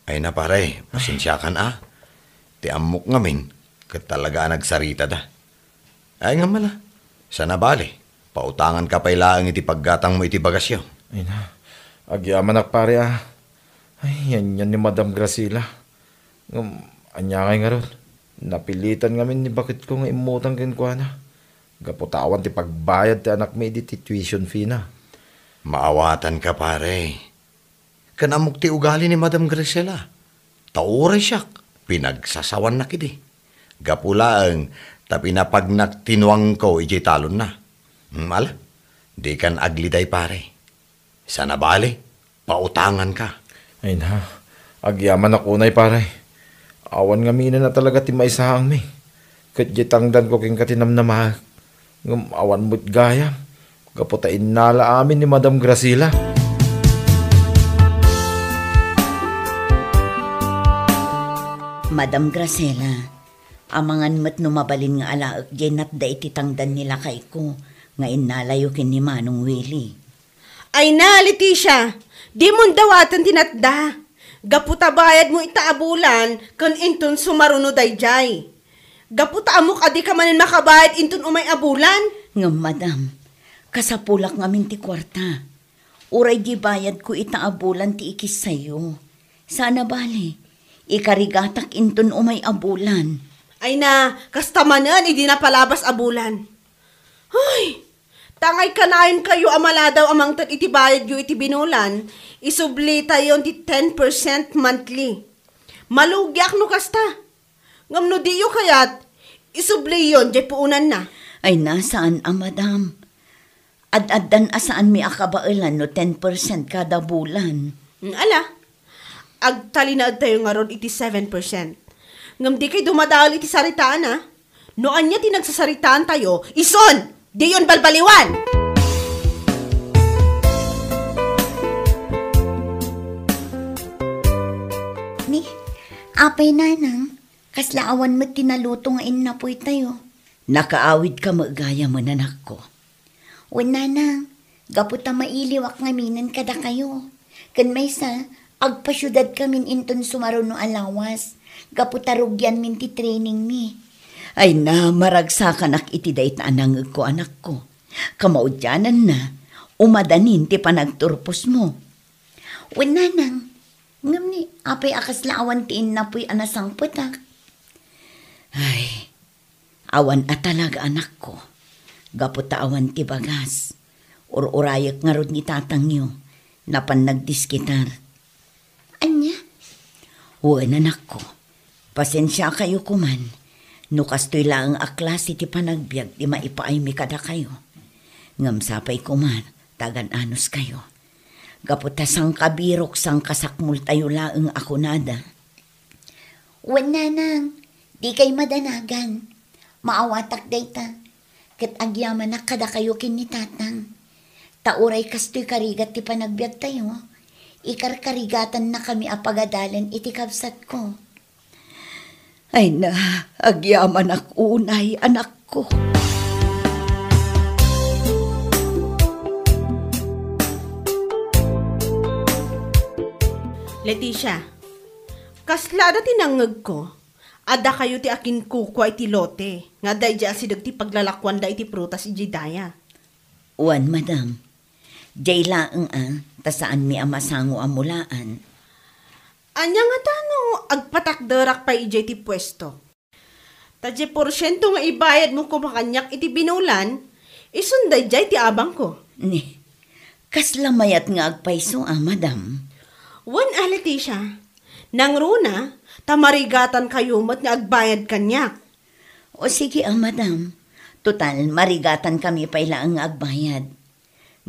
Ay na pare, pasensya kan Ti amok ngamin, kat talaga nagsarita da. Ay nga mala, sana bali, pautangan ka pa ilaang iti paggatang mo iti bagasyo. Ay na, agyaman ak pare Ay, yan ni Madam Graciela. Anya kay nga ron, napilitan ngamin ni bakit ko nga imutang kinkwana. Gaputawan ti pagbayad ti anak may di tuition fee na. Maawatan ka pare. Kanamok ti ugali ni Madam Graciela. Tauray siya, pinagsasawan na kidi. Gapulaang, tapi na pag nagtinuang ko, iji talon na. Mala, di kan agliday pare. Sana bali, pautangan ka. Ay na, agyaman ako na pare. Awan nga mina na talaga ti maisahang mi. Katjitangdan ko king katinam na mahal. Awan mo't gayam. Kaputain nala amin ni Madam Graciela. Madam Graciela, amangan mo't numabalin nga alaak jenat da ititangdan nila kay ko nga inalayo kin ni Manong Willie. Ay na, Leticia, di mo dawatan tinatda. Gaputa bayad mo itaabulan kan inton sumaruno dayjay. Gaputa amok adi ka manin makabayad inton umay abulan. Nga madam, kasapulak ngamin ti kwarta. Uray di bayad ko itaabulan ti ikis sayo. Sana bali, ikarigatak inton umay abulan. Ay na, kastamanan, hindi na palabas abulan. Ay, tangay kanayon kayo amala daw amang tat iti bayad yu iti binulan, isublita yon ti 10% monthly. Malugyak no kasta. Ngam no diyo kayat, isubli yon, jay puunan na. Ay nasaan madam? Ad-addan asaan mi akabailan no 10% kada bulan. Ala, agtalinaad tayo nga ron iti 7%. Ngam di kay dumadal iti saritaan Noan niya tinagsasaritaan tayo, ison! Di yon balbaliwan! Ni, apay nanang, kaslaawan mo tinaluto nga inapoy tayo. Nakaawid ka magaya man anak ko. Wala na, gaputa mailiwak ngaminan kada kayo. Kan may sa, agpasyudad kamin inton sumaro no alawas. Gaputa rugyan min ti training mi. Ay na, maragsakan ak iti dayta anangag ko anak ko. Kamaudyanan na, umadanin ti panagturpos mo. Wala nang, ngam ni, apay akas laawan tiin na po'y anasang putak. Ay, awan at talaga anak ko. Gaputa awan ti bagas. Urayak nga rod ni tatang nyo, napan nagdiskitar. Anya? Uwan anak ko, pasensya kayo kuman. Nukastoy lang ang aklase ti panagbiag di maipaay mi kada kayo. Ngam sapay kuman, tagan anos kayo. Gaputa sang kabirok sang kasakmul tayo laang ako nada. Uwan nanang, di kay madanagan. Maawatak dayta. Kat agyaman na kada kayo kinitatang. Tauray kastoy karigat ti panagbiag tayo. Ikarkarigatan na kami apagadalan iti kabsat ko. Ay na, agyaman ak unay anak ko. Leticia, kaslada tinangag ko. Ada kayo ti akin kukwa iti lote. Nga day dya sidag ti paglalakwan da iti prutas iti daya. Uwan, madam. Jay laang tasaan mi amasango amulaan. Anya nga tano, agpatakdarak pa ijay ti pwesto. Tadya porsyento nga ibayad mo kumakanyak iti binulan, isunday jay ti abang ko. Ni, kaslamayat nga agpaiso madam. Wan Leticia, nang runa, tamarigatan kayo mat nga agbayad kanyak. O sige madam, total marigatan kami pailaang nga agbayad.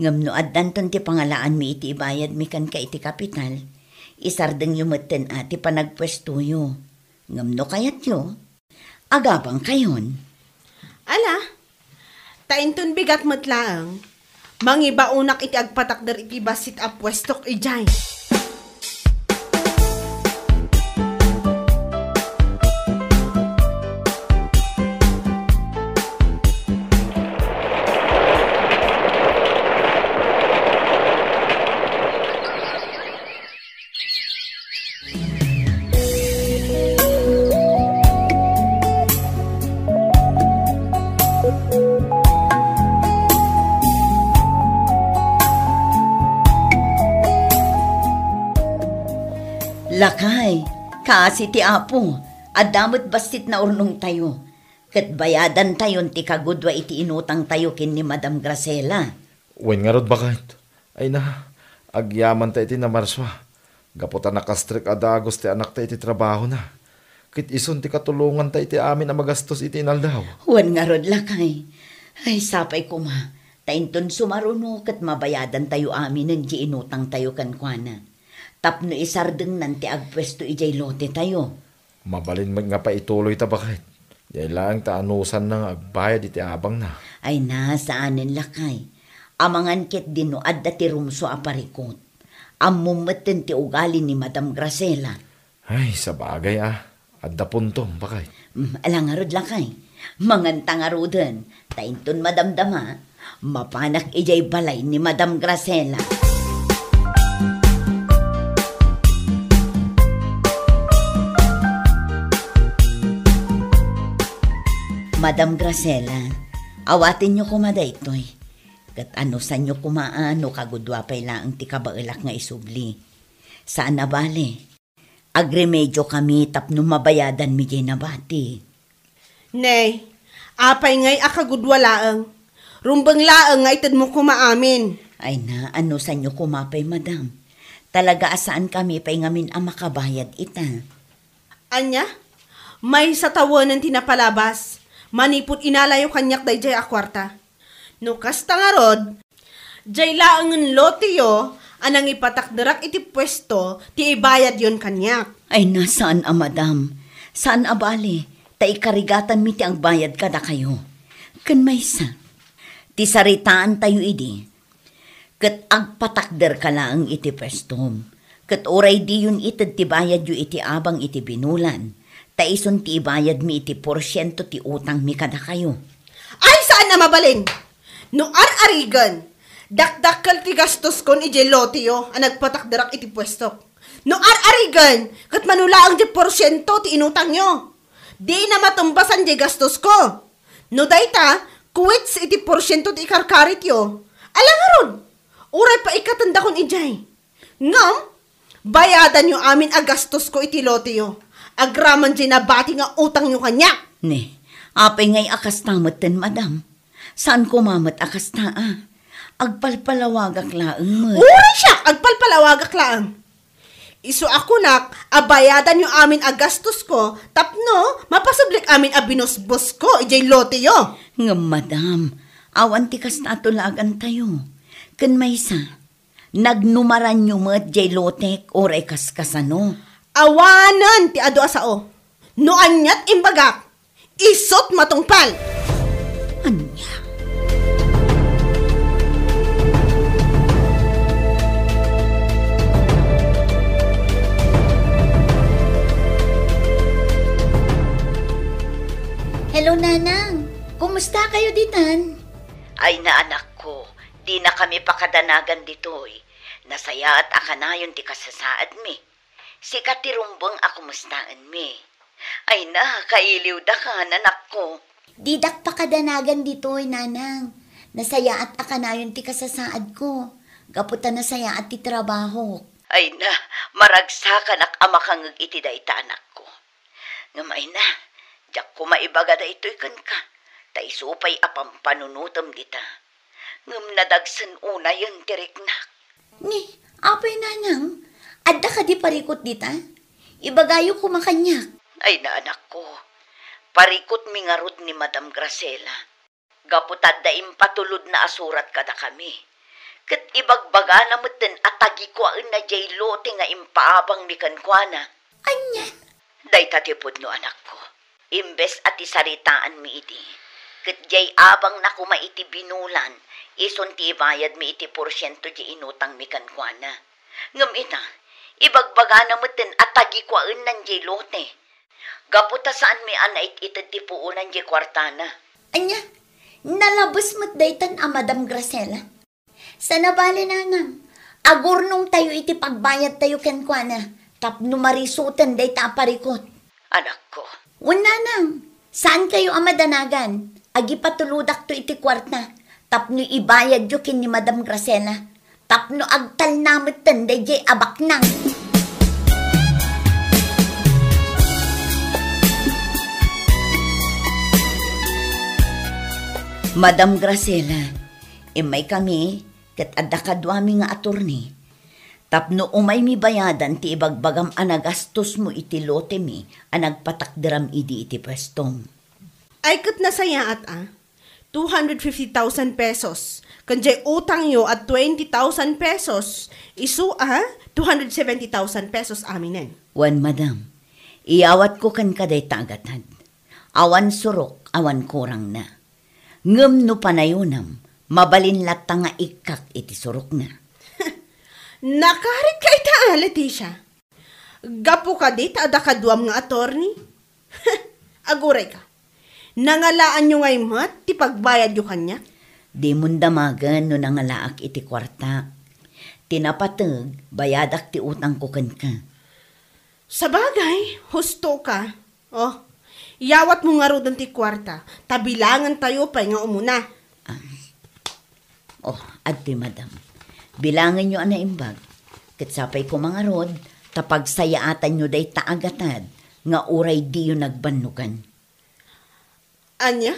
Ngam no addanton ti pangalaan mi iti ibayad mi kan ka iti kapital, isardeng yumeten ati panagpwestuyo. Ngam no kayat yo, agabang kayon. Ala, tainton bigat matlaang, mangibaunak iti agpatakder iti basit a pwestok ijay. Lakay, kasi ti apo, adamot bastit na urnong tayo. Kat bayadan tayon ti kagudwa iti inutang tayo kin ni Madam Gracela. Wen nga rod bakit? Ay na, agyaman ta iti na marswa. Gaputa nakastrik adagos ti anak ta iti trabaho na. Kit ison ti katulungan ta iti amin na magastos iti inaldaw. Wen nga rod lakay. Ay sapay kuma, tainton sumaruno kat mabayadan tayo amin ng di inutang tayo kankwana. Tapno isardeng nanti agpwesto ijay lote tayo. Mabalin man nga pa ituloy ta bakit? Dahil lang ta anusan nang agbayad iti abang na. Ay na, saanin lakay. Amangan kit dino adda ti rumso aparikot. Amumeten ti ugali ni Madam Gracela. Ay, sa bagay adda puntong bakit? Alangarod lakay. Mangantangaroden. Tainton madamdama. Mapanak ijay balay ni Madam Gracela. Madam Gracela, awatin nyo kumada ito'y. Kat ano sa nyo kumaano kagudwa pa'y laang ti kabailak nga isubli. Saan na bale? Agremedyo kami tapno mabayadan mi jay nabati. Nay, apay ngay akagudwa laang. Rumbang laang nga itad mo kumaamin. Ay na, ano sa nyo kumapay madam? Talaga asaan kami pa'y ngamin ang makabayad ita. Anya, may sa tawanan tinapalabas. Manipot inalayo kanyak day jay akwarta. No kasta nga rod, jay laangan lotiyo, anang ipatakdarak iti pwesto, ti ibayad yon kanyak. Ay nasaan madam? Saan bali? Ta ikarigatan mi ti ang bayad kada kayo. Kan maysa, ti saritaan tayo idi. Kat agpatakder ka lang iti pwestom. Kat oray di yun itad ti bayad yu iti abang iti binulan. Taison ti ibayad mi iti porsyento ti utang mi kada kayo. Ay, saan na mabalin? No ar-arigan, dakdakkel ti gastos kon ije lotiyo ang nagpatakdarak iti pwesto. No ar-arigan, kat manulaang di porsyento ti inutang nyo. Di na matumbasan di gastos ko. No dayta, kuwits iti porsyento ti ikarkarit yo. Alangaron, uray pa ikatanda kon ijay. Ngam, bayadan nyo amin a gastos ko iti lotiyo. Agraman di nabati nga utang nyo kanya. Ne, apay ngay akas tamat ten, madam. Saan ko mamat akas taa? Agpalpalawagak laang mo. Uray siya, agpalpalawagak laang. Isu ako nak, abayadan nyo amin a gastos ko, tapno, mapasublik amin a binusbos ko, ijay lote yo. Nga, madam, awan ti kas natulagan tayo. Kan maysa, nagnumaran nyo mo't jay lotek or ekas kasano. Awanan ti ado asao. No anyat imbagak, isot matungpal. Anya? Hello, Nanang. Kumusta kayo ditan? Ay na anak ko, di na kami pakadanagan ditoy. Nasaya at akanayon ti kasasaad mi. Si katirumbang akumustaan mi. Ay na, kailiw da ka, nanak ko. Didak pakadanagan ditoy, Nanang. Nasaya at akanayon ti kasasaad ko. Gaputa nasaya at ti trabaho. Ay na, maragsakan ak amakangag iti dayta anak ko. Ngamay na, jak ko maibaga da ito'y kan ka. Taisupay apampanunutam dita. Ngam nadagsan una yung tiriknak. Ni, apay Nanang, adda ka di parikot dita? Ibagayo ko makanyak. Ay na anak ko, parikot mi ngarod ni Madam Gracela. Gaputad da impatulod na asurat kada kami. Kat ibagbaga na mutin atagi ko na jay lote nga impaabang mi kankwana. Anya? Day tatipod no anak ko. Imbes at isaritaan mi iti. Kat jay abang na kuma iti binulan, ison ti bayad mi iti porsyento di inutang mi kankwana. Ngam ita, ibagbaga na mutin atagi ko nan jay lote. Gaputa saan mi anait itad ti puunan jay kwartana. Anya? Nalabas mo't daytan a Madam Gracela. Sa nabali Nanang, agur nung tayo iti pagbayad tayo kenkwana, tapno marisutan dayta parikot. Anak ko. Nanang, saan kayo amadanagan? Agi patuludak to iti kwarta, tapno ibayad yo kin ni Madam Gracela, tapno agtal namit tanday jay abaknang. Madam Gracela, imay kami, kat adda kadwami nga aturni. Tapno umay mi bayadan ti ibagbagam anagastos mo iti lote mi, anagpatakdiram idi iti pwestong. Ay kat nasaya at 250,000 pesos. Kanjay utang yo at 20,000 pesos. Isu 270,000 pesos aminen. Wan madam, iawat ko kan kaday tagatad. Awan surok, awan kurang na. Ngem no panayunam, mabalin lata nga ikak iti surok na. Nakarit ka ita, Leticia. Gapo ka di, taada ka duam nga atorni. Aguray ka. Nangalaan nyo ngay mat, ti pagbayad nyo kanya? Di mundamagan no nangalaak iti kwarta. Tinapatag, bayadak ti utang ko kan ka. Sabagay, husto ka. Oh, yawat mo nga rodan ti kwarta. Tabilangan tayo pa nga umuna. Adti madam. Bilangan nyo ana imbag. Katsapay ko mga rod, tapag sayaatan nyo day taagatad, nga uray di yung nagbanugan. Anya?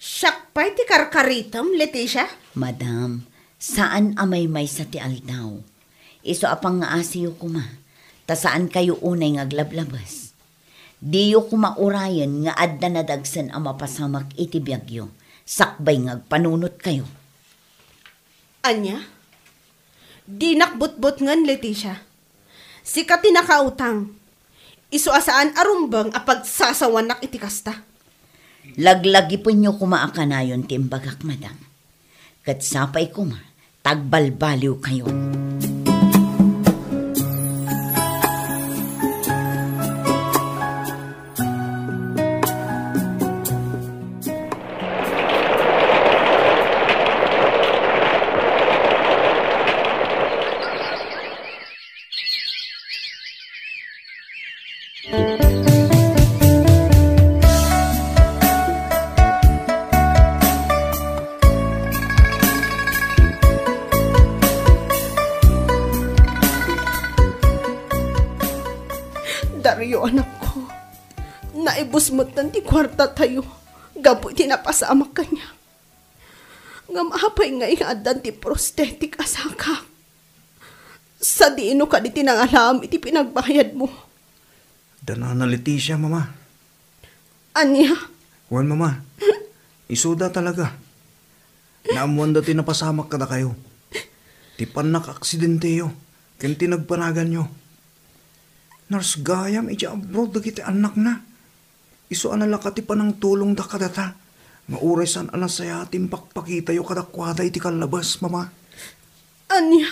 Sakpay ti karkaritam, Leticia? Madam, saan amay may sa ti aldaw? Iso apang nga asiyo kuma, ta saan kayo unay ngaglablabas? Di yo kumaurayan nga adda na dagsan ang mapasamak iti biyagyo, sakbay ngagpanunot kayo. Anya? Di nakbutbut ngan, Leticia. Sikat tinakautang. Iso asaan arumbang apagsasawanak iti kasta. Laglagi po nyo kumaakanayon timbagak, madam. Katsapay kuma, tagbalbaliw kayo. tayo, anak ko. Naibusmot ng ti kwarta tayo. Gapo tinapasamak ka niya. Nga maapay nga ingadan ti prosthetic asaka. Sa diino ka di tinangalam iti pinagbayad mo. Danana Leticia, mama. Anya? Wan, mama. Isuda talaga. Naamuan dati napasamak ka na kayo. Ti panak-aksidente yo. Ken tinagpanagan nyo. Nars gayam iti abroad dagiti anak na. Iso analaka ti panang tulong da kadata. Mauray san anasaya timpakpakita yo kadakwada iti kalabas, mama. Anya?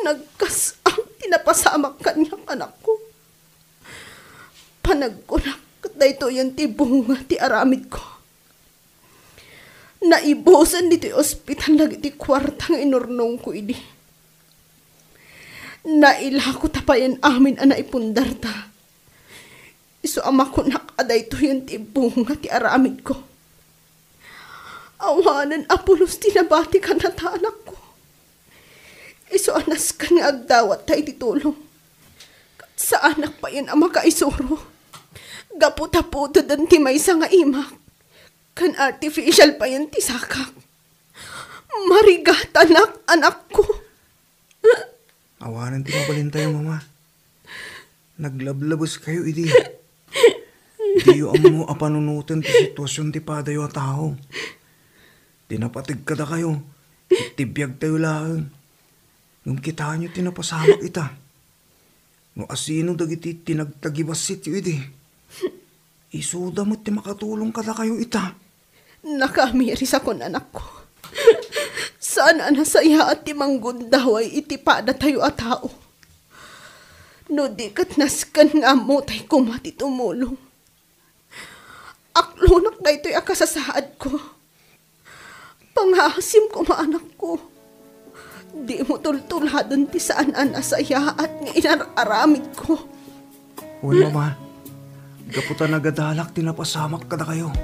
Nagkasang tinapasamak ka niya, anak ko. Panagkunak kat dayto yan ti bunga ti aramid ko. Naibusan dito ospital lagi ti kwarta nga inurnong ko idi. Naila ko tapayan amin ana ipundar ta. Iso ama ko nakaday to yung tibunga ti aramid ko. Awanan apulos tinabati ka na ta anak ko. Iso anas ka nga agdawat tayo titulong. Sa anak pa yan ama ka isuro. Gaputa-puto dan ti may nga imak. Kan artificial pa yan ti sakak. Marigat anak ko. Awanan ti mabalin tayo, mama. Naglablabos kayo, idi. Diyo mo apanunutin ti sitwasyon ti padayo a tao. Tinapatig kada kayo. Itibiyag tayo lang. Nung kita nyo tinapasamak ita. Nung asino dagiti tinagtagibasit yu idi. Isuda mo ti makatulong kada kayo ita. Nakamiris ako anak ko. Sana nasaya at timanggundaway itipada tayo a tao. No di kat naskan nga mo tayo kumati tumulong. Aklunak na ito'y akasasaad ko. Pangasim ko maanak ko. Di mo tultuladan ti saan anasaya at nga inararamid ko. Uy, mama. Gaputan nagadalak tinapasamak kada kayo.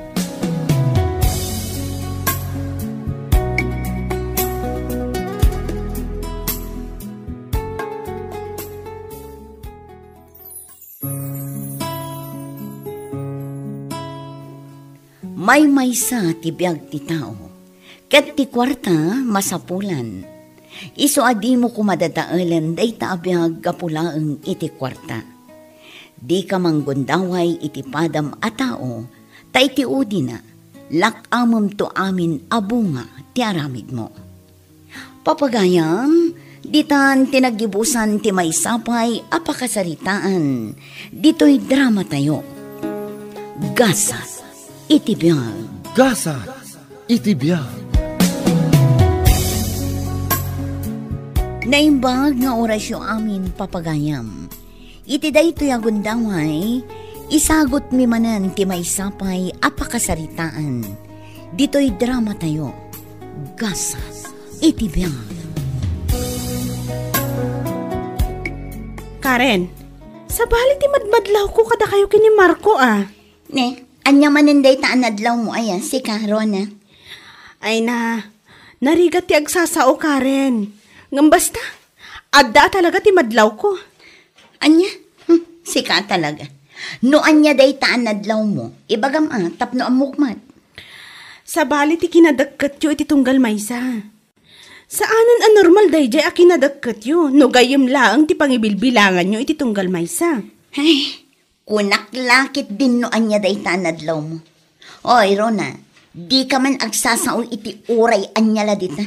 May maysa ti biag ti tao. Ket ti kwarta masapulan. Iso adi mo kumadadaalan day taabiyag kapulaang iti kwarta. Di ka manggundaway iti padam a tao, ta iti udina, lakamam to amin abunga ti aramid mo. Papagayam, ditan tinagibusan ti may sapay apakasaritaan, dito'y drama tayo. Gasa, iti biyag. Gasa, iti biyag. Naimbag nga orasyo amin papagayam. Iti daytoy agundaway, isagot mi manan ti may sapay apakasaritaan. Dito'y drama tayo. Gasa, iti biyag. Karen, sabali ti madmadlaw ko kada kayo kini Marco ah. Ne, anya maninday taan adlaw mo ayan, si Karona. Ay narigat ti agsasao Karen. Ngam basta, adda talaga ti madlaw ko. Anya? Sika talaga. No anya day taan adlaw mo, ibagam tapno ang mukmat. Sabali ti kinadagkat yu iti tunggal maysa. Saanan ang normal day jay a kinadagkat yu, no gayem laang ti pangibilbilangan yu iti tunggal maysa. Ay, kunaklakit din no anya day taan adlaw mo. Oy, Rona, di ka man agsasaol iti uray anya la dita.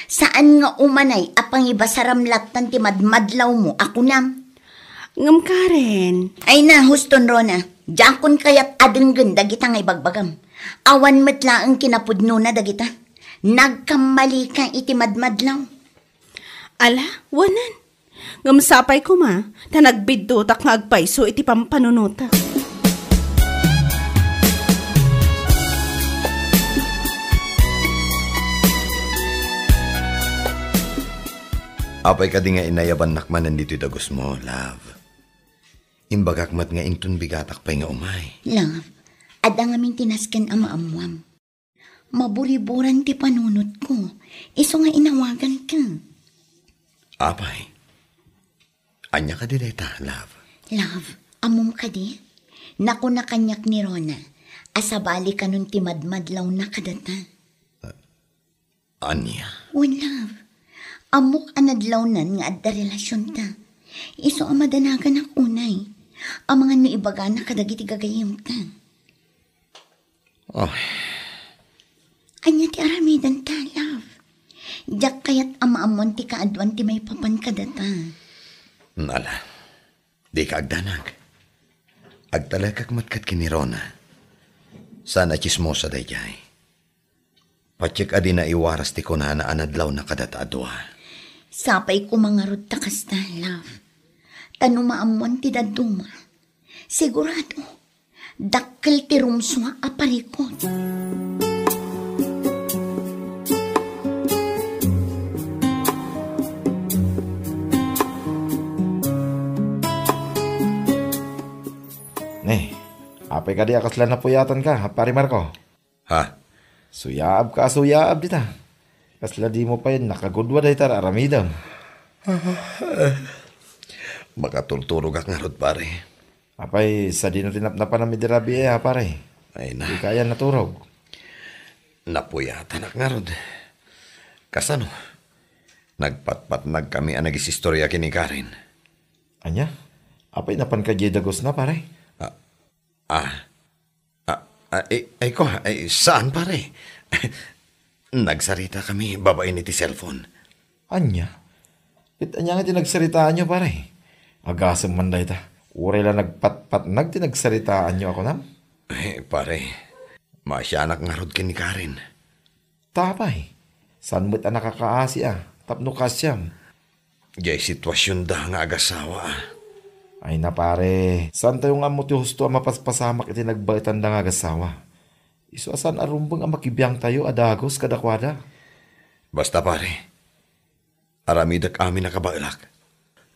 Saan nga umanay apang ibasaramlatan ti madmadlaw mo, ako nam. Ngam Karen. Ay na, huston Rona, jakon kayat adenggen dagita nga ibagbagam. Awan metlaang kinapudno na dagita. Nagkamali ka iti madmadlaw. Ala, wanan. Ngam sapay ko ma, na nagbiddotak nga agpayso iti pampanunuta. Apay ka di nga inayaban nakman nandito dagos mo, love. Imbagakmat nga intun bigatak pa'y nga umay. Love, ada nga min tinasken ama amwam. Maburiburan ti panunot ko. Iso nga inawagan ka. Apay, anya ka direta, love. Love, amom ka di? Naku na kanyak ni Rona. Asabali ka nun timadmadlaw na kadata. Anya? When love, amok anadlawnan nga adda relasyon ta. Iso ang madanagan ang unay. Ang mga naibaga na kadagiti gagayim ta. Oh, Anya ti aramidan ta, love. Diyak kayat amaamon ti kaadwan ti may papan kadata. nala. Di ka agdanag. Agtalagak matkat kinirona. Sana chismosa day jay. Patsik adi na iwaras ti ko na anadlaw na kadataadwa. Sapay ko mga rod takasta, love. Tanumaamon ti daduma. Sigurado, dakkel ti rumswa aparikot. Apay ka di akasla na puyatan ka, pari Marco. Ha? Suyaab dita. Kasla di mo pa yun, nakagudwa day tara, aramidang. Makatulturog ak nga rod, pare. Apay, sa di no tinapnapan na midirabi pare. Ay na. Di kaya naturog. Napuyatan ak nga rod. Kasano? Nagpatpatnag kami ang nagisistorya kini Karen. Anya? Apay napan ka dagos na pare? Saan pare? Nagsarita kami, babae ni ti cellphone. Anya? Anya nga tinagsaritaan nyo pare? Agasam man dahi ta. Uray lang nagpatpatnag tinagsaritaan nyo ako nam? Pare, masyanak nga rod kini Karen. Tapay. San mo't nakakaasi tapno kasyam. Jay sitwasyon da nga agasawa. Ay na pare, saan tayo nga mo ti husto ang mapaspasamak iti nagbaitan da nga agasawa? Iso asan arumbang ang makibiyang tayo adagos kadakwada? Basta pare, aramidak amin nakabailak.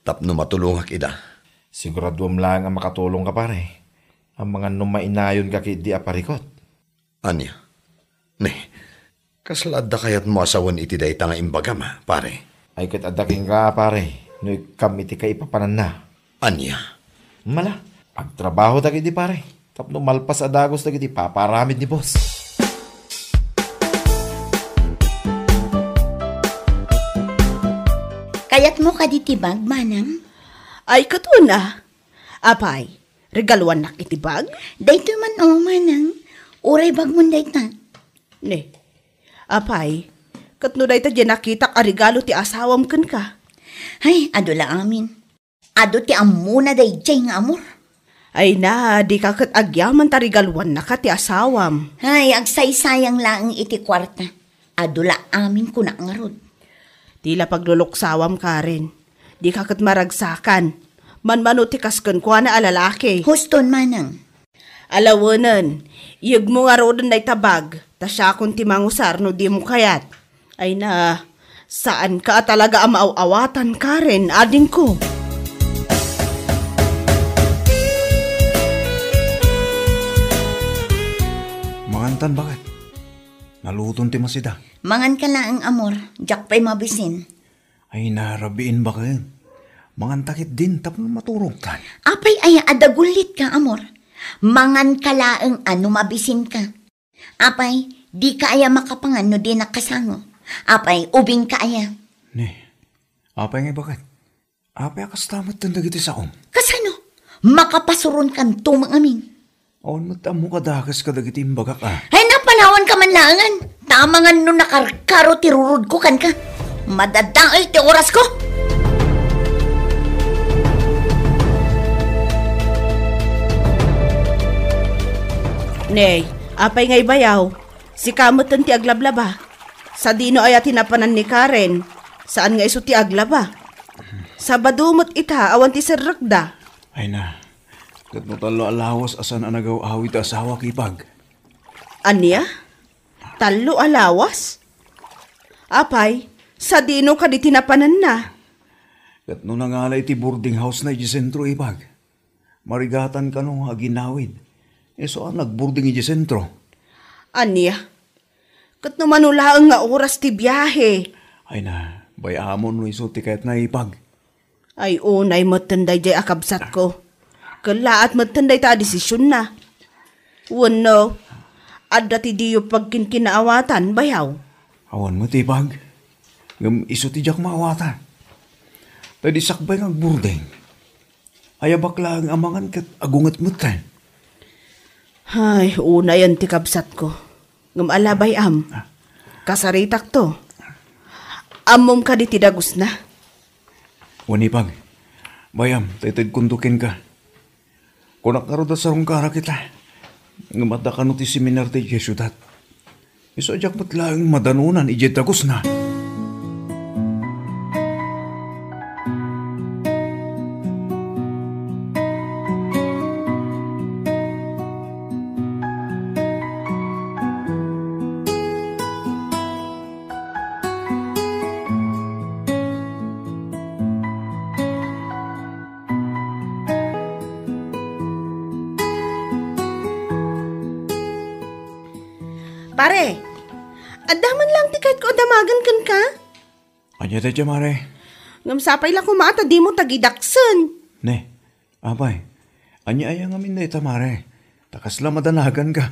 Tapno matulungak ida. Siguraduam lang ang makatulong ka pare. Ang mga numainayon ka kiti aparikot. Anya? Ne, kaslad da kayat mo asawan iti day nga imbagama, pare. Ay kat adaking ka pare, no kami ti ka ipapanan na. Anya? Mala, pagtrabaho ta kiti pare. Tapno malpas adagos ta kiti paparamid ni boss. Kayat mo ka ditibag, manang? Ay, katuna. Apay, regaluan na kitibag? Dayto man manang. Uray bag mo dayta. Ne, apay, katno dayta dyan nakitak a regalo ti asawam kan ka. Ay, ado la amin. Ado ti amuna day jay nga amor. Ay na, di ka kat agyaman ta regaluan na ka ti asawam. Ay, agsaysayang lang iti kwarta. Ado la amin ko na nga rod. Tila pagluluksawam ka rin. Di ka kat maragsakan. Man-mano ti kaskan ko na alalaki. Huston manang. Alawanan, iyag mo nga rodan na itabag. Tasya kung ti mangusar no di mo kayat. Ay na, saan ka talaga amaaw-awatan ka rin, ading ko? Mangantan bakit? Naluton ti masida. Mangan ka lang amor, jak pa'y mabisin. Ay narabiin ba kayo? Mangantakit din, tapos maturog ka. Apay ay adagulit ka amor. Mangan ka lang ano mabisin ka. Apay, di ka aya makapangan no di nakasango. Apay, ubing ka aya. Ne, apay nga bakit? Apay akastamat tanda giti sa om. Kasano? Makapasuron kan tumang amin. Awan matamo ka dakas ka dagiti imbaga ka. Ay napanawan ka man langan. Tamangan no nakarkaro tirurod ko kan ka. Madadaay ti oras ko. Nay, apay ngay bayaw. Si kamutan ti aglablaba. Sa dino ay tinapanan ni Karen. Saan nga iso ti aglaba? Sa badumot ita, awan ti serrakda. Ay na, kat mo talo alawas asan ang nagaw-awit asawa kipag. Anya? Talo alawas? Apay, sa dino ka di tinapanan na. Kat no nangalay ti boarding house na sentro ipag. Marigatan ka no aginawid. So nagboarding sentro. Anya? Kat no manulaang nga oras ti biyahe. Ay na, bayamon no iso ti kahit na ipag. Ay unay matanday jay akabsat ko. Kalaat magtanday ta desisyon na. Wano, adda ti diyo pagkinkinaawatan, bayaw. Awan mo tibag. Ngam iso ti jak maawatan. Tadi sakbay ng burdeng. Aya bakla ang amangan kat agungat mutan. Ay, una yan ti kabsat ko. Ngam alabay kasaritak to. Amom ka di tidagus na. Wanipag, bayam, taytad kundukin ka. Kunak karo da sarong kara kita. Ngamata ka no ti seminar ti Jesudat. Iso jak matlaang madanunan ijay dagus na. Pare, adaman lang ti kahit ko damagan kan ka. Anya tayo mare. Ngam sapay lang kumata di mo tagidaksen. Ne, abay, anya ayang amin na ita mare. Takas lang madanagan ka.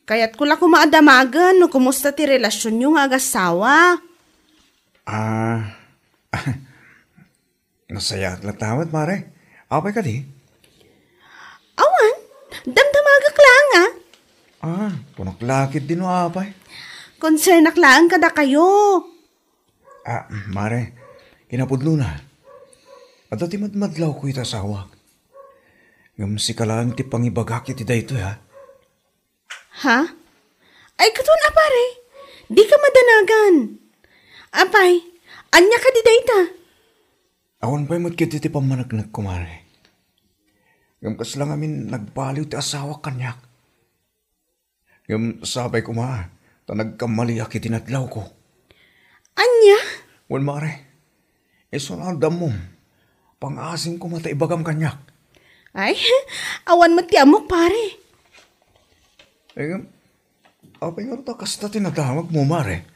Kaya't ko lang kumaadamagan no kumusta ti relasyon nyo nga agasawa. Nasaya at latawad mare. Abay ka di? Awan, damdamagak lang Punaklakit din o abay. Concern naklaan kada kayo. Mare, kinapudlo na. At dati madmadlaw ko itasawag. Ngam si kalaan ti pangibagak iti dayto ha. Ha? Ay katon pare, di ka madanagan. Apay, anya ka di dayta. Awan pa'y matkit iti pamanagnak ko mare. Ngam kas lang amin nagbaliw ti asawa kanyak. Ngam sabay ko nagkamaliak iti natlaw ko. Anya? Wan mare, esunadam mo. Pang-asim ko mata ibagam kanyak. Ay, awan mo ti amok pare. Apay nga rin kasta tinatawag mo mare.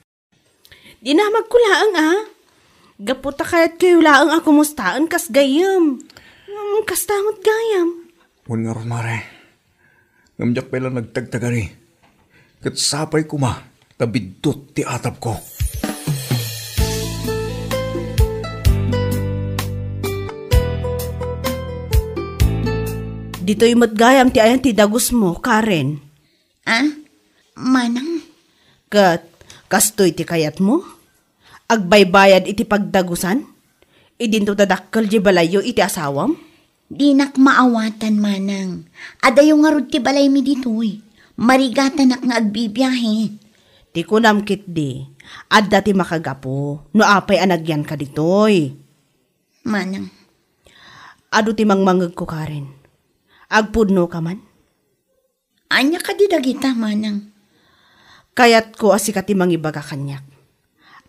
Dinamag ko laang Gaputa kaya't kayo laang mustaan kas gayam. Kas tamot gayam. Wan nga rin mare. Ngamjak pala nagtagtagari. Kat sapay ko tabidot ti atap ko. Dito'y matgayam ti ayan ti dagus mo, Karen. Manang? Kat, kastoy ti kayat mo? Agbaybayad iti pagdagusan? Idinto tadakkel di balayo iti asawam? Di maawatan manang. Adayo nga rod ti balay mi ditoy. Marigatan nga agbibiyahe. Ti kunamkit di. Adda ti makagapo. No apay anagyan ka ditoy. Manang. Ado ti mangmangag ko, Karen. Agpudno ka man? Anya ka di dagita, manang. Kayat ko asika ti mangibaga kanyak.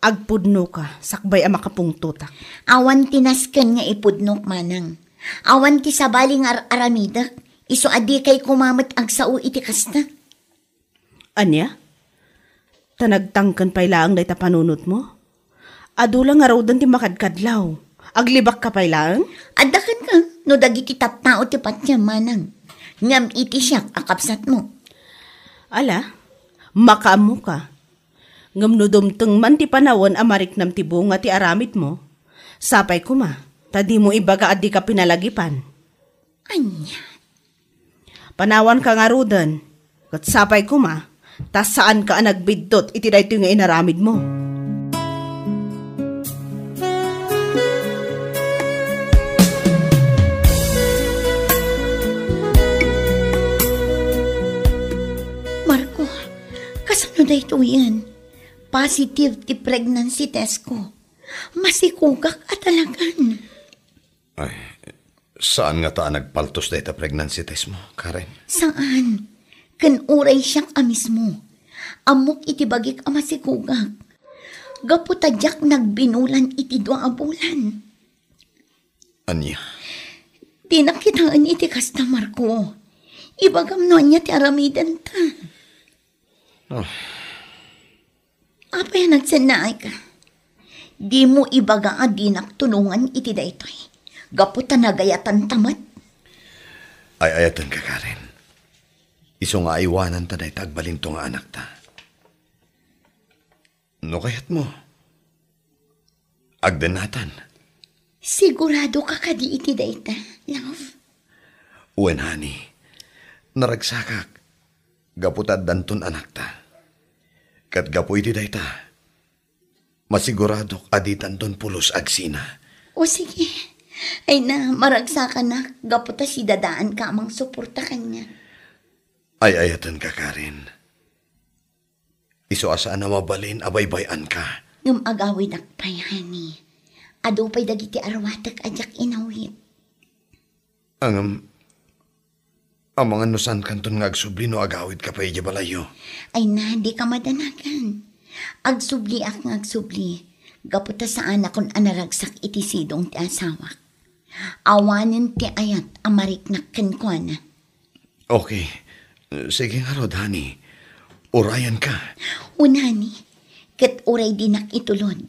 Agpudno ka, sakbay ang makapungtutak. Awan tinasken nga ipudnok, manang. Awan ti sabaling aramidak. Iso adi kay kumamat ang sao iti kasta. Anya? Tanagtangkan pa'y laang day tapanunot mo? Adulang nga raw dan ti makadkadlaw. Aglibak ka pa'y laang? Adakan ka, no dagiti tattao ti patya manang. Ngam iti siyak akapsat mo. Ala, makaamo ka. Ngam no dumteng man ti panawon amarik nam ti bunga ti aramid mo. Sapay kuma, tadi mo ibaga adi ka pinalagipan. Anya? Panawan ka nga rudan. Kat sapay kuma, tas saan ka nagbidot iti dayto nga inaramid mo. Marco, kasano dayto yan? Positive ti pregnancy test ko. Masikugak at talagan. Ay, saan nga ta nagpaltos dahil pregnancy test mo, Karen? Saan? Kan uray siyang mismo. Amok iti bagik ama sikugak. Gaputadyak nagbinulan iti 2 bulan. Anya? Di nakitaan iti kastamar ko. Ibagam no niya ti aramidan ta. Apa yan nagsanay ka? Di mo ibaga adinak tulungan iti daytoy. Gaputa nagayatan tamat. Ay ayatan ka, Karen. Iso nga iwanan ta na itagbalinto nga anak ta. No kayat mo? Agdanatan. Sigurado ka kadi iti dayta, love? Uwen, honey. Naragsakak. Gaputad danton anak ta. Kat gapu iti dayta. Masiguradok aditan ton pulos agsina. O sige. Ay na, maragsakan na. Gaputa si dadaan ka amang suporta kanya. Ay ayatan ka, Karen. Iso asaan na mabalin abaybayan ka. Ngam agawid akpay, honey. Ado pa'y dagiti arwatak ajak inawit. Ang mga nusan kanton nga agsubli no agawid ka pa balayo. Ay na, di ka madanagan. Agsubli ak nga agsubli. Gaputa sa anak kon anaragsak iti sidong ti asawak. Awanin ti ayat amariknak kenkwana. Okay. Sige nga rod, honey. Urayan ka. Unani, ket uray dinak itulod.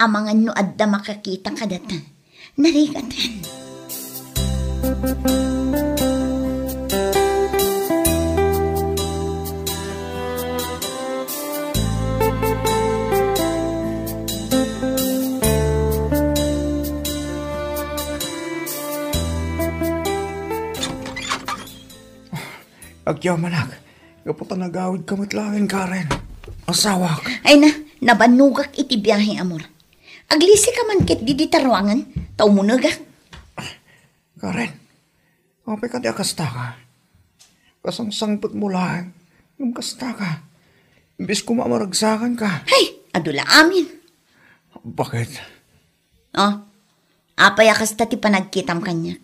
Amangan no adda makakita kadata. Narigatan. Agyaw manak, kaputa nagawid kamot langin, Karen. Asawak. Ay na, nabanugak iti biyahe, amor. Aglisi ka man ket di tarwangan, tao mo nagak. Karen, kapay ka di akasta ka. Kasangsangpot mo lang, yung kasta ka. Imbis kumamaragsakan ka. Hay, adula amin. Bakit? Oh, apay akasta ti panagkitam kanya.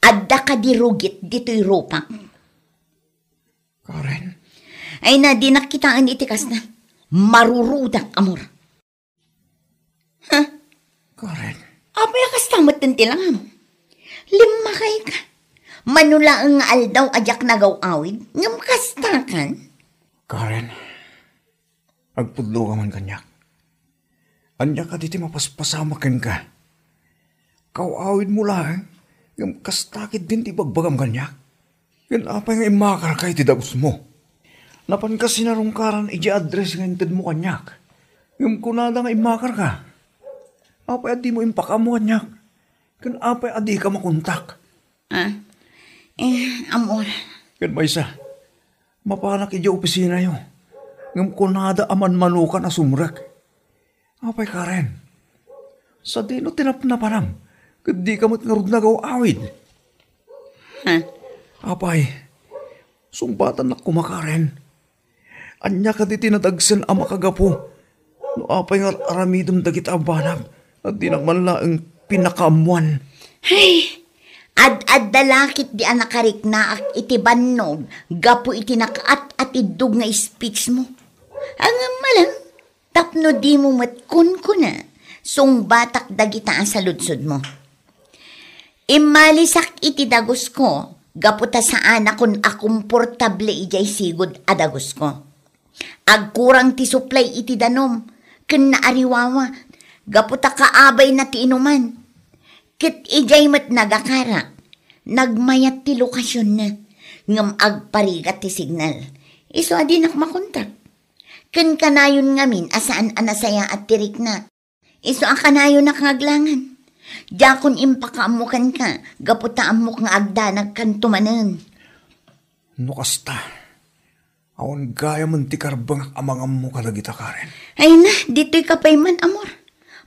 Adda ka di rugit dito'y rupak. Karen? Ay na, di nakitaan itikas na. Marurudak, amor. Ha? Karen? Apay akastamot ng tilangam. Lima kay ka. Manula ang aldaw ajak nagaw-awid. Ngam kastakan. Karen, agpudlo ka man kanyak. Anya ka diti mapaspasamakin ka. Kau-awid mo lang. Ngam kastakit din ti bagbagam kanyak. Yan apay nga imakar kay ti dagos mo. Napan ka sinarungkaran iji-address nga inted mo kanyak. Ngam kunada nga imakar ka. Apay adi mo impaka mo kanyak. Kan apay adi ka makontak. Ah? Amor. Kan maysa, mapanak iji opisina yo. Ngam kunada aman manukan na sumrek. Apay Karen, sa dino tinapnapanam, kadi kamot nga rod nagaw awid. Ha? Apay, sumbatan na kumakaren. Anya ka di tinadagsan ang makagapo. No apay nga aramidom dagit abanab at di nagmanlaang pinakamuan. Hey! Ad dalakit di anakarik na ak iti bannog, gapo iti nakaat at idug nga speech mo. Ang malang, tapno di mo matkun ko na, sung batak dagita ang saludsod mo. Imalisak iti dagos ko, gaputa sa anak kon akomportable ijay sigod adagos ko. Agkurang ti supply iti danom, ken naariwawa, gaputa kaabay na ti inuman. Kit ijay mat nagakara, nagmayat ti lokasyon na, ngam agparigat ti signal. Iso adi nakmakontak. Ken kanayon ngamin asaan anasaya at tirik na. Iso ang kanayon nakangaglangan. Jakon impakaamukan ka, gaputa amok nga agdanag kan tumanen. Nukasta, awan gaya man ti karbang amang mo kalagita Karen. Ay na, dito'y kapayman, amor.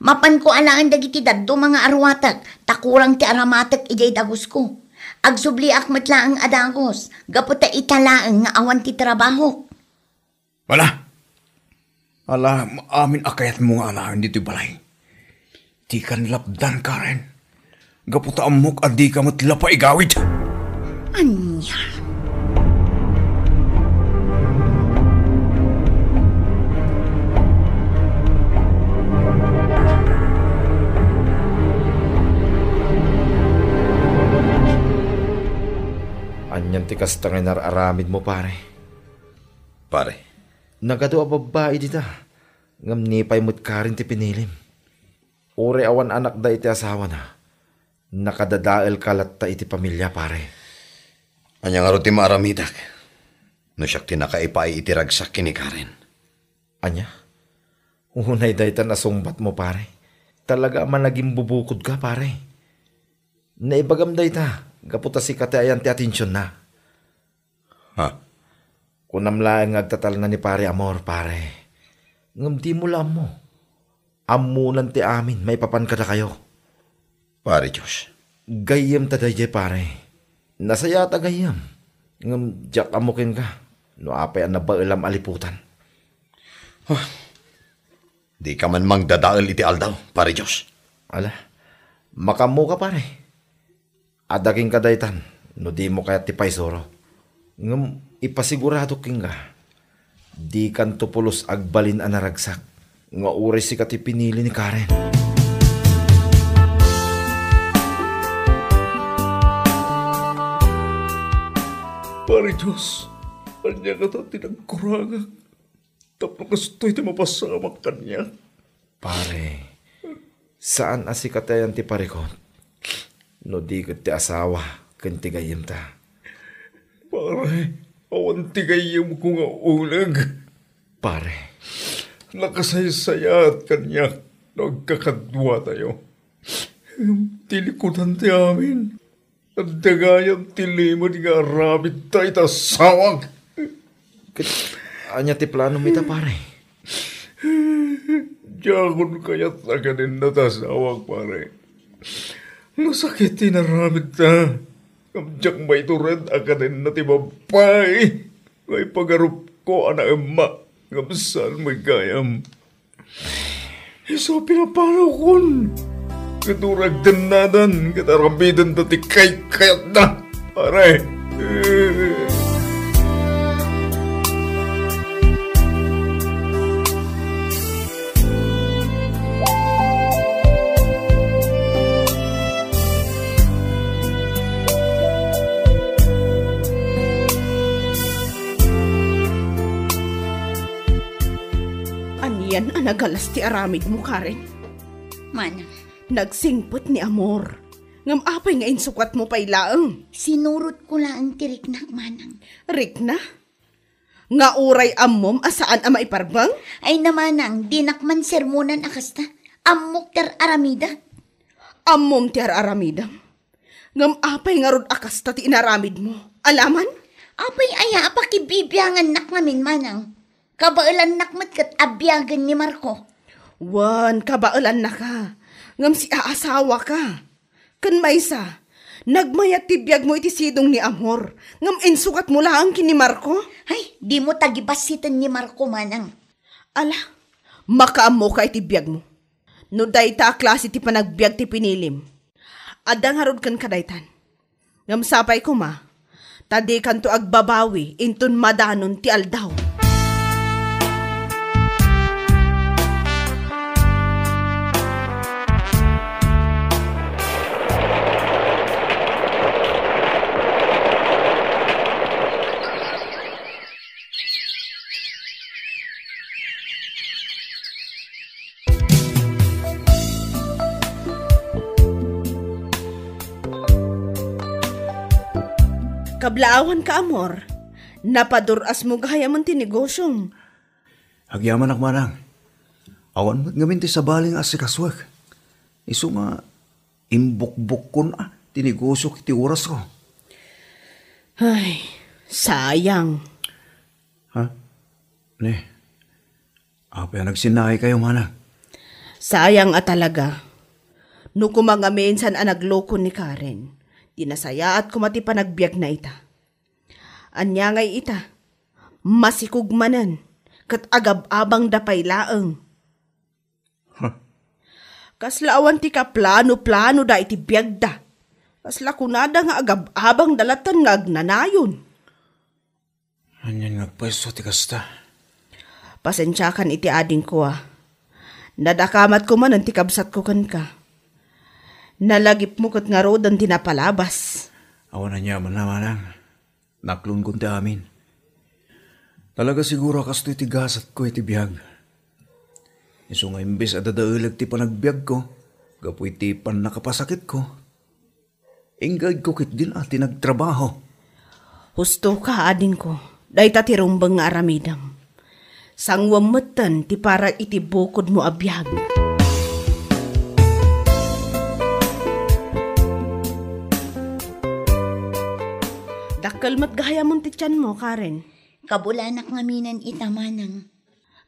Mapan ko alaan dagiti daddo mga arwatak, takurang ti aramatak ijay dagos ko. Agsubli akmat laang adagos, gaputa italaang nga awan ti trabaho. Wala. Ala, amin akayat mo nga alaan dito'y balay. Di kan lapdan Karen. Gaputa amok at di ka matlapa igawid. Anya? Anyan ti kasta nga nararamid mo, pare. Pare, Nagado a babae dita. Ngam nipay mo't karin ti pinilim. Ore awan anak da iti asawa na. Nakadadael kalat ta iti pamilya, pare. Anya nga ro ti maaramidak. No siyak tinakaipay itiragsak kini Karen. Anya? Unay daytan nasumbat mo, pare. Talaga man naging bubukod ka, pare. Naibagam dayta. Gaputa si katayan ti atensyon na. Ha? Kunamlaang agtatal na ni pare Amor, pare. Ngam di mo lang mo. Amunan ti amin, may papan ka na kayo. Pare Diyos. Gayam taday pare. Nasaya ta gayam. Ngam jak amukin ka. No apay ang nabailam aliputan. Di ka man mang dadaal iti aldaw, pare Diyos. Ala, makamu ka pare. Adaking kadaytan, no di mo kaya tipay soro. Ngam ipasigurado king ka. Di kan tupulos agbalin ang naragsak. Nga uri si kati pinili ni Karen. Pare Diyos, kanya ka ta tinagkurangan. Tapos kastoy ti mapasamak kanya. Pare, saan asikatayan ti parikot? No di kat ti asawa, kanti gayam ta. Pare, awan ti gayam ko nga ulag. Pare, nakasaysayat kanya, nagkakadwa tayo. Tilikutan ti amin. At dagayang tilimod nga rabit tayo tasawag. Anya ti plano mita, pare? Diyagon kaya't aganin na tasawag, pare. Nasakit tinaramid ta. Kamjak may tured aganin na ti babay. Ngay pagarup ko ana ema. Ngamsal may gayam. Iso pinapanaw kon. Katurag danadan. Kataramidan na ti kayat na. Pare. Yan ang nagalas ti aramid mo, Karen. Manang, Nagsingpot ni Amor. Ngam apay nga insukat mo pa'y laang. sinurot ko lang ti Riknak, manang. Rikna? Nga uray ammom asaan ama iparbang? Ay namanang, dinakman sermonan akasta. Amok ter aramida. Ammom ti aramidam. Ngam apay nga rod akasta ti inaramid mo. Alaman? Apay aya apakibibyangan nak namin, manang. Kabailan nakmat kat abyagan ni Marco. Wan, kabailan na ka. Ngam si aasawa ka. Kan maysa, nagmayat tibiyag mo iti sidong ni Amor. Ngam insukat mo lang kini Marco. Ay, di mo tagibasitan ni Marco, manang. Ala, makaam mo ka itibiyag mo. No dayta klase ti panagbiag ti pinilim. Adang harod kan kadaytan. Ngam sapay ko ma, tadi kan to agbabawi intun madanon ti aldaw. Kablaawan ka, Amor. Napaduras mo gahayaman ti negosyong. Agyaman ak manang. Awan mo't ngamin ti sabaling asikaswag. Iso nga imbukbuk ko na tinegosyo kiti oras ko. Ay, sayang. Ha? Ne? Apa nagsinay kayo manang? Sayang talaga. No kumangamin san nagloko ni Karen. Dinasaya at kumati pa nagbiag na ita. Anya ngay ita, masikugmanan, kat agab-abang dapay laeng. Huh? Kaslaawan ti ka plano-plano da iti biag da. Kasla kunada nga agab-abang dalatan nga agnanayon. Anyan nagpwesto ti kasta. Pasensyakan iti ading ko Nadakamat ko man ang tikabsat ko kan ka. Nalagip mo kat nga rodan tinapalabas. Awan na niya man na manang. Naklon kunti amin. Talaga siguro kasto iti gasat ko iti biyag. Iso nga imbes adadailag ti panagbiag ko. Gapu iti pan nakapasakit ko. Ingad ko kit din ati nagtrabaho. Husto ka, ading ko. Day tatirumbang nga aramidam. Sangwamatan ti para iti bukod mo abiyag. Dakkel mat gaya mong ti tiyan mo, Karen. Kabulanak ngaminan ita manang.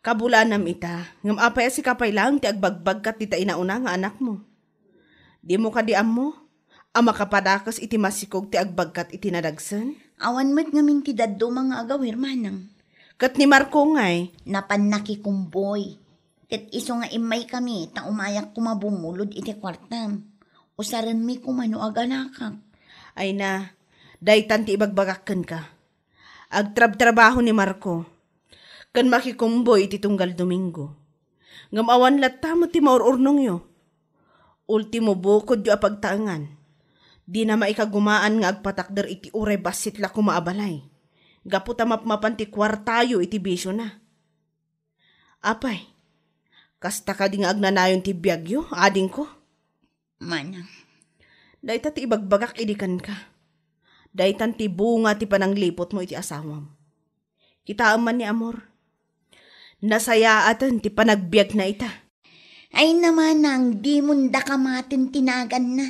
Kabulanam ita, ngam apay si kapay lang ti agbagbag kat ita inauna nga anak mo. Di mo kadiam mo, ama kapadakas iti masikog ti agbagkat iti nadagsan. Awan mo't ngamin ti daddo mga agawir manang. Kat ni Marco ngay. Napanaki kumboy. Kat iso nga imay kami, ta umayak kumabumulod iti kwartam. Usaran mi kumano aganakak. Ay na, daytan ti ibagbagakken ka. Agtrab-trabaho ni Marco. Kan makikumboy iti tunggal Domingo. Ngam awan latta mo ti maururnong yo. Ultimo bukod yo apagtaangan. Di na maikagumaan nga agpatakder iti uray basit la kumaabalay. Gapu tamapmapan ti kwartayo iti bisyo na. Apay, kasta ka di nga agnanayon ti biyagyo, ading ko. Manang. Dayta ti ibagbagak idikan ka. Daytan ti bunga ti pananglipot mo iti asawam. Kitaan man ni Amor. Nasayaatan ti panagbiag na ita. Ay naman ang di munda kamatin tinagan na.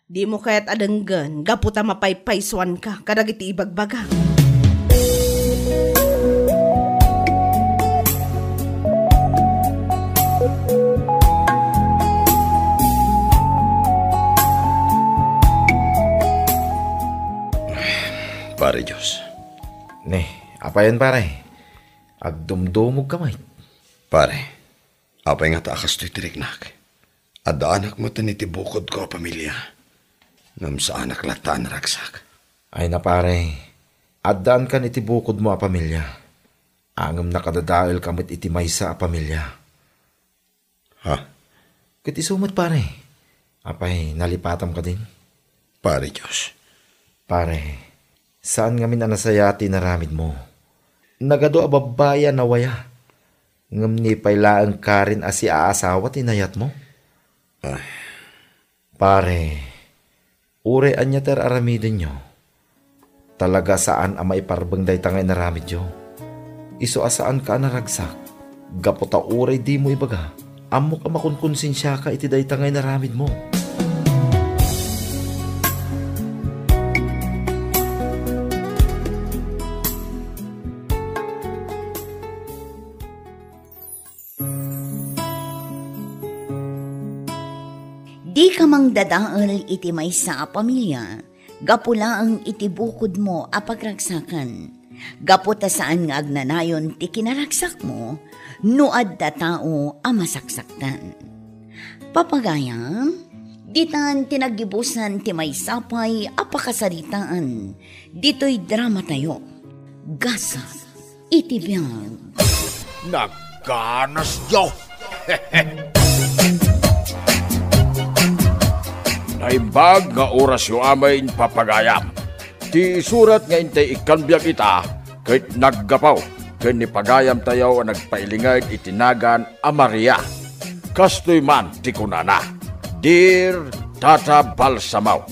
Di mo kaya't adenggan, gaputa mapaypayswan ka, kadag iti ibagbaga. Pare Diyos. Ne, apa yan pare? Agdumdumog kamay. Pare, apay nga taakas to'y tiriknak. Adda anak mo taniti bukod ko pamilya. Ngam sa anak latan ragsak. Ay na pare, addaan kan iti bukod mo a pamilya. Angam nakadadail kamit iti maysa a pamilya. Ha? Kiti sumat pare. Apay, nalipatam ka din. Pare Diyos. Pare, saan ngamin anasayati na ramid mo? Nagado a babaya na waya. Ngam ni pailaan ka rin asi aasawa tinayat mo. Ay. Pare, ure anya ter aramidin nyo. Talaga saan ang maiparbang day tangay na ramid nyo. Iso asaan ka naragsak. Gapota ure di mo ibaga. Amok ang makunkonsensya ka iti day tangay na ramid mo. Di ka mang dadaal iti maysa a pamilya, gapula ang iti bukod mo a pagragsakan. Gaputa saan nga agnanayon ti kinaragsak mo, no adda tao a masaksaktan. Papagayam, ditan tinagibusan ti maysapay a pakasaritaan, dito'y drama tayo. Gasa, iti biyag. Nagganas yo! Naimbag nga oras yung amay papagayam. Ti surat nga intay ikanbyag ita, kahit naggapaw, kahit ni pagayam tayaw ang nagpailingay itinagan a Maria. Kastoy man ti kunana. Dear Tata Balsamaw,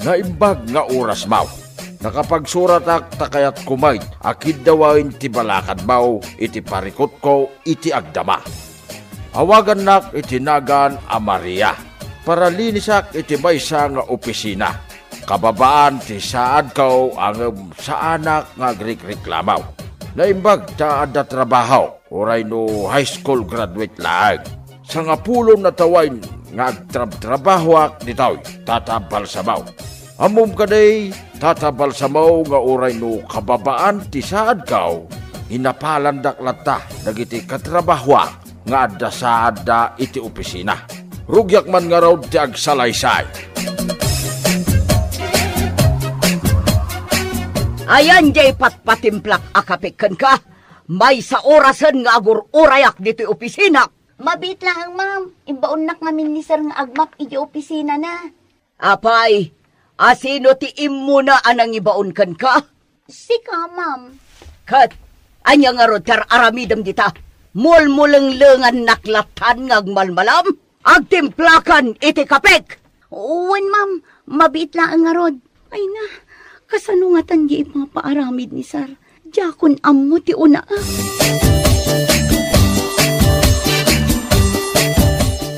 naimbag nga oras maw. Nakapagsurat ak takayat kumay, akid dawain ti balakad maw, iti parikot ko, iti agdama. Awagan nak itinagan a Maria. Para linisak iti maysa nga opisina. Kababaan ti saad kaw ang sa anak nga agrik-reklamaw. Naimbag ta adda trabaho, oray no high school graduate laag. Sa nga pulong na tawain nga agtrab-trabahwak ditaw, Tata Balsamaw. Amom kaday, Tata Balsamaw nga oray no kababaan ti saad kaw, hinapalandak lata dagiti katrabahwak nga adda saad da iti opisina. Rugyak man nga raw ti agsalaysay. Ayan jay patpatimplak akapikan ka. May sa orasan nga agur-urayak dito opisina. Mabit lang, ma'am. Imbaon nak ngamin ni sir nga agmak iti opisina na. Apay, asino ti immo na anang ibaon kan ka? Sika, ma'am. Kat, anya nga ro tar aramidam dita. Mulmulang lengan naklatan ngag malmalam. Agtimplakan iti kapek. Uwan, ma'am. Mabit lang nga rod. Ay na, Kasanungatan di ipapaaramid ni Sar. Jakon ammo ti una.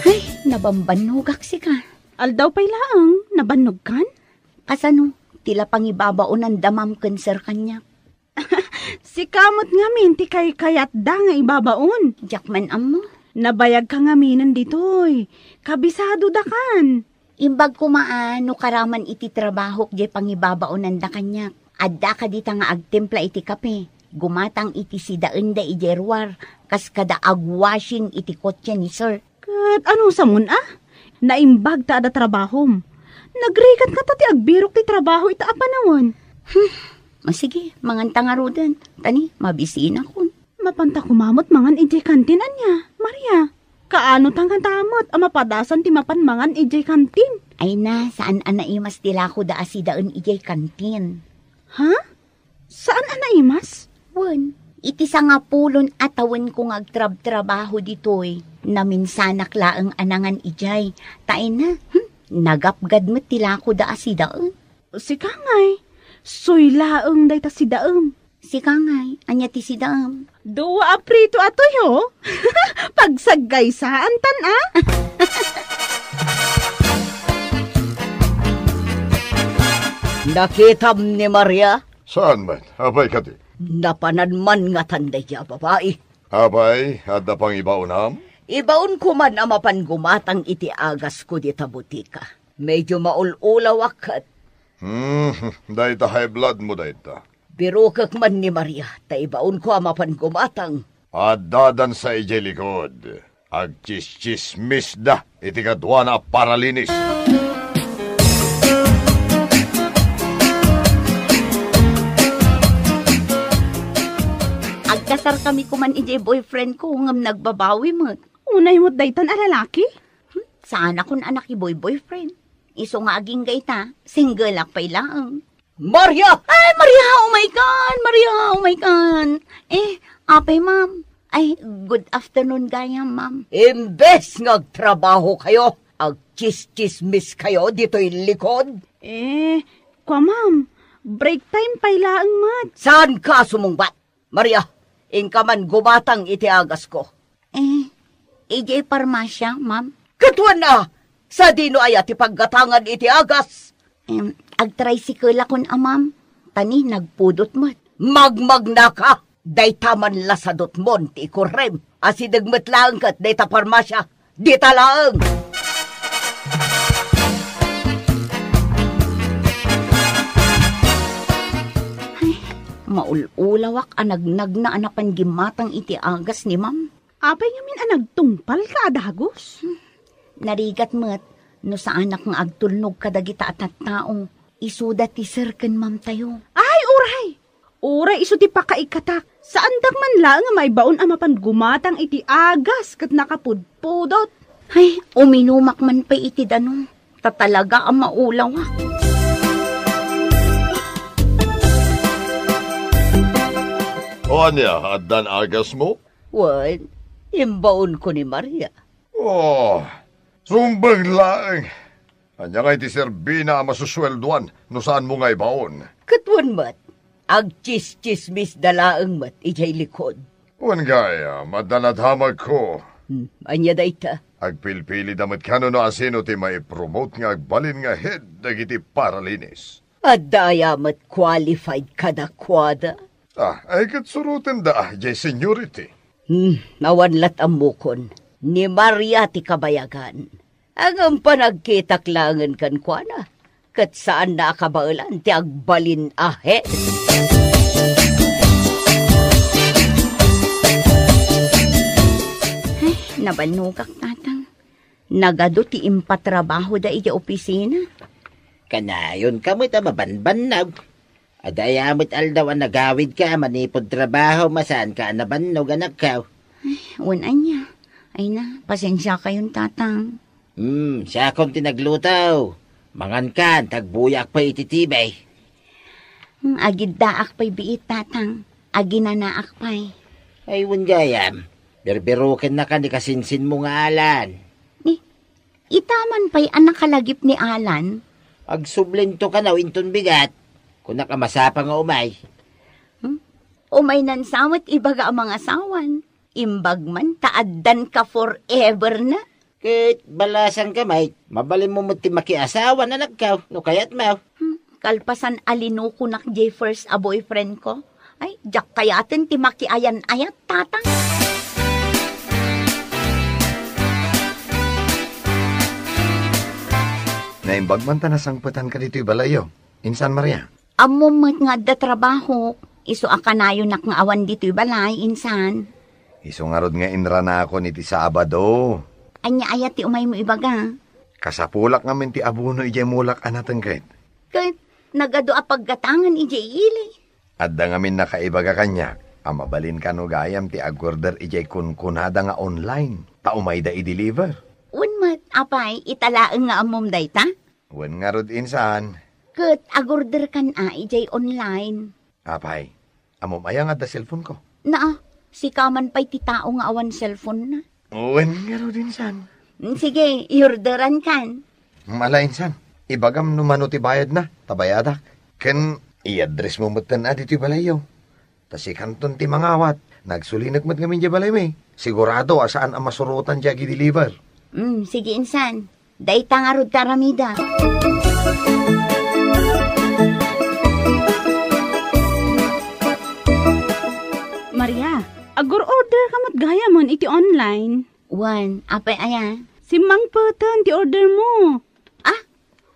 Ay, nabambanugak si ka. Aldaw pa'y laang, nabannog kan? Kasano, tila pangibabaon ang damam kan sir kanya. Si kamot nga minti kay kayat da nga ibabaon. Jakman ammo. Nabayag ka nga minan ditoy. Kabisado da kan. Imbag kumaan, no karaman iti trabaho di pangibabaonan da kanyak. Adda ka dita nga agtimpla iti kape. Gumatang iti sidaan da ijerwar. Kas kada agwashing iti kotse ni sir. Kat ano sa mun Naimbag ta ada trabahom. Nagrikat ka ta ti agbirok ti trabaho ita apanawan. Masige, mangan tangarudan. Tani, mabisin ako. Mapanta kumamot mangan ijay kantin anya. Maria, kaano tangan tamot ang mapadasan ti mapan mangan ijay kantin? Ay na, saan anaimas tila ko da asidaan ijay kantin. Ha? Saan anaimas? Wan, iti sa nga pulon atawan kong agtrab-trabaho ditoy. Naminsanak laang anangan ijay. Tain na, nagapgad mo tila ko da asidaan. Si Kangay, soy laang day ta sidaam. Si Kangay, anya ti sidaam. Duwa aprito atoy ho. Pagsagay saan tan Nakitam ni Maria? Saan man? Abay ka di? Napanan man nga tanday ya babae. Abay, at na pang ibaunam? Ibaon ko man ang mapangumatang iti agas ko di ta butika. Medyo maululaw akat. Dahi ta high blood mo dahi ta. Birukak man ni Maria, ta ibaon ko ang mapangumatang. At dadan sa ije likod. Agchis-chismis da, iti kadwa na paralinis. Agkasar kami kuman ije boyfriend ko ngam nagbabawi mo. Unay mo't daytan a lalaki? Saan akong anak boyfriend? Iso nga aging gayta, single akpay lang. Maria! Ay, Maria, oh my God! Maria, oh my God! Apay, ma'am. Ay, good afternoon, gaya, ma'am. Imbes ngagtrabaho kayo, agchis-chismis kayo dito'y likod. Kwa, ma'am, break time pa'y laang mat. Saan ka sumungbat? Maria, ingka man gumatang iti agas ko. Ijay parmasya, ma'am. Katuan na! Sa dino ay ati paggatangan iti agas. Agtricycle akon, ma'am. Tani, nagpudot mo. Magmagna ka! Day taman lasadot mon ti ikurem. Asidagmat lang kat day ta parmasya. Di talaang! Maululawak anagnag na anapan gimatang iti agas ni ma'am. Apay ngamin anagtungpal ka adagos. Narigat mo't no sa anak ng agtulnog kadagita at taong isuda ti sirken ma'am tayo. Ay, uray! Uray iso ti pakaikatak. Saan man lang nga may baon amapan gumatang iti agas kat nakapudpudot. Ay, uminumak man pa iti dano. Tatalaga ang maulawak. O anya, addan agas mo? Well, imbaon ko ni Maria. Sumbang laeng. Anya nga iti serbina masuswelduan no saan mo nga ibaon. Katwan mat, agchis-chismis dalaang mat ijay likod. Wan gaya, madanadhamag ko. Anya dayta? Agpilpili damat kano no asino ti maipromote nga agbalin nga head dagiti paralinis. At daya mat qualified kadakwada. Ay katsurutin da, jay seniority. Nawanlat ang mukon. Ni Maria ti kabayagan. Ang panagkitaklangan kan kwa na. Kat saan na kabailan ti agbalin ahead. Ay, nabanugak tatang. Nagado ti impatrabaho da iti opisina. Kanayon ka mo't mabanbanag. Adayamot aldaw ang nagawid ka, manipod trabaho, masaan ka nabannog anak ka. Ay, unan niya. Ay na, pasensya kayong tatang. Siya akong tinaglutaw. Mangan ka, tagbuyak pa ititibay. Agid daak pa'y biit tatang. Aginanaak pa'y. Ay, gayam. Berberukin na ka ni kasinsin mo nga Alan. Itaman pa'y anak kalagip ni Alan. Agsublento ka na, inton bigat. Kung nakamasa pa nga umay. Umay nan samot ibaga ang mga asawan. Imbag man, taaddan ka forever na. Kahit balasan ka, may mabalin mo ti makiasawa na nagkaw. No kayat mo. Kalpasan alinuko nak jay first a boyfriend ko. Ay, jak kayatin ti makiayan-ayat, tatang. Naimbag man ta nasangpatan ka dito'y balayo. Insan Maria? Amo mat nga da trabaho. Iso akanayo nak nga awan dito'y balay, insan. Iso nga rod nga inra na ako ni ti Sabado. Anya ayat ti umay mo ibaga. Kasapulak nga ti abuno ijay mulak anatan kahit. Kahit nagado a paggatangan ijay ili. Adda nga min nakaibaga kanya. Amabalin ka no gayam ti agorder ijay kunkunada nga online. Taumay da i-deliver. Mat, apay, italaang nga amom dayta? Wen nga rod insan. Kat agorder kan ijay online. Apay, amom aya nga da cellphone ko. Na, si kaman pa'y ti tao nga awan cellphone na. Wen nga rod insan. Sige, iorderan kan. Mala insan, ibagam numano ti bayad na, tabayadak. Ken, i-address mo mutan na dito balayo. Tasi kanton ti mangawat, nagsulinag mat ngamin di balay may. Sigurado asaan ang masurutan di agi-deliver. Sige insan, dayta nga rod taramida. Maria, agor order ka mat gaya mon iti online. Wan, apay aya? Si Mang Patan, ti order mo.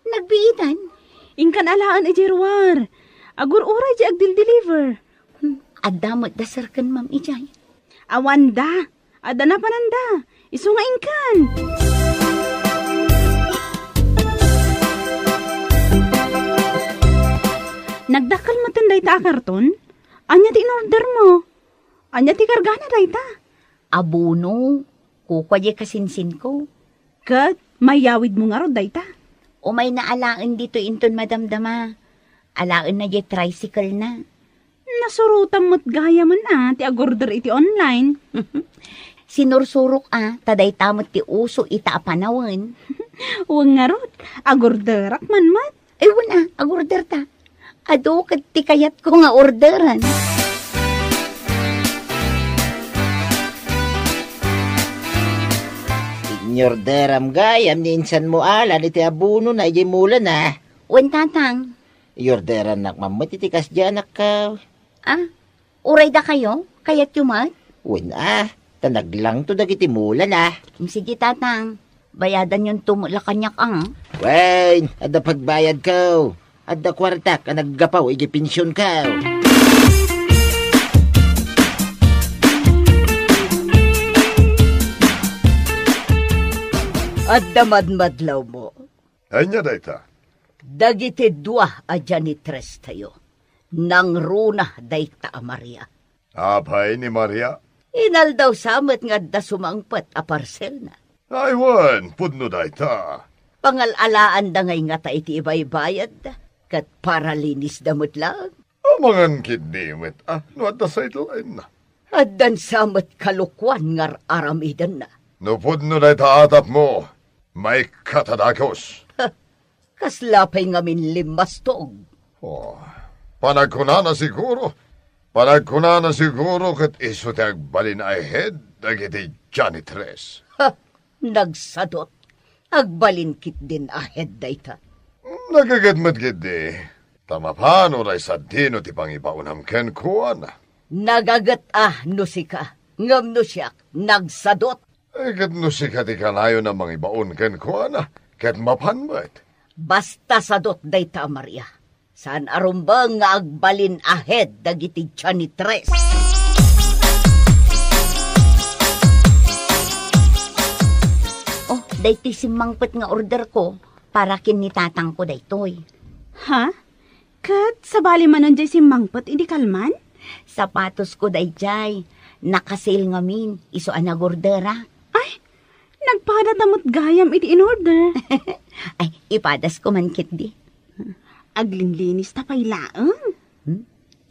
Nagbiitan? Ingkan alaan iti ruwar. Agor oray di agdil-deliver. Adamot da sarkan ma'am ijay. Awanda, ada na pananda. Iso nga ingkan. Nagdakal mo tanday ta karton? Anya ti in-order mo? Anya ti kargana day ta? Abuno, kukwaye kasinsin ko. Kat, mayawid mo nga ro day ta. O may naalaan dito inton madamdama. Alaan na di tricycle na. Nasurutan mo't gaya man ti agorder iti online. Sinursurok taday tamot ti uso ita apanawan. Huwag nga rod, agorderak man mat. Ewan agorder ta. Ado kat ti kayat ko nga orderan. Inyorderam gayam ni insan mo alan iti abuno na ijay mula na. Wen tatang. Iyorderan nak mamot iti kasyanak ka. Uray da kayo? Kayat yumat? Wen tanaglang to dagiti mula na. Sige tatang, bayadan yung tumula kanyak Wen, ada pagbayad ko. Ada kwarta ka naggapaw, igipensyon ka. Adda madmadlaw mo. Anya dayta? Dagiti dua a janitres tayo. Nang runa dayta a Maria. Apay ni Maria? Inal daw samet nga da sumangpet a parcel na. Aywan, pudno dayta. Pangalalaan da ngay nga ta iti ibay-bayad da. Kat para linis damot lang. Amangan kidimit, no at the sideline na. Addan samet kalukwan ngar aramidan na. No pudno dayta atap mo, may katadakos. Kaslapay ngamin limastog. Panagkunana siguro. Panagkunana siguro kat iso ti agbalin ahead dagiti janitres. Nagsadot. Agbalin kit din ahead dayta. Nagagadmat gidi. Tamapano ray sa dino ti pangibaunam ken kuan. Nagagat no sika. Ngam no siyak. Nagsadot. Kat no sika ti kanayo na mangibaun ken kuan. Ket mapanmat. Basta sadot dayta Maria. Saan arumbang nga agbalin ahead dagiti janitres. Dayti simangpet nga order ko para kinitatang ko daytoy. Ha? Kat, sabali man nandiyan simangpet, hindi kalman? Sapatos ko dayjay. Nakasale ngamin, iso anagordera. Ay, nagpadadamot gayam iti in-order. Ay, ipadas ko man kit di. Aglinlinis ta pailaang.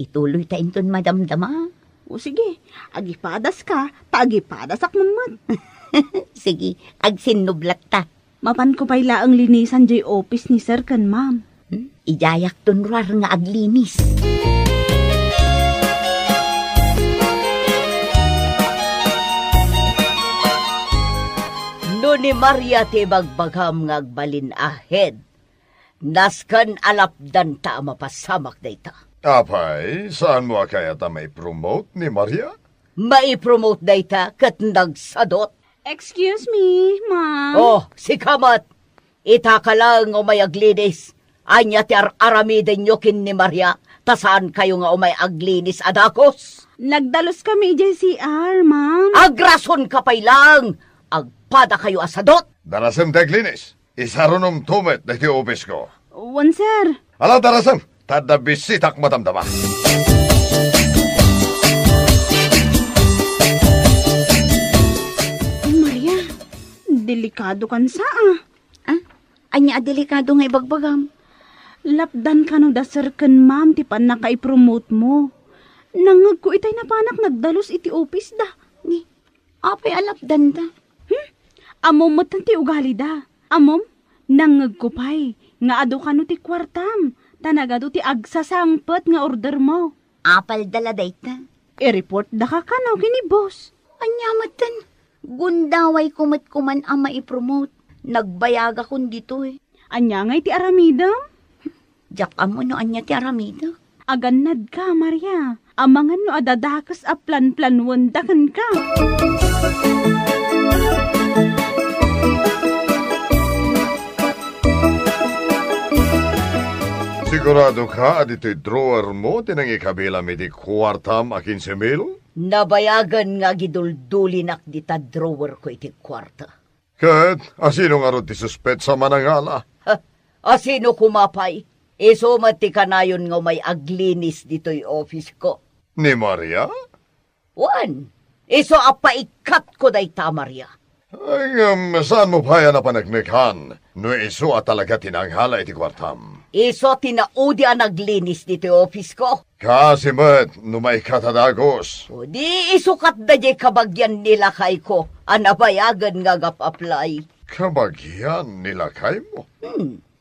Ituloy ta inton madamdama. O sige, agipadas ka, tagipadas akmamot. Sige, agsinublat ta. Mapan ko pailaang linisan jay office ni sir kan ma'am. Idayak tunrar nga aglinis. No ni Maria ti bagbagam nga agbalin ahead. Naskan alapdan ta mapasamak dayta. Apay, saan mo kaya ta may promote ni Maria? Mai-promote dayta kat nagsadot. Excuse me, ma'am. Oh, si Kamat. Ita ka lang umay aglinis. Anya ti aramiden nyo kin ni Maria. Ta saan kayo nga umay aglinis adakos? Nagdalos kami JCR, ma'am. Agrason ka pay lang. Agpada kayo asadot. Darasem teglinis. Isarunom tumet na ti office ko. Wan, sir. Ala, darasem. Tada bisitak matamdama. Maria, delikado kan saa. Anya delikado nga ibagbagam. Lapdan ka no dasar kan ma'am ti pan naka-promote mo. Nangag ko itay na panak nagdalos iti office da. Ni, apay alapdan da. Amom matan ti ugali da. Amom, nangag ko pay. Nga ado ka no ti kwartam. Tanagado ti agsasangpet nga order mo. Apal dala dayta. I-report da ka no kini boss. Anya matan. Gundaway kumat-kuman ang maipromote. Nagbayaga kun dito eh. Anya nga iti aramida? Jak amo no anya ti aramida. Aganad ka, Maria. Amangan no adadakas a plan-planwandakan ka. Sigurado ka, adito'y drawer mo, tinang ikabila may di kwartam a 15,000? Nabayagan nga giduldulinak di ta drawer ko iti kwarta. Kat, asino nga ro ti suspet sa manangala? Asino kumapay? Iso mati kanayon nga may aglinis dito'y office ko. Ni Maria? Wan, iso apaikat ko day ta, Maria. Ay, saan mo pa yan na panagmikhan? No iso at talaga tinanghala iti kwartam. Iso tinaudi ang naglinis dito'y office ko. Kasi met, no may katadagos. O di isukat da jay kabagyan nila kay ko. Anabayagan nga gap-apply. Kabagyan nila kay mo?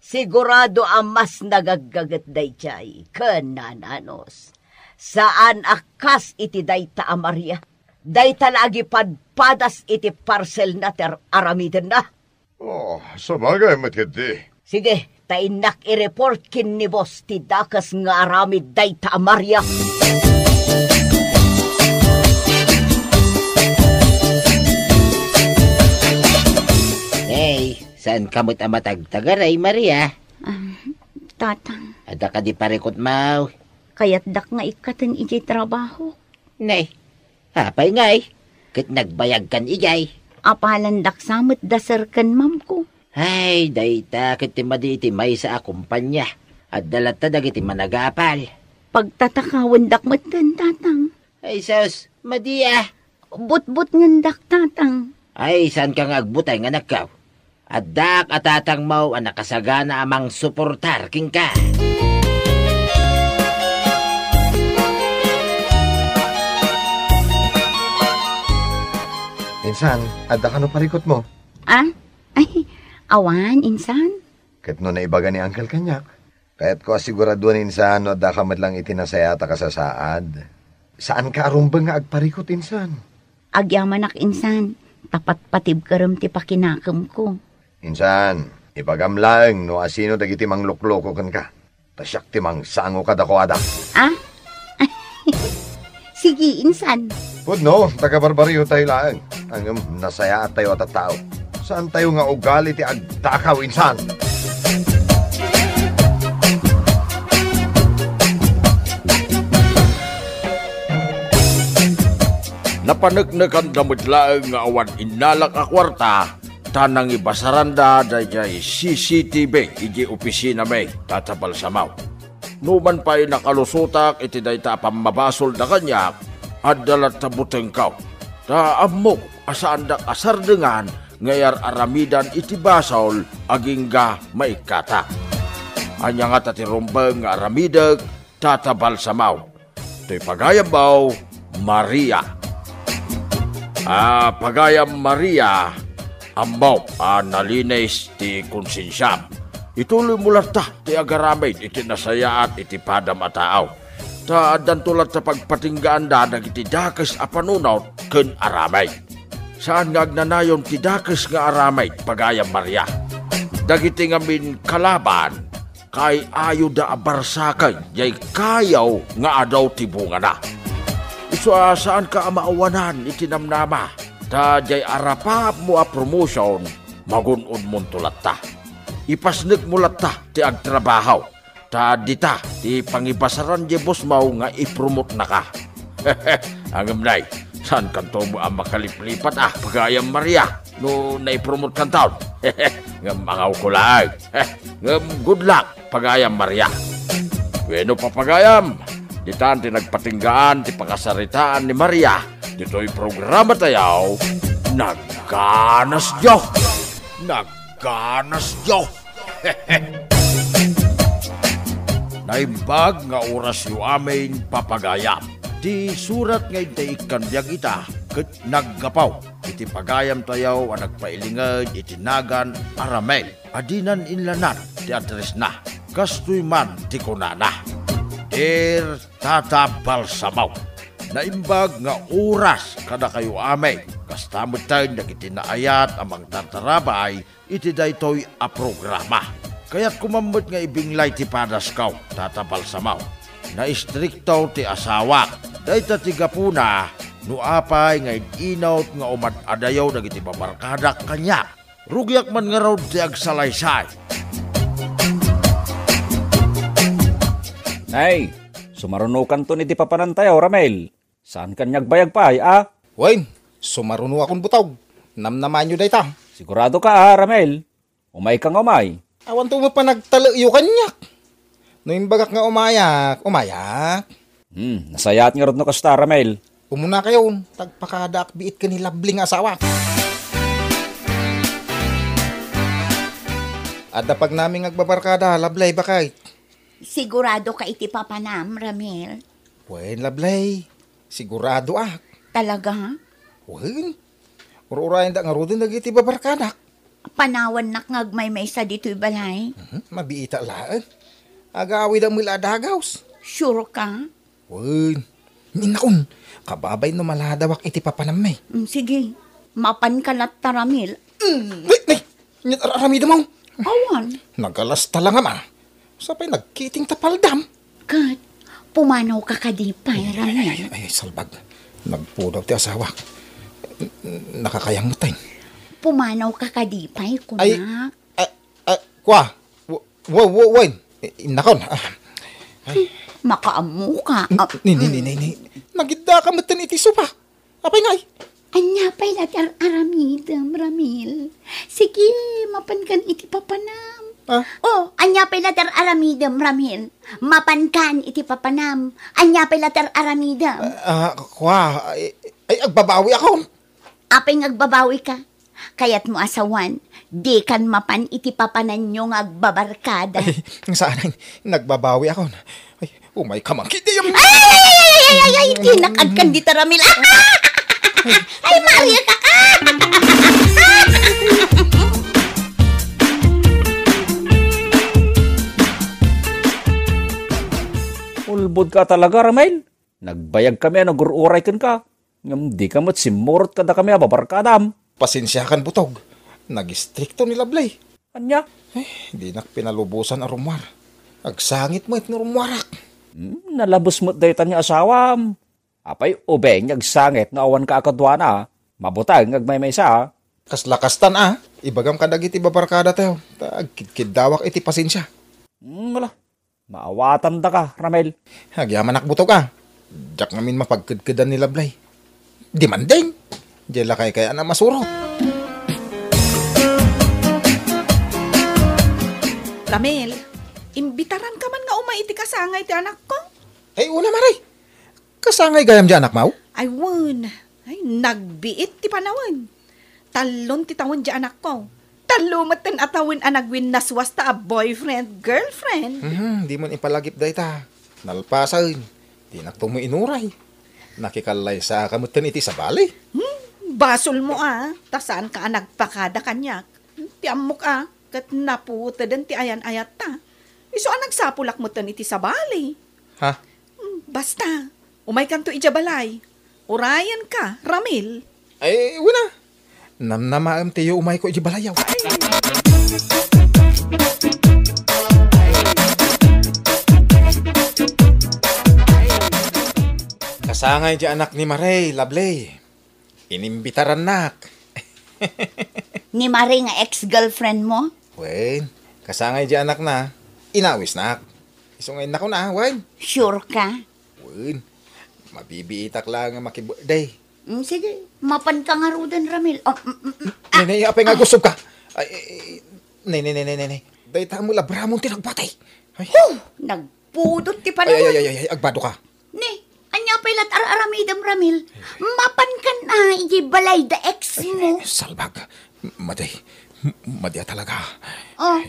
Sigurado ang mas nagagagat day jay. Kanananos. Saan akas iti dayta a Maria? Dayta lagi padpadas iti parcel na ter aramiden na. Oh, sabagay matindi. Sige, tainak i-report kin ni boss ti dakas nga aramid dayta a Maria. Hey, saan kamot ang matagtagaray, Maria? Tatang, Ada ka di parikot mau. kaya't dak nga ikatan ijay trabaho. Nay, hapay ngay. Kat nagbayag kan ijay. Apalan dak samot dasar kan mam ko. Ay, dayta kat iti may sa akumpanya. At dalata dagiti managapal. Pagtatakawan dak matan, tatang. Ay, sus, madia. But-but ngandak, tatang. Ay, saan ka nga agbutay nga nagkaw? At dak atatang mau ang nakasagana amang suportar king ka. Insan, adda ka no parikot mo. Ay, awan, insan. Kat no naibaga ni Uncle Kanyak. Kaya't ko asiguraduan insan no adda ka madlang itinasayata ka sa saad. Saan ka arumbang nga agparikot insan? Agyaman ak insan. Tapat patib karam ti pakinakam ko. Insan, ibagam lang no asino dagiti mang lukloko kan ka. Tasyak ti mang sango ka dako ada. Sige, insan. Pudno, taga-barbaryo tayo lang. Ang nasaya at tayo at tao. Saan tayo nga ugali ti agtakaw, insan? Napanagnagan damudlaeng nga awan inalak a kwarta, tanang ibasaranda dayjay CCTV iji opisina may tatabal samaw. Numan pa'y nakalusutak iti dayta pamabasol na kanyak at dalat tabuteng kaw. Ta amok asaan da asardengan ngayar aramidan iti basol aging ga maikata. Anya nga tatirumbeng nga aramidag tatabal samaw. To'y pagayabaw Maria. Pagayam Maria, ambaw, nalinis ti konsensyam. ituloy mo lang ta, ti agaramay, iti nasaya at iti padam ataaw. Ta adan tulat sa pagpatinggaan da, iti dakes a panunaw, ken aramay. Saan nga agnanayon ti dakes nga aramay, pagayam Maria. Dagiti ngamin kalaban, kay ayo da abarsakay, yay kayaw nga adaw tibunga na. Iso saan ka amaawanan itinamnama, ta jay arapap mo a promotion, magunod mong tulat ta. Ipasnik mo ta ti agtrabaho, ta dita ti pangibasaran di boss mau nga ipromote na ka. Angam nay, saan kanto mo ang makaliplipat pagayam Maria, no naipromote kan taon. Ngam mangaw ko lang. Ngam good luck, pagayam Maria. Bueno papagayam, ditan ti nagpatinggaan ti pakasaritaan ni Maria, dito'y programa tayaw, Nagganas Diyo! Nagganas Diyo! Naimbag nga oras yu amin papagayam. Di surat ngay da ikandiyag ita, ket naggapaw. Iti pagayam tayaw ang nagpailingad, itinagan, aramel. Adinan inlanat, ti address na. Kastoy man, ti kunana. Dear Tata Balsamaw, naimbag nga oras kada kayo amay. Kastamot tayo nagitinaayat amang tatarabay, iti daytoy a programa. Kaya't kumamot nga ibinglay ti padas kaw, Tata Balsamaw. Na istriktaw ti asawa, dayta ti gapuna, no apay nga inawt nga umad-adayaw dagiti babarkadak kanya. Rugyak man nga raw ti agsalaysay. Nay, sumarunukan to ni di papanantayaw, Ramel. Saan kanyag bayag pa ay, Wain, sumaruno akong butaw. Namnaman nyo dayta. Sigurado ka, Ramel. Umay kang umay. Awan to mo pa nagtalayo kanyak. No imbagak nga umayak. Nasayat nga rin no kasta, Ramel. Umuna kayo, tagpakadak biit ka ni labling asawa. Ada pag namin agbabarkada, lablay bakay. Sigurado ka iti papanam, Ramel? Wen, lablay. Sigurado Talaga? Wen. Ururayan da nga rodin nagiti babarkada. Panawan nak ngagmay sa dito'y balay? Mabiita laan. Agawid ang mila dagaws. Sure ka? Wen. Ninakon, kababay no maladawak iti papanam may. Sige, mapan ka na taramil. Aramida mo. Awan. Nagalas talang ama. Sapay nagkiting tapaldam. Kat, pumanaw ka kadipay, Ramel. Ay, salbag. Nagpudaw ti asawa. Nakakayang matay. Pumanaw ka kadipay, kunak. Kwa. Wain. Nakon. Makaamu ka. Ni. Nagida ka matan iti sopa. Apay ngay. Anya pa'y latar aramidam, Ramil. Sige, mapankan iti papanam. Anya pa'y latar aramidam, Ramil. Mapankan iti papanam. Anya pa'y latar aramidam. Kwa, ay agbabawi ako. Apay ngagbabawi ka. Kaya't mo asawan, di kan mapan iti papanan nyo ngagbabarkada. Ay, saan nagbabawi ako. Ay, umay kamangkit. Ay, tinakad kan dita, Ramil. Ay, Maria ka! Ulbod ka talaga, Ramel. Nagbayag kami, nagururay kan ka. Ngam di ka mo't simurot ka na kami, babarkadam. Pasensyakan butog. Nag-istrikto ni Lablay. Anya? Di nak pinalubusan ang rumwar. Agsangit mo it no rumwarak. Nalabos mo't daytan niya asawam. Apay ubeng agsangit nga awan ka akadwana. Mabutag ngagmay sa. Kaslakastan Ibagam ka dagiti babarkada tayo. Agkidawak iti pasensya. Wala. Maawatan da ka, Ramel. Hagyaman butog Diyak namin mapagkidkidan ni Lablay. Di man ding. Diyala kaya na masurot. Ramel, imbitaran ka man nga iti kasangay ti anak ko. Ay, una maray. Kasangay gayam di anak mau? Ay, wan. Ay, nagbiit ti panawan. Talon ti tawon di anak ko. Talumaten atawin anagwin naswas ta a boyfriend, girlfriend. Di man ipalagip day ta. Nalpasan. Di nakto mo inuray. Nakikalay sa kamutan iti sa bali. Basol mo tasaan ka nagpakada kanyak. Tiamok Kat naputa dan ti ayan-ayat ta. Iso ang nagsapulak mo tan iti sabali. Ha? Basta, umay kanto ijabalay. Urayan ka, Ramil. Ay, wala. Namnamaam tiyo umay ko ijibalayaw. Kasangay di anak ni Maray, Lablay. Inimbitaran nak. Ni Marie nga ex-girlfriend mo? Wen, kasangay di anak na. Inawis nak. Isungay na ko na, Wen. Sure ka? Wen, mabibiitak lang nga makibirthday. Sige, mapan ka nga rudan, Ramil. Nenay, apay nga gusto ka. Nenay. Dahil mo labra mong tinagbatay. Nagpudot ti palawan. Ay, agbado ka. Ni, anya pa'y aramidam, Ramil. Mapan ka na, balay da ex mo. Salbag. Maday talaga. Oh,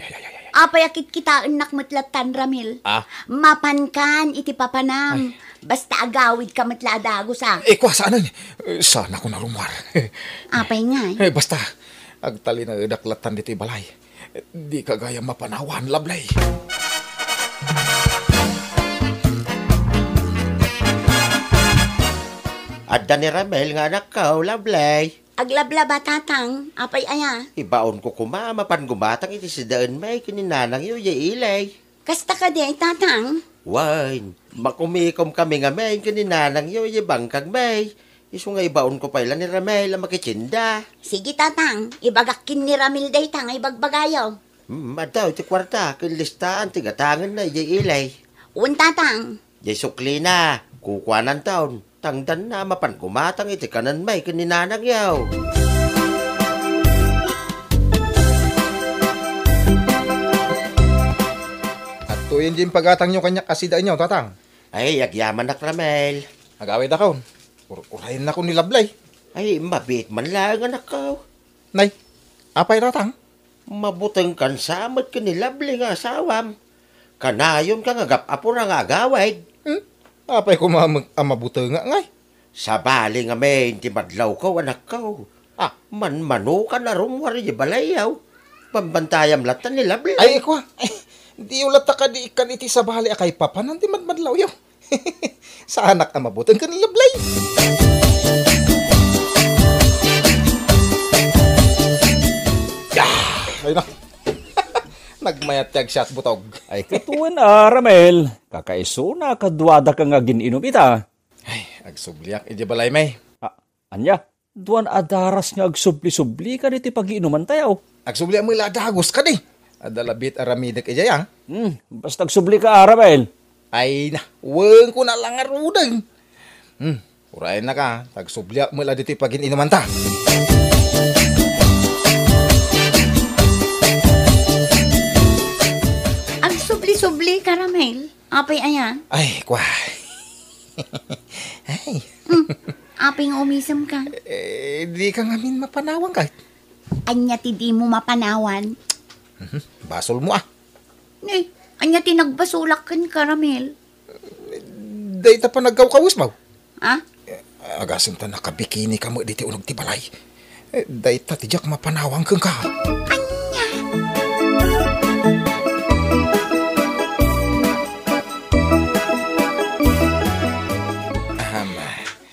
apay akit kita anak matlatan, Ramil. Mapan kan, iti papanam. Basta agawid ka matladago sa. Kwa, saan? Sana ko narumar. Apay nga. Basta, agtali na daklatan dito balay. Di kagaya mapanawan, Lablay. Adda ni Ramel nga anak ka, Lablay. Aglabla ba, tatang? Apay aya? Ibaon ko mapan gumatang iti si daan may kininanang yu ilay. Kasta ka di, tatang? Wain, makumikom kami nga may kininanang yu bangkag may. Iso nga ibaon ko pa ilan ni Ramel ang makitsinda. Sige, tatang. Ibagakin ni Ramil day tang ibagbagayaw. Madaw, ti kwarta, kinlistaan, tigatangan na ilay. Un, tatang. Sukli na, kukwanan taon. Tangdan na mapan kumatang iti kanan may kininanang yaw. At tuyin din pagatang nyo kanya kasida inyo, tatang. Ay, agyaman na Ramel. Agawid ako. Urayin na ko ni Lablay. Ay, mabit man lang anak ko. Nay, apay tatang? Mabutang kan samot ka ni Lablay nga asawam. Kanayon ka nga gapapura nga agawid. Apay ko mabuto nga ngay. Sa bali nga may inti madlaw ko anak ko. Manmano ka na rumwari di balayaw. Pambantayam latan ni Lablay. Ay, kwa. Di ulat ka di ikan iti sa bali akay papanan di madlaw yaw. Sa anak ang mabutan ka ni Lablay. Ay na. Nagmayat tiyag siya at butog. Ay katuan Ramel. Kakaiso na kadwada ka nga gininom ita. Ay, agsubliak. Iji balay may. Anya, duan adaras nga agsubli-subli ka niti pag-iinuman tayo. Agsubliak mo iladagos ka di. Adalabit aramidek ija yang. Basta agsubli ka, Ramel. Ay na, weng ko na lang arudeng. Urayin na ka. Agsubliak mo iladito pag-iinuman ta. Subli, Caramel. Apay aya? Ay, kwa. Ay. Apay nga umisam ka. Di ka ngamin mapanawan ka. Anya ti di mo mapanawan. Basol mo Anya ti nagbasulak kan, Caramel. Day ta pa nagkawkawis mo. Agasin ta nakabikini ka mo diti unog ti balay. Day ta tijak mapanawang kang ka.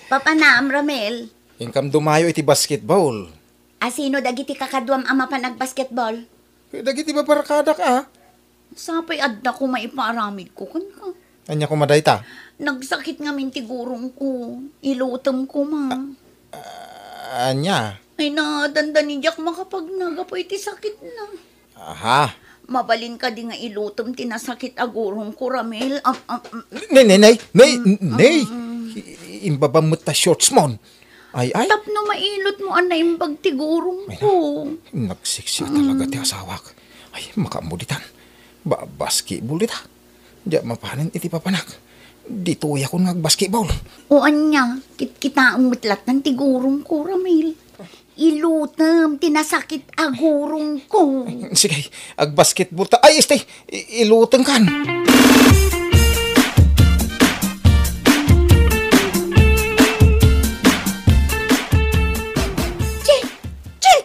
Papanaam, Ramel. Ingkam dumayo iti basketball. Asino dagiti kakadwam ama pa nagbasketball? Dagiti ba parakada ka? Sapay adda ko maiparamid ko kan ka. Anya ko maday ta? Nagsakit nga mintigurong ko. Ilutom ko, ma. Anya? Ay dandanidyak makapag nagapo iti sakit na. Aha. Mabalin ka di nga ilutom tinasakit agurong ko, Ramel. Nay. Imbabamot ta shorts mon. Ay. Tapno mailot mo anay imbag tigurong ko. Nagsiksiya talaga ti asawak. Ay, makamuditan. Basketball dita. Diya mapanin iti papanak. Dito yakon nga basketball. O anya, kita ang mutlatan tigurong ko, Ramil. Ilutom, tinasakit agurong ko. Sige, agbasketball ta. Ay, ilutom kan.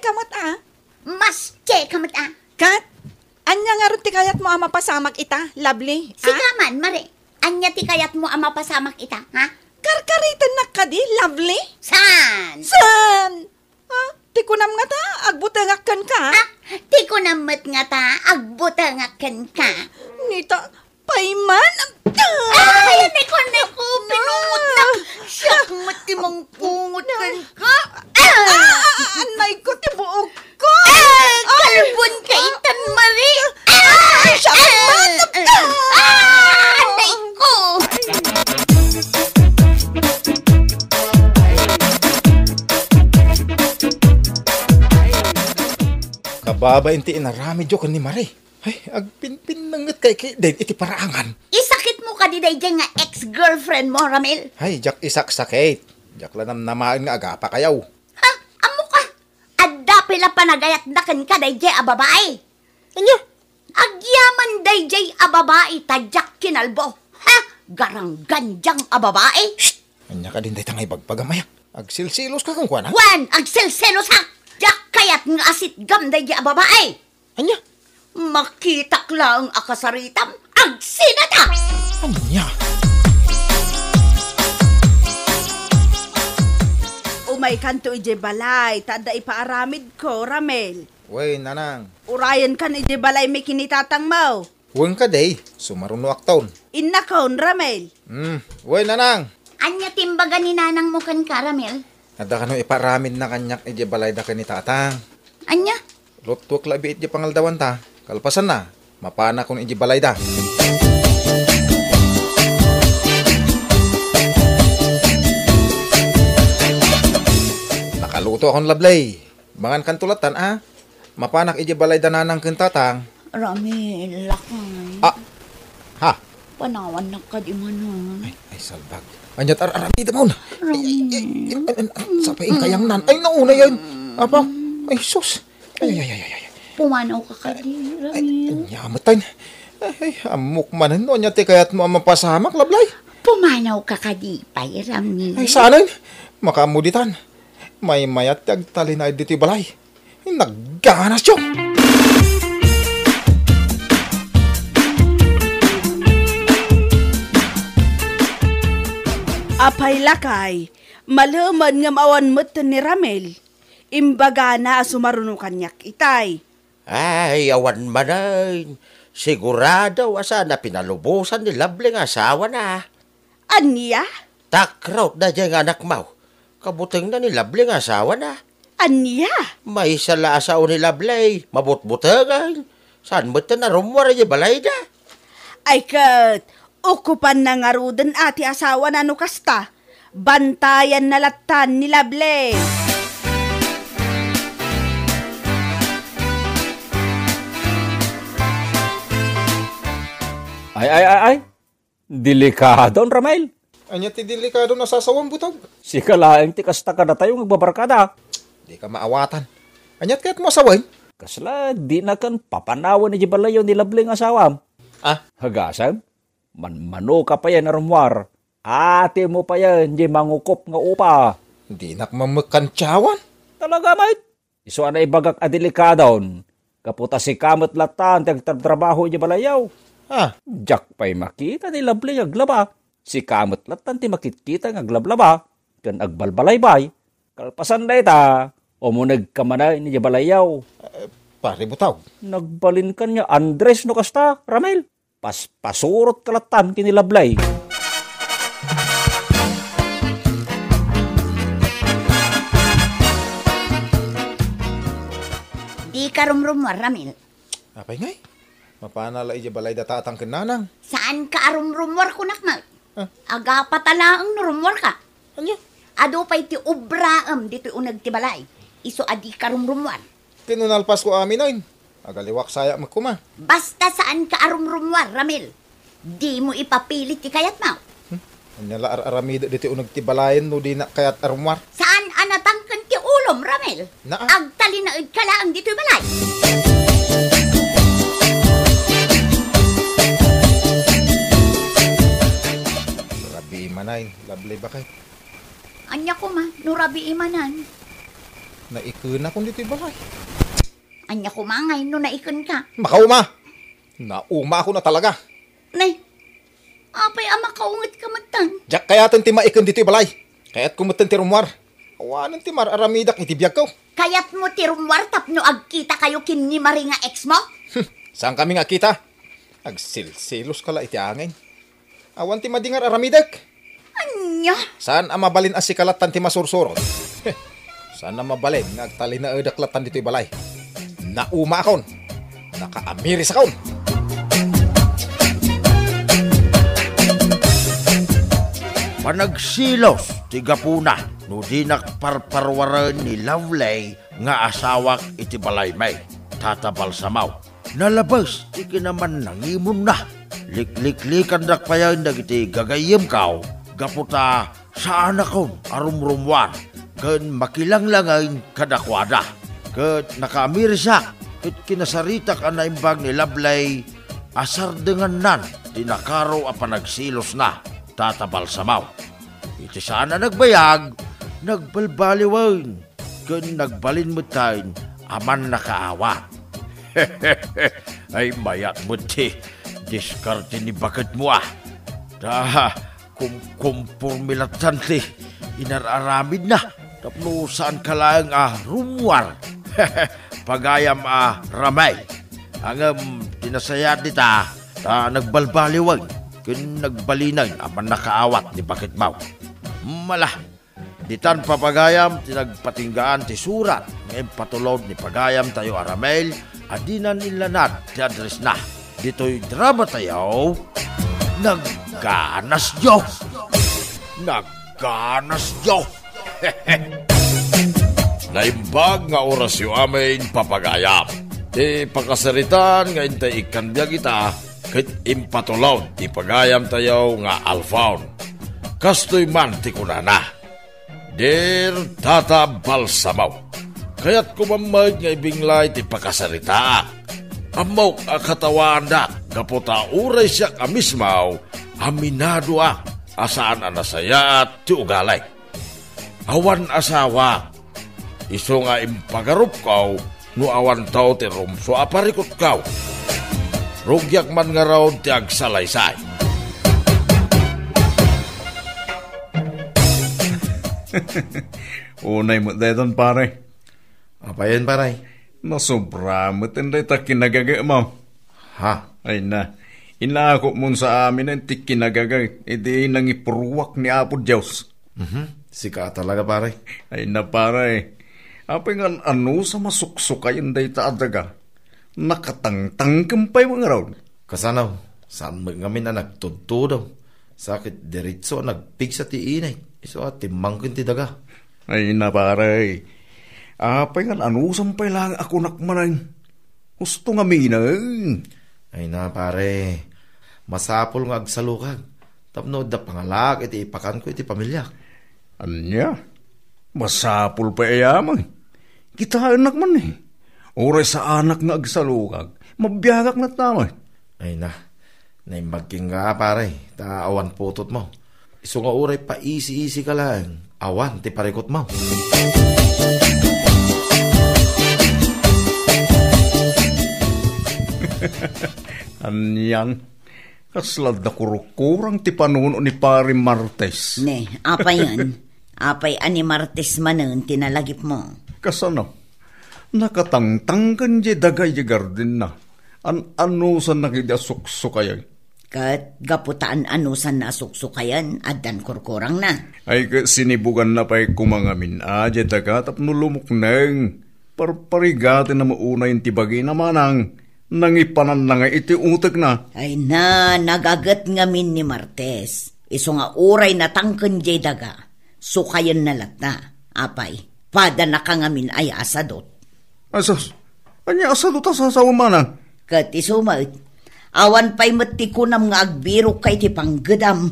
Kamat Mas che kamat Kat, ama pasamak ita, lovely. Siga man, mare. Anya ti kayat mo ama pasamak ita, ha? Karkaritan na ka di, lovely. San? San? Ha? Ti ko nam nga ta, agbutangakkan ka. Ti ko namat nga ta, agbutangakkan ka. Nita, paiman. Ay, niko, pinungot na. Siyak mati mong pungot kan ka. Anay ko, ti buog ko. Kalbon ka itan, mare. Siyak matap ka. Anay ko. Kababa inti inarami jo kan ni Mare. Ay, agpinpin nangat kay den iti paraangan. Isakit mo ka di dayjay nga ex-girlfriend mo, Ramil. Ay, jak isak sakit. Jak lanam namaan nga agapa kayaw. Amo ka. Adda pila panagayat na kan ka dayjay a babae. Anya? Agyaman dayjay a babae tadyak kinalbo. Ha? Garang ganjang a babae. Anya ka din day tangay bagpagamaya. Agsilsilos ka kung kuana. Wan, agselselos ha. Jak kayat nga asit gam dayjay a babae. Anya? Makitak lang akasaritam. Agsinata! Anya? Umay kanto ije balay, tada ipaaramid ko, Ramel. Wey, nanang. Urayan kan ije balay may kinitatang mo. Huwag ka day. Sumaruno aktaon. Innakaon, Ramel. Wey, nanang. Anya timbaga ni nanang mo kan Caramel? Ada ka no iparamid na kanyak ije balay da ni tatang. Anya? Lutwak labi ije pangaldawan ta. Kalpasan na. Mapana kung ije balay da. Nakaluto akong lablay. Mangan kan tulatan Mapanak ije balay da nanang kintatang. Ramil, lakay. Ha? Panawan na ka di manon. Ay, salbag. Anyat arami da mo na. Sapain kayang nan. Ay, nauna yan. Apa? Ay, sus. Ay. Pumanaw ka ka di, Ramil. Yamatay. Ay, amok manan. No, anyat kayat mo ang mapasamak, lablay. Pumanaw ka ka di, pay, Ramil. Ay, sanay. Makamuditan. May mayat tagtali na dito balay. Nagganas yun. Apay lakay, malaman nga maawan mo't ni Ramel. Imbaga na sumaruno kanyak itay. Ay, awan manay. Sigurado asa na pinalubusan ni Lovely nga asawa na. Anya? Takraut na dyan nga anak mo. Kabuting na ni Lovely nga asawa na. Anya? May sala asawa ni Lovely. Mabut-butangan. Saan mo ito na rumwara niya balay na? Ay kat, ukupan na nga rudan ati asawa na nukasta. Bantayan na latan ni Lovely. Ay. Delikado, Ramil. Anya ti delikado na sasawang butog. Si kalaeng ti kasta ka na tayo magbabarkada. Di ka maawatan. Anyat kaya't mo asawain? Kasla, di na kan papanawan ni Jibalayo ni Lovely nga asawam. Hagasam? Manmano ka pa yan, arumwar. Ate mo pa yan, di mangukop nga upa. Di nak mamakansyawan. Talaga, mate. Iso na ibagak adelikadon. Kaputa si kamot latan, tagtrabaho ni Balayaw. Jack pa'y makita ni Lovely aglaba. Si kamot latan ti makitkita ng aglablaba. Kan agbalbalay-bay. Kalpasan na ita, umunag ka manay ni Balayaw. Pare butaw. Nagbalin ka niya Andres no kasta, Ramil. Pasurot kalatan kini Lovely. Di ka rumrumwar, Ramil. Apay ngay? Mapanala ije balay da tatang kinanang. Saan ka arumrumwar kunak mal? Aga patalaang narumwar ka. Anya? Ado pa'y ti ubraam dito unag ti balay. Iso adi ka rumrumwar. Tinunalpas ko amin oin. Agaliwak saya magkuma. Basta saan ka arumrumwar, Ramil. Di mo ipapilit ti kayat mo. Anyala aramida dito unag ti balayan no di na kayat arumwar. Saan anatangkan ti ulom, Ramil? Agtalinaid ka lang dito balay. Rabi imanay, Lovely ba kay? Anya ko ma, nurabi imanan. Naikuna kung dito balay. Anya ko ma ngay, no naikon ka. Makaw ma! Nauma ako na talaga. Nay, apay ama kaungat ka matan. Diyak kayatan ti maikan dito ibalay. Kaya't kumutan ti rumwar. Awanan ti mararamidak itibiyag ko. Kayat mo tirumwar tapno agkita kayo kinni mari nga ex mo? Saan kami nga kita? Agsilsilos kala iti angin. Awan ti madingar aramidak. Anya? Saan ang mabalin as sikalatan ti masursurot? Saan ang mabalin nga agtali na edaklatan dito ibalay? Nauma akon. Nakaamiris akon. Panagsilos ti gapuna no di nakparparwaran ni Lovely nga asawak iti balay may tatabal samaw. Nalabas ti kinaman nangimon na. Likliklikan dak payan dagiti gagayem kaw gaputa saan akon arumrumwar ken makilanglangan kadakwada. Ket nakamirsa ket kinasarita ka na imbag ni Lovely asar dengan nan tinakaro a panagsilos na tatabal samaw. Iti sana nagbayag, nagbalbaliwan, kun nagbalin mo tayo, aman nakaawa. Ay mayat mo ti, diskarte ni bakit mo ah. Da, kumpurmilatan ti, inararamid na, tapno saan ka lang rumwar. Pagayam ramay. Ang tinasayad nita, nagbalbaliwan. Kun nagbalinay aman nakaawat ni bakit mau. Mala, ditan papagayam tinagpatinggaan ti surat ngayon patulod ni pagayam tayo aramel adinan nilanat ti address na. Dito'y drama tayo nagganas yo. Nagganas yo. Naimbag nga orasyo amin papagayam. Ti pakasaritan ngayon tayo ikandya kita ket impatulaw ti pagayam tayaw nga alfaon. Kastoy man ti kunana. Der tata balsamaw. Kaya't kumamad nga ibinglay ti pakasarita. Amaw akatawan da kaputa uray siya kamismaw aminado asaan anasaya at ti ugalay. Awan asawa. Iso nga impagarup kaw no awan tao ti rumso aparikot kaw. Rugyak man nga raw ti agsalaysay. Unay mo dayton pare. Apa yan pare? Nasobra mo tinday ta kinagaga mo. Ha? Ay na. Inako mo sa amin ang ti kinagaga. Idi nang ipurwak ni Apo Diyos. Sika talaga pare. Ay na pare. Apay nga ano sa masuksukayan day ta adaga. Nakatangtang kampay mga raw. Kasanaw, saan mo ngamin na nagtudto daw. Sakit diritso nagpigsa ti inay. Iso at timangkin ti daga. Ay na pare. Apay nga ano sampay lang ako nakmanay. Gusto nga minang. Ay na pare. Masapol nga agsalukag. Tapno da pangalak iti ipakan ko iti pamilya. Anya? Masapol pa ayamang. Kita anak man eh. Oray sa anak nga agsalukag, mabiyagak na tama. Ay na, naimbagking nga pare, ta awan putot mo. Iso nga oray pa isi-isi ka lang, awan ti parikot mo. Anyang, kaslad na kurukurang ti panuno ni pare Martes. Ne, apa yan? Apay ani Martes manen tinalagip mo. Kasano? Nakatangtangkan di dagay di garden na. Anusan nakidasuksukayan. Kat gaputaan anusan na suksukayan adan kurkurang na. Ay sinibugan na pa'y kumangamin. Di daga tapno lumok nang. Parparigati na mauna yung tibagi na manang. Nangipanan na nga iti utak na. Ay na, nagagat ngamin ni Martes. Iso nga uray na tangken di daga. Sukayan na lat na. Apay, pada na kangamin ay asadot. Asas, anya asadot asasawa manang? Kat isumat, awan pa'y matikunam nga agbiro kay ti panggedam.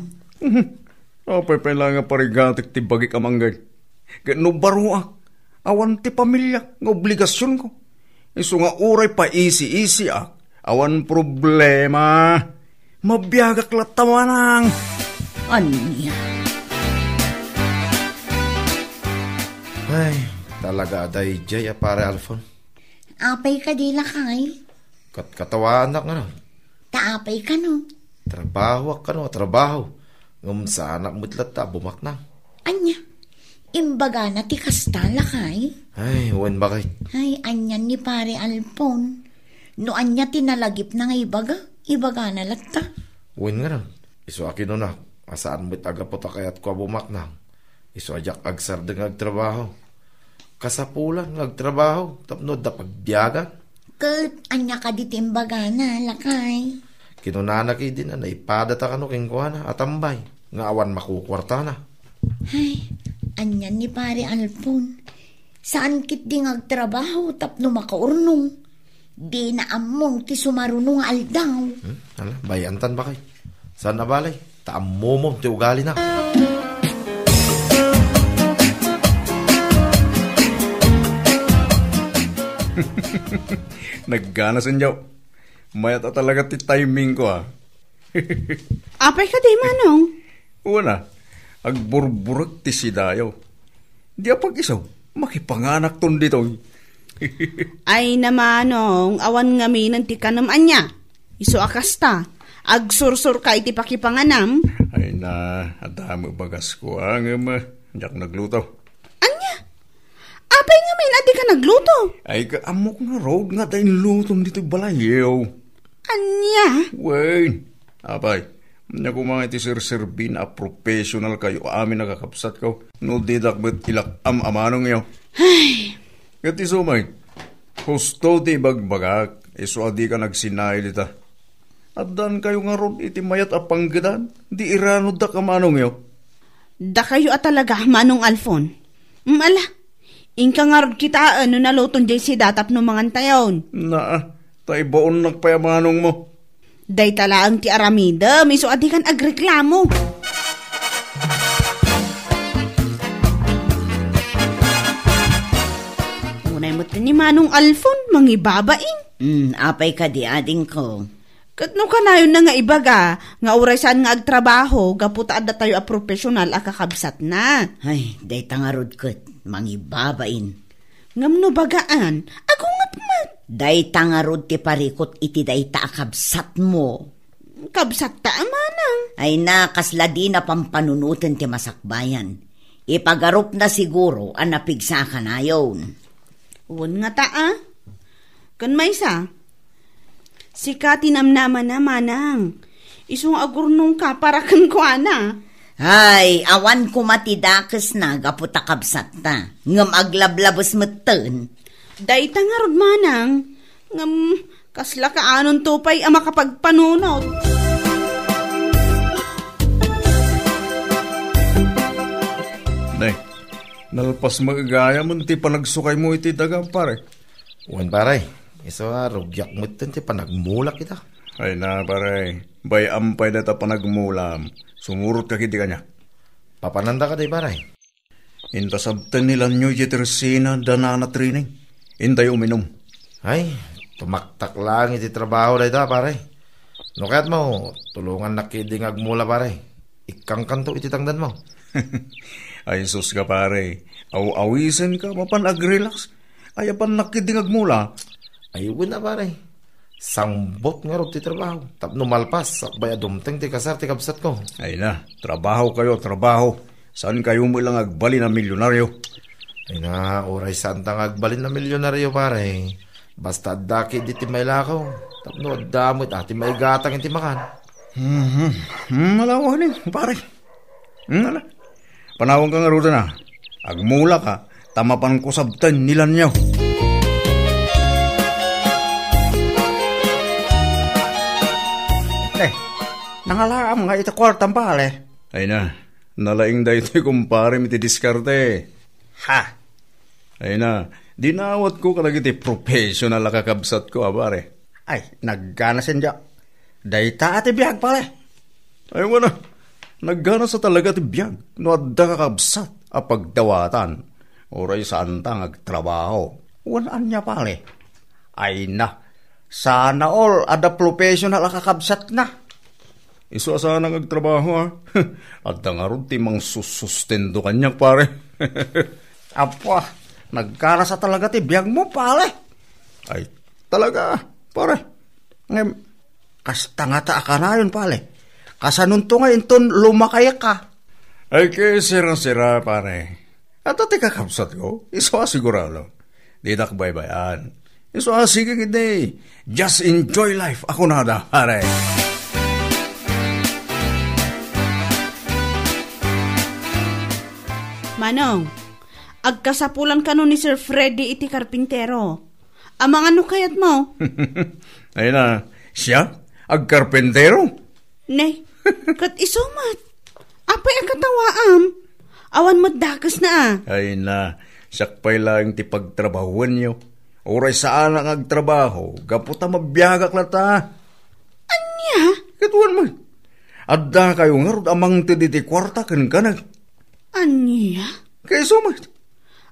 Apay pa'y lang nga parigatik ti bagi kamanggay. Gano baruak, awan ti pamilya nga obligasyon ko. Iso nga uray pa isi-isi awan problema. Mabiyagak latamanang. Anya? Ay, talaga aday jay pare Alfon. Apay kadila kay? Katawaan na nga. Taapay ka no. Trabaho ka no, trabaho. Ngam sa anak mo't lata, bumaknang. Anya, imbaga na ti kastala kay. Ay, wan bakit? Ay, anyan ni pare Alpon. No anya tinalagip na nga ibaga na lata. Wan nga rin. Iso akin na, asaan mo't agapot kayat ko bumaknang. Iso ajak agsar ng agtrabaho. Kasapulan ng agtrabaho, tapno da pagbiyagan. Kat, anya ka di timbaga na lakay. Kinunanak din na naipadata ka no king kuha at tambay. Nga awan makukwarta na. Ay, anyan ni pare Alpon. Saan kit di agtrabaho tapno makaurnong. Di na among ti sumarunong aldaw. Hala, bayantan ba kay? Saan na balay? Taammo mo, ti ugali na. Naggana sanyaw. Mayat talaga ti timing ko Apay ka di manong? Una, agburburag ti sidayaw. Di apag isaw, makipanganak ton dito. Ay namanong, awan ngaminan ti kanaman niya. Iso akasta, agsursur ka iti pakipanganam. Ay na, adamo bagas ko ang jak nagluto. Apay ngamin, adi ka nagluto. Ay kaamok nga road nga tayong lutom dito balayaw. Anya? Wait, apay, niya kumang iti sir-sirbin a professional kayo amin nakakapsat ko. No didak bet ilak amanong yaw. Ay. Kati sumay, husto ti bagbagak, iso adi ka nagsinay dita. At dan kayo nga ron iti mayat a panggadan, di iranod da ka manong yaw. Da kayo at talaga, Manong Alfon. Ala, inka nga ron kita ano naluton dyan si datap no mga tayon. Tay baon nagpayamanong mo. Day talaang ti aramida, miso adi kan agreklamo. Unay mo ni Manong Alfon, mangibabaing. Apay ka di ading ko. Katno ka na yun na nga ibaga, nga urasan nga agtrabaho, gaputa adda tayo a profesional a kakabsat na. Ay, day tangarod kot, mangibabain. Ngamno bagaan, agungat mat. Day tangarod ti parikot iti day taakabsat mo. Kabsat ta amanang. Ay nakasla di na pampanunutin ti masakbayan. Ipagarup na siguro ang napigsa ka na yun. Uwan nga taa. Kan may sa? Sika tinamnaman na manang. Isung agurnong ka para kan kuana. Ay, awan ko matidakes na gaputa kabsat na. Ngam aglablabos meten. Day tangarod manang. Ngam kasla ka anon tupay ang makapagpanunot. Nay, nalpas magagaya mo ti panagsukay mo iti dagang pare. Uwan pare. Iso rugyak mo ito, panagmulak kita. Ay na, pare. Bay ampay data panagmulam. Sumurot ka kiti kanya. Papananda ka day, pare. Intasabtan nila nyo jitersina danana training. Intay uminom. Ay, tumaktak lang iti trabaho day da, pare. No kaya't mo, tulungan na kiding agmula, pare. Ikang kanto iti tangdan mo. Ay sus ka, pare. Aw-awisan ka, mapanag-relax. Ay apan nakiding agmula. Ayun na pare. Sangbot nga rin ti trabaho. Tapno malpas. Sakbay adumteng ti kasar ti kabsat ko. Ay na. Trabaho kayo, trabaho. Saan kayo mo lang agbali na milyonaryo? Ay na, oray saan tang agbali na milyonaryo pare. Basta daki di ti may lakaw. Tapno damot ati may gatang iti makan. Malawa rin, pare. Ala. Panawang ka nga rin na. Agmula ka. Tamapan ko sabtan nilan niyo. Nangalaam nga ito kwartang pale. Ay na, nalaing da ito kumpare miti diskarte. Ha? Ay na, dinawat ko kalagi iti professional na kakabsat ko, pare. Ay, naggana sinja. Dayta ati biyag pale. Ay wala, naggana sa talaga iti biyag. No adda kakabsat, apagdawatan. Oray saan tang agtrabaho. Wanaan niya pale. Ay na, sana all ada professional na kakabsat na. Iso sana agtrabaho ha. At nga ron timang susustendo kanyak pare. Apa, nagkara sa talaga ti biyag mo pale. Ay, talaga pare. Kasta nga ta akanayon pale. Kasanunto nga inton lumakaya ka. Ay kay sira-sira pare. At ati kakapsat ko, iso asigurado. Di takbaybayan. Iso asige hindi. Just enjoy life. Ako na da, pare. Manong, agkasapulan ka nun ni Sir Freddy iti karpintero. Amang ano kayat mo? Ay na, siya? Agkarpentero? Ne, kat isumat. Apay ang katawaam. Awan madagas na Ay na, sakpay lang ti pagtrabahuan niyo. Oray saan ang agtrabaho, gaputa mabiyagak lata. Anya? Katuan mo. Adda kayo nga rod amang ti diti kwarta kan kanag. Anya? Kaya sumat.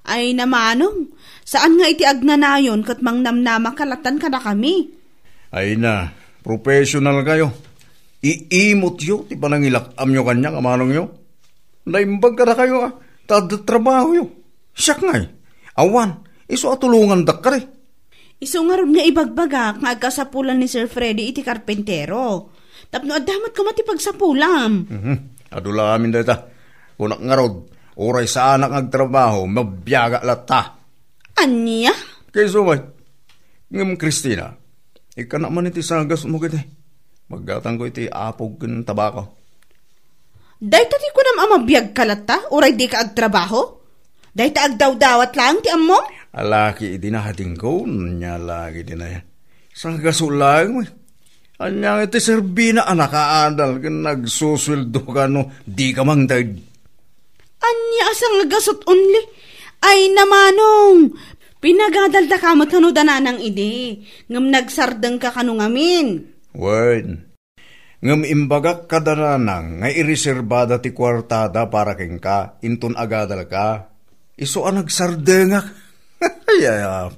Ay namanong, saan nga iti agnanayon kat mang namnama kalatan ka na kami? Ay na, professional kayo. Iimot yo, ti panangilakam nyo kanya, kamanong yo. Naimbag ka na kayo, trabaho yo. Siyak nga awan, iso atulungan dak ka rin. Iso nga ron nga ibagbagak nga agkasapulan ni Sir Freddy iti karpentero. Tapno adamat ka matipagsapulam. Adula amin data. Kunak nga rod, oray sa anak agtrabaho, mabiyaga lata. Anya? Kaya sumay, ngam Christina, ika naman iti sagas mo giti. Maggatang ko iti apog ng tabako. Day tati ko nam amabiyag ka lata, oray di ka agtrabaho? Day ta agdaw-dawat lang ti ammo? Alaki iti nahating ko, nya lagi din na yan. Sagas ulang mo. Anya iti serbina anak kaadal, nagsusweldo ka no, di ka mang dahil. Anya asang nagasot only. Ay namanong, pinagadalda ka matano dananang ide. Ngam nagsardang ka kanong amin. Word. Ngam imbagak ka dananang, nga iriserbada ti kwartada para keng ka, inton agadal ka. Iso ang nagsardengak. Ayaya.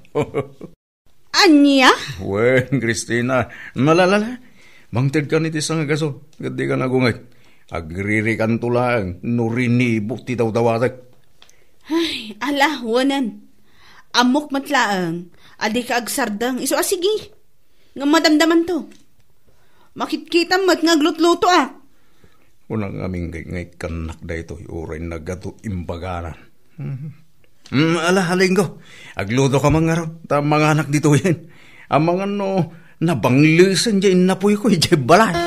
Anya? Word, Christina. Malalala. Mangtid ka niti sang agaso. Gadi ka nagungay. Agririkan tulang, nurinibo ti daw-dawatak. Ay, ala, wanan. Amok matlaang, adi ka agsardang, iso asigi. Nga madamdaman to. Makikita mat nga glutluto Unang aming ngay kanak da ito, uray nagato imbaganan. Ala, halinggo, agluto ka mga ron, ta mga anak dito yan. Ang mga no, nabanglisan dyan, napoy ko, dyan balay.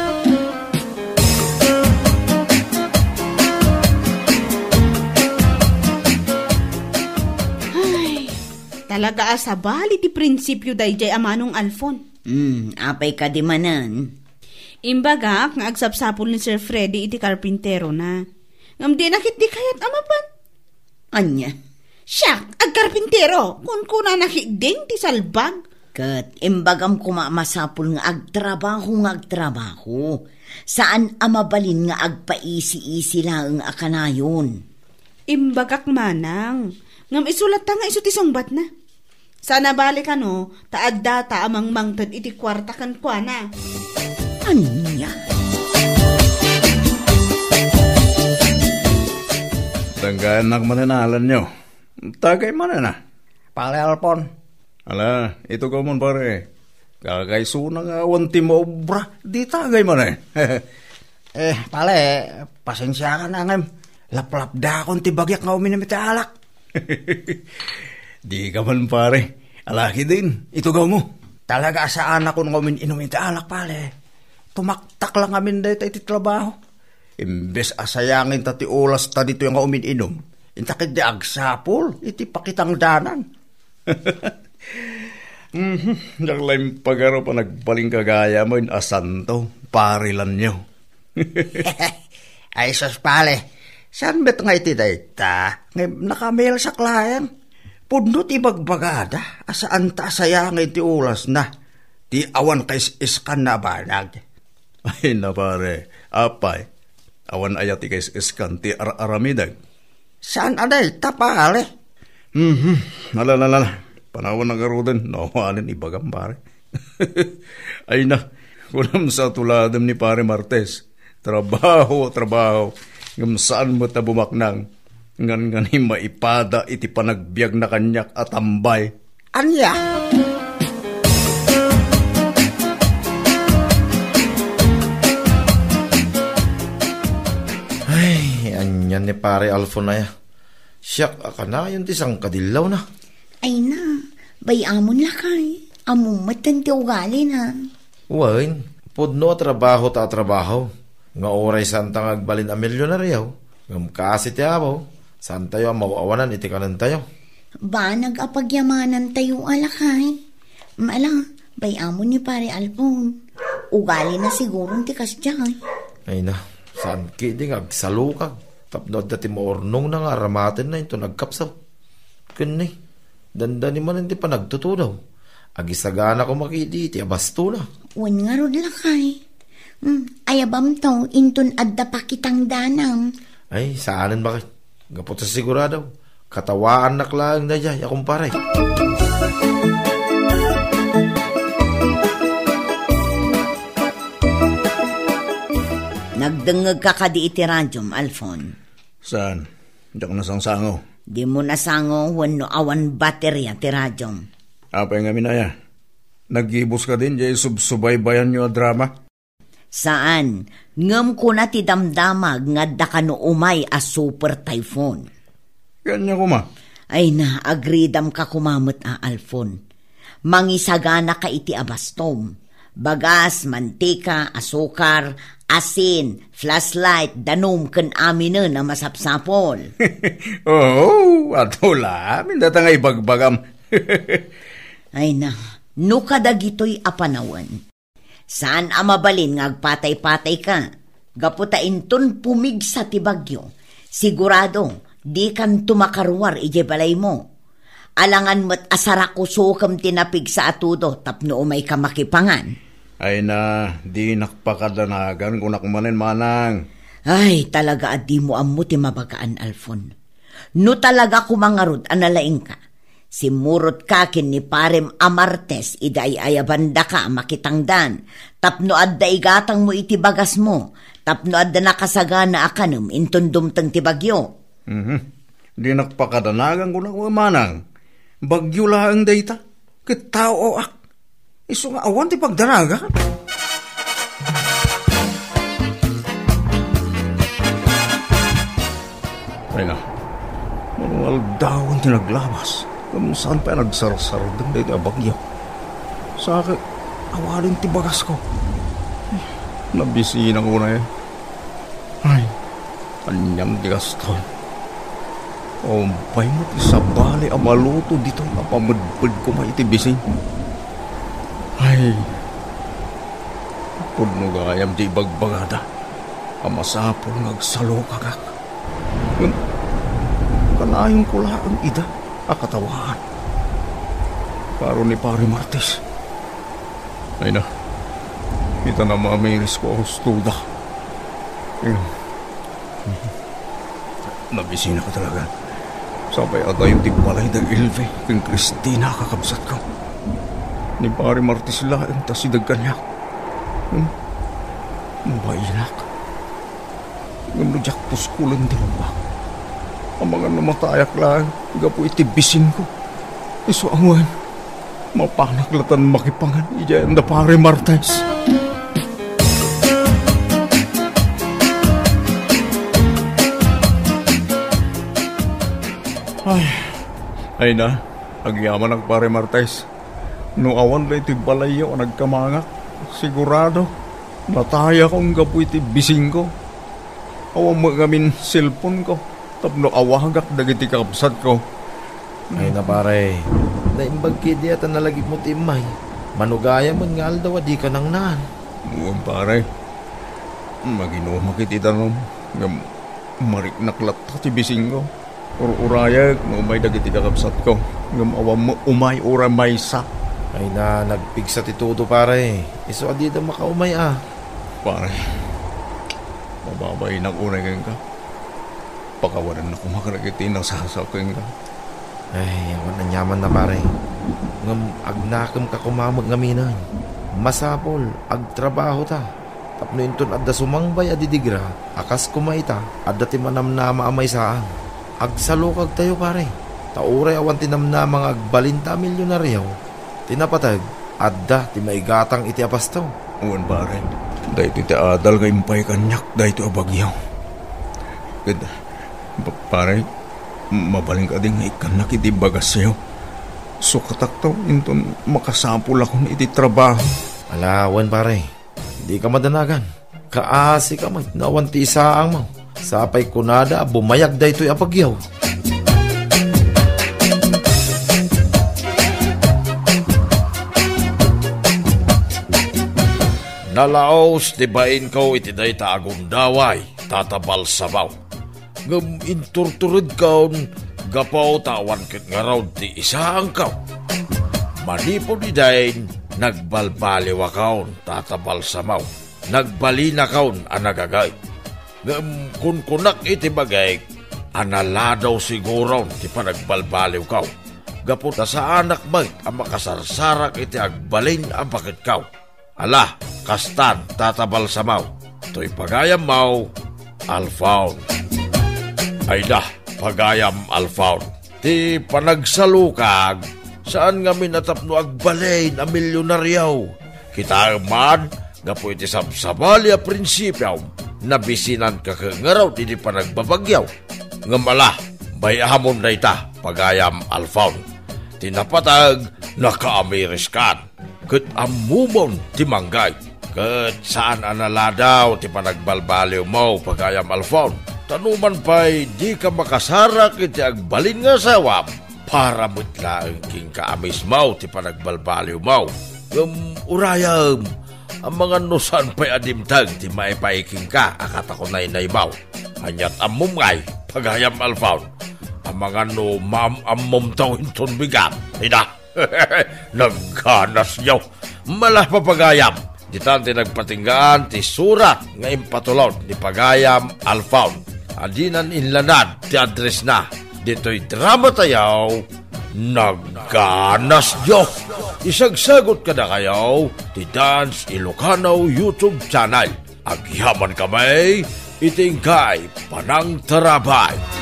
Talaga asabali ti prinsipyo dayjay amanong Alfon. Apay ka di manan. Imbaga, nga agsapsapol ni Sir Freddy iti karpintero na. Ngam di nakit di kayat amapan. Anya? Siyak, agkarpintero, kuna nakiding ti salbag. Kat, imbagam kumamasapol nga agtrabaho. Saan amabalin nga agpaisi-isi lang akanayon? Imbagak manang, ngam isulat ta nga iso ti sungbat na. Sana balik taad data amang mangtad iti kwarta kan kwa na. Anya? Tanggaan na mananalan nyo. Tagay manana. Pare Alpon. Ala, ito ka mon pare. Kakay suna nga wanti mo obra. Di tagay man pale, pasensya ka na ngam. Laplap da akong tibagyak nga uminamit alak. Di ka man pare. Alaki din. Ito gaw mo. Talaga saan ako nga uminamit alak pale. Tumaktak lang amin dahil iti trabaho. Imbes asayangin tati olas ta dito yung nga uminom. Intakid di agsapol. Iti pakitang danan. Naglaim pagaro pa nagpaling kagaya mo in asanto, parilan nyo. Ay sos pale, saan bet nga iti dayta? Nakamail sa klient. Pudno ti bagbagada, asaan ta sayang iti ulas na. Ti awan kais iskan na banag. Ay na pare, apay. Awan ayat ti kais iskan ti aramidag. Saan aday ta pale? Nalalala. Panawan na garudan, nawanin ibagam pare. Ay na, kunam sa tuladam ni pare Martes. Trabaho. Ngam saan mo ta bumaknang. Ngan maipada iti panagbiag na kanyak at tambay. Anya? Kanyan ni pare Alfonaya. Siyak akana yun tisang kadilaw na. Ay na, bayamon lakay. Amumatan ti ugali na. Wain, pudno trabaho ta trabaho. Nga oray santa ngagbalin a milyonaryaw. Ngam kasi ti abaw. Saan tayo ang mauawanan iti kanan tayo? Ba nag-apagyamanan tayo alakay? Malang, bayamon ni pare Alpon. Ugali na siguro ti kasjay. Ay na, saan kidi ngagsalukag. Tapno dati maornong na nga ramatin na ito nagkapsaw. Kani, dandani man hindi pa nagtutudaw. Agisagana ko makidi, ti abasto na. Wan nga rod lakay. Ayabam to, inton adda pa kitang danam. Ay, saanan bakit? Gapot sa sigurado. Katawaan naklang na dyan, akong pare. Nagdengag ka kadi iti radyom, Alfon. Saan? Diyak na sango. Di mo nasango, wano awan baterya ti radyom. Apay nga minaya. Nagibos ka din, jay subsubaybayan nyo a drama? Saan? Ngam ko na ti damdamag nga da ka no umay a super typhoon. Ganyan ko ma. Ay na, agridam ka kumamot a Alfon. Mangisagana ka iti abastom. Bagas, mantika, asukar, asin, flashlight, danom ken aminen na masapsapol. Oh, ato la, mindata nga ibagbagam. Ay na, no kadagitoy apanawan. Saan amabalin nga agpatay-patay ka? Gaputain ton pumigsa ti bagyo. Sigurado, di kan tumakarwar ije balay mo. Alangan mo't asarakusukam tinapig sa atudo tapno umay ka makipangan. Ay na, di nakpakadanagan kung nakumanin manang. Ay, talaga adi mo ammo ti mabagaan, Alfon. No talaga kumangarod analaing ka. Simurot kakin ni parem Amartes, iday ayabanda ka makitangdan. Tapno adda igatang mo iti bagas mo. Tapno adda nakasagana akanum intundumtang ti bagyo. Di nakpakadanagan ko na manang. Bagyo lang dayta. Kitao ak. Iso nga awan ti pagdanaga. Ay na. Manual dawan ti naglabas. Kung saan pa nagsarasardang dito bagyo. Sa akin, awalin ti bagas ko. Nabisinan ko na eh. Ay, kanyang di gaston. Ompay mo ti sabali ang maluto dito na pamudbud ko maitibising. Ay, pudno gayam di bagbagada. Amasapol ngagsalokagak. Kanayon ko lang ida. Akatawaan. Paro ni Pare Martes. Ay na. Kita na mamiris ko ang studa. Nabisina ka talaga. Sabay ata yung tigbalay ng Ilve kung Christina kakabsat ko. Ni Pare Martes laeng tasidag kanyak. Mabainak. Ngamnudyak puskulan di ba? Ang mga namatayak lang, gapo itibisin ko. Iso awan, mapanaklatan makipangan, iyan na Pare Martes. Ay na, agyaman ang Pare Martes. No awan na itibalayo o nagkamangak, sigurado, nataya kong gapo itibisin ko. Awan mo gamin cellphone ko. Tapno awagak dagiti kapsat ko. Ay na pare, naimbag kidi at nalagip mo timay. Manugaya mo nga aldaw di ka nang naan. Muwan pare, magino makitita nom. Marik naklat ti bising ko. Urayag, umay dagiti kapsat ko. Ngam awam mo umay ura may sa. Ay na, nagpigsa ti tuto pare. Iso adi na makaumay ah. Pare, mababay ng unay ngayon ka. Pakawalan na kumakaragiti ng sasakin ka. Ay, awan na nyaman na pare. Ngam agnakam ka kumamag ngaminan. Masapol, agtrabaho ta. Tapno inton adda sumangbay adidigra. Akas kumaita, adda ti manamnama amay saan. Agsalukag tayo pare. Tauray awan tinamnama agbalinta milyonaryaw. Tinapatag, adda ti maigatang iti apastaw. Uwan pare, dahito ti adal nga impay kanyak, dahito abagyaw. Pare, mabaling ka din nga ikanak iti bagas sa'yo. So kataktaw inton makasapul ako iti trabaho. Alawan pare, di ka madanagan. Kaasi ka man, nawanti isaang mo. Sapay kunada, bumayag da ito'y apagyaw. Nalaos ti bain ko iti day taagundaway, tatabal sabaw. Ngam inturturud kaon, gapaw tawan ket nga raw ti isaang kaw. Manipod di dayin, nagbalbaliw akaon, tatabal samaw. Nagbalina kaon anagagay. Ngam kunkunak iti bagay, analadaw siguro ti panagbalbaliw kaw. Gaputa sa anak may ang makasarsarak iti agbalin ang bakit kaw. Ala, kastan, tatabal samaw. To'y pagayam mau, alfawn. Ay da, pagayam alfawn. Ti panagsalukag, saan nga minatapno agbalin a milyonaryaw. Kita man, nga po iti sabsabali a prinsipyaw, nabisinan ka kangaraw ti panagbabagyaw. Ngamala, bayahamon na ita, pagayam alfawn. Tinapatag, nakaamiris kan. Ket amumon ti manggay. Ket saan analadaw ti panagbalbaliw mo pagayam alfawn. Tanuman pa'y di ka makasarak iti agbalin nga sawam. Para mutla ang king kaamis mo ti panagbalbaliw mo. Urayam, ang mga nusan pa'y adimtag ti maipaiking ka akata ko nainay mo. Hanyat amumay pagayam alfawn. Ang mga no amum tawin ton bigat. Ina! Nagganas nyo. Malah papagayam. Di tanti nagpatinggaan ti surat nga impatulod ni pagayam alfawn. Adinan inlanad ti address na. Dito'y drama tayaw. Nagganas nyo. Isagsagot ka na kayaw ti Dance Ilocano YouTube channel. Agyaman kamay itingkay panang tarabay.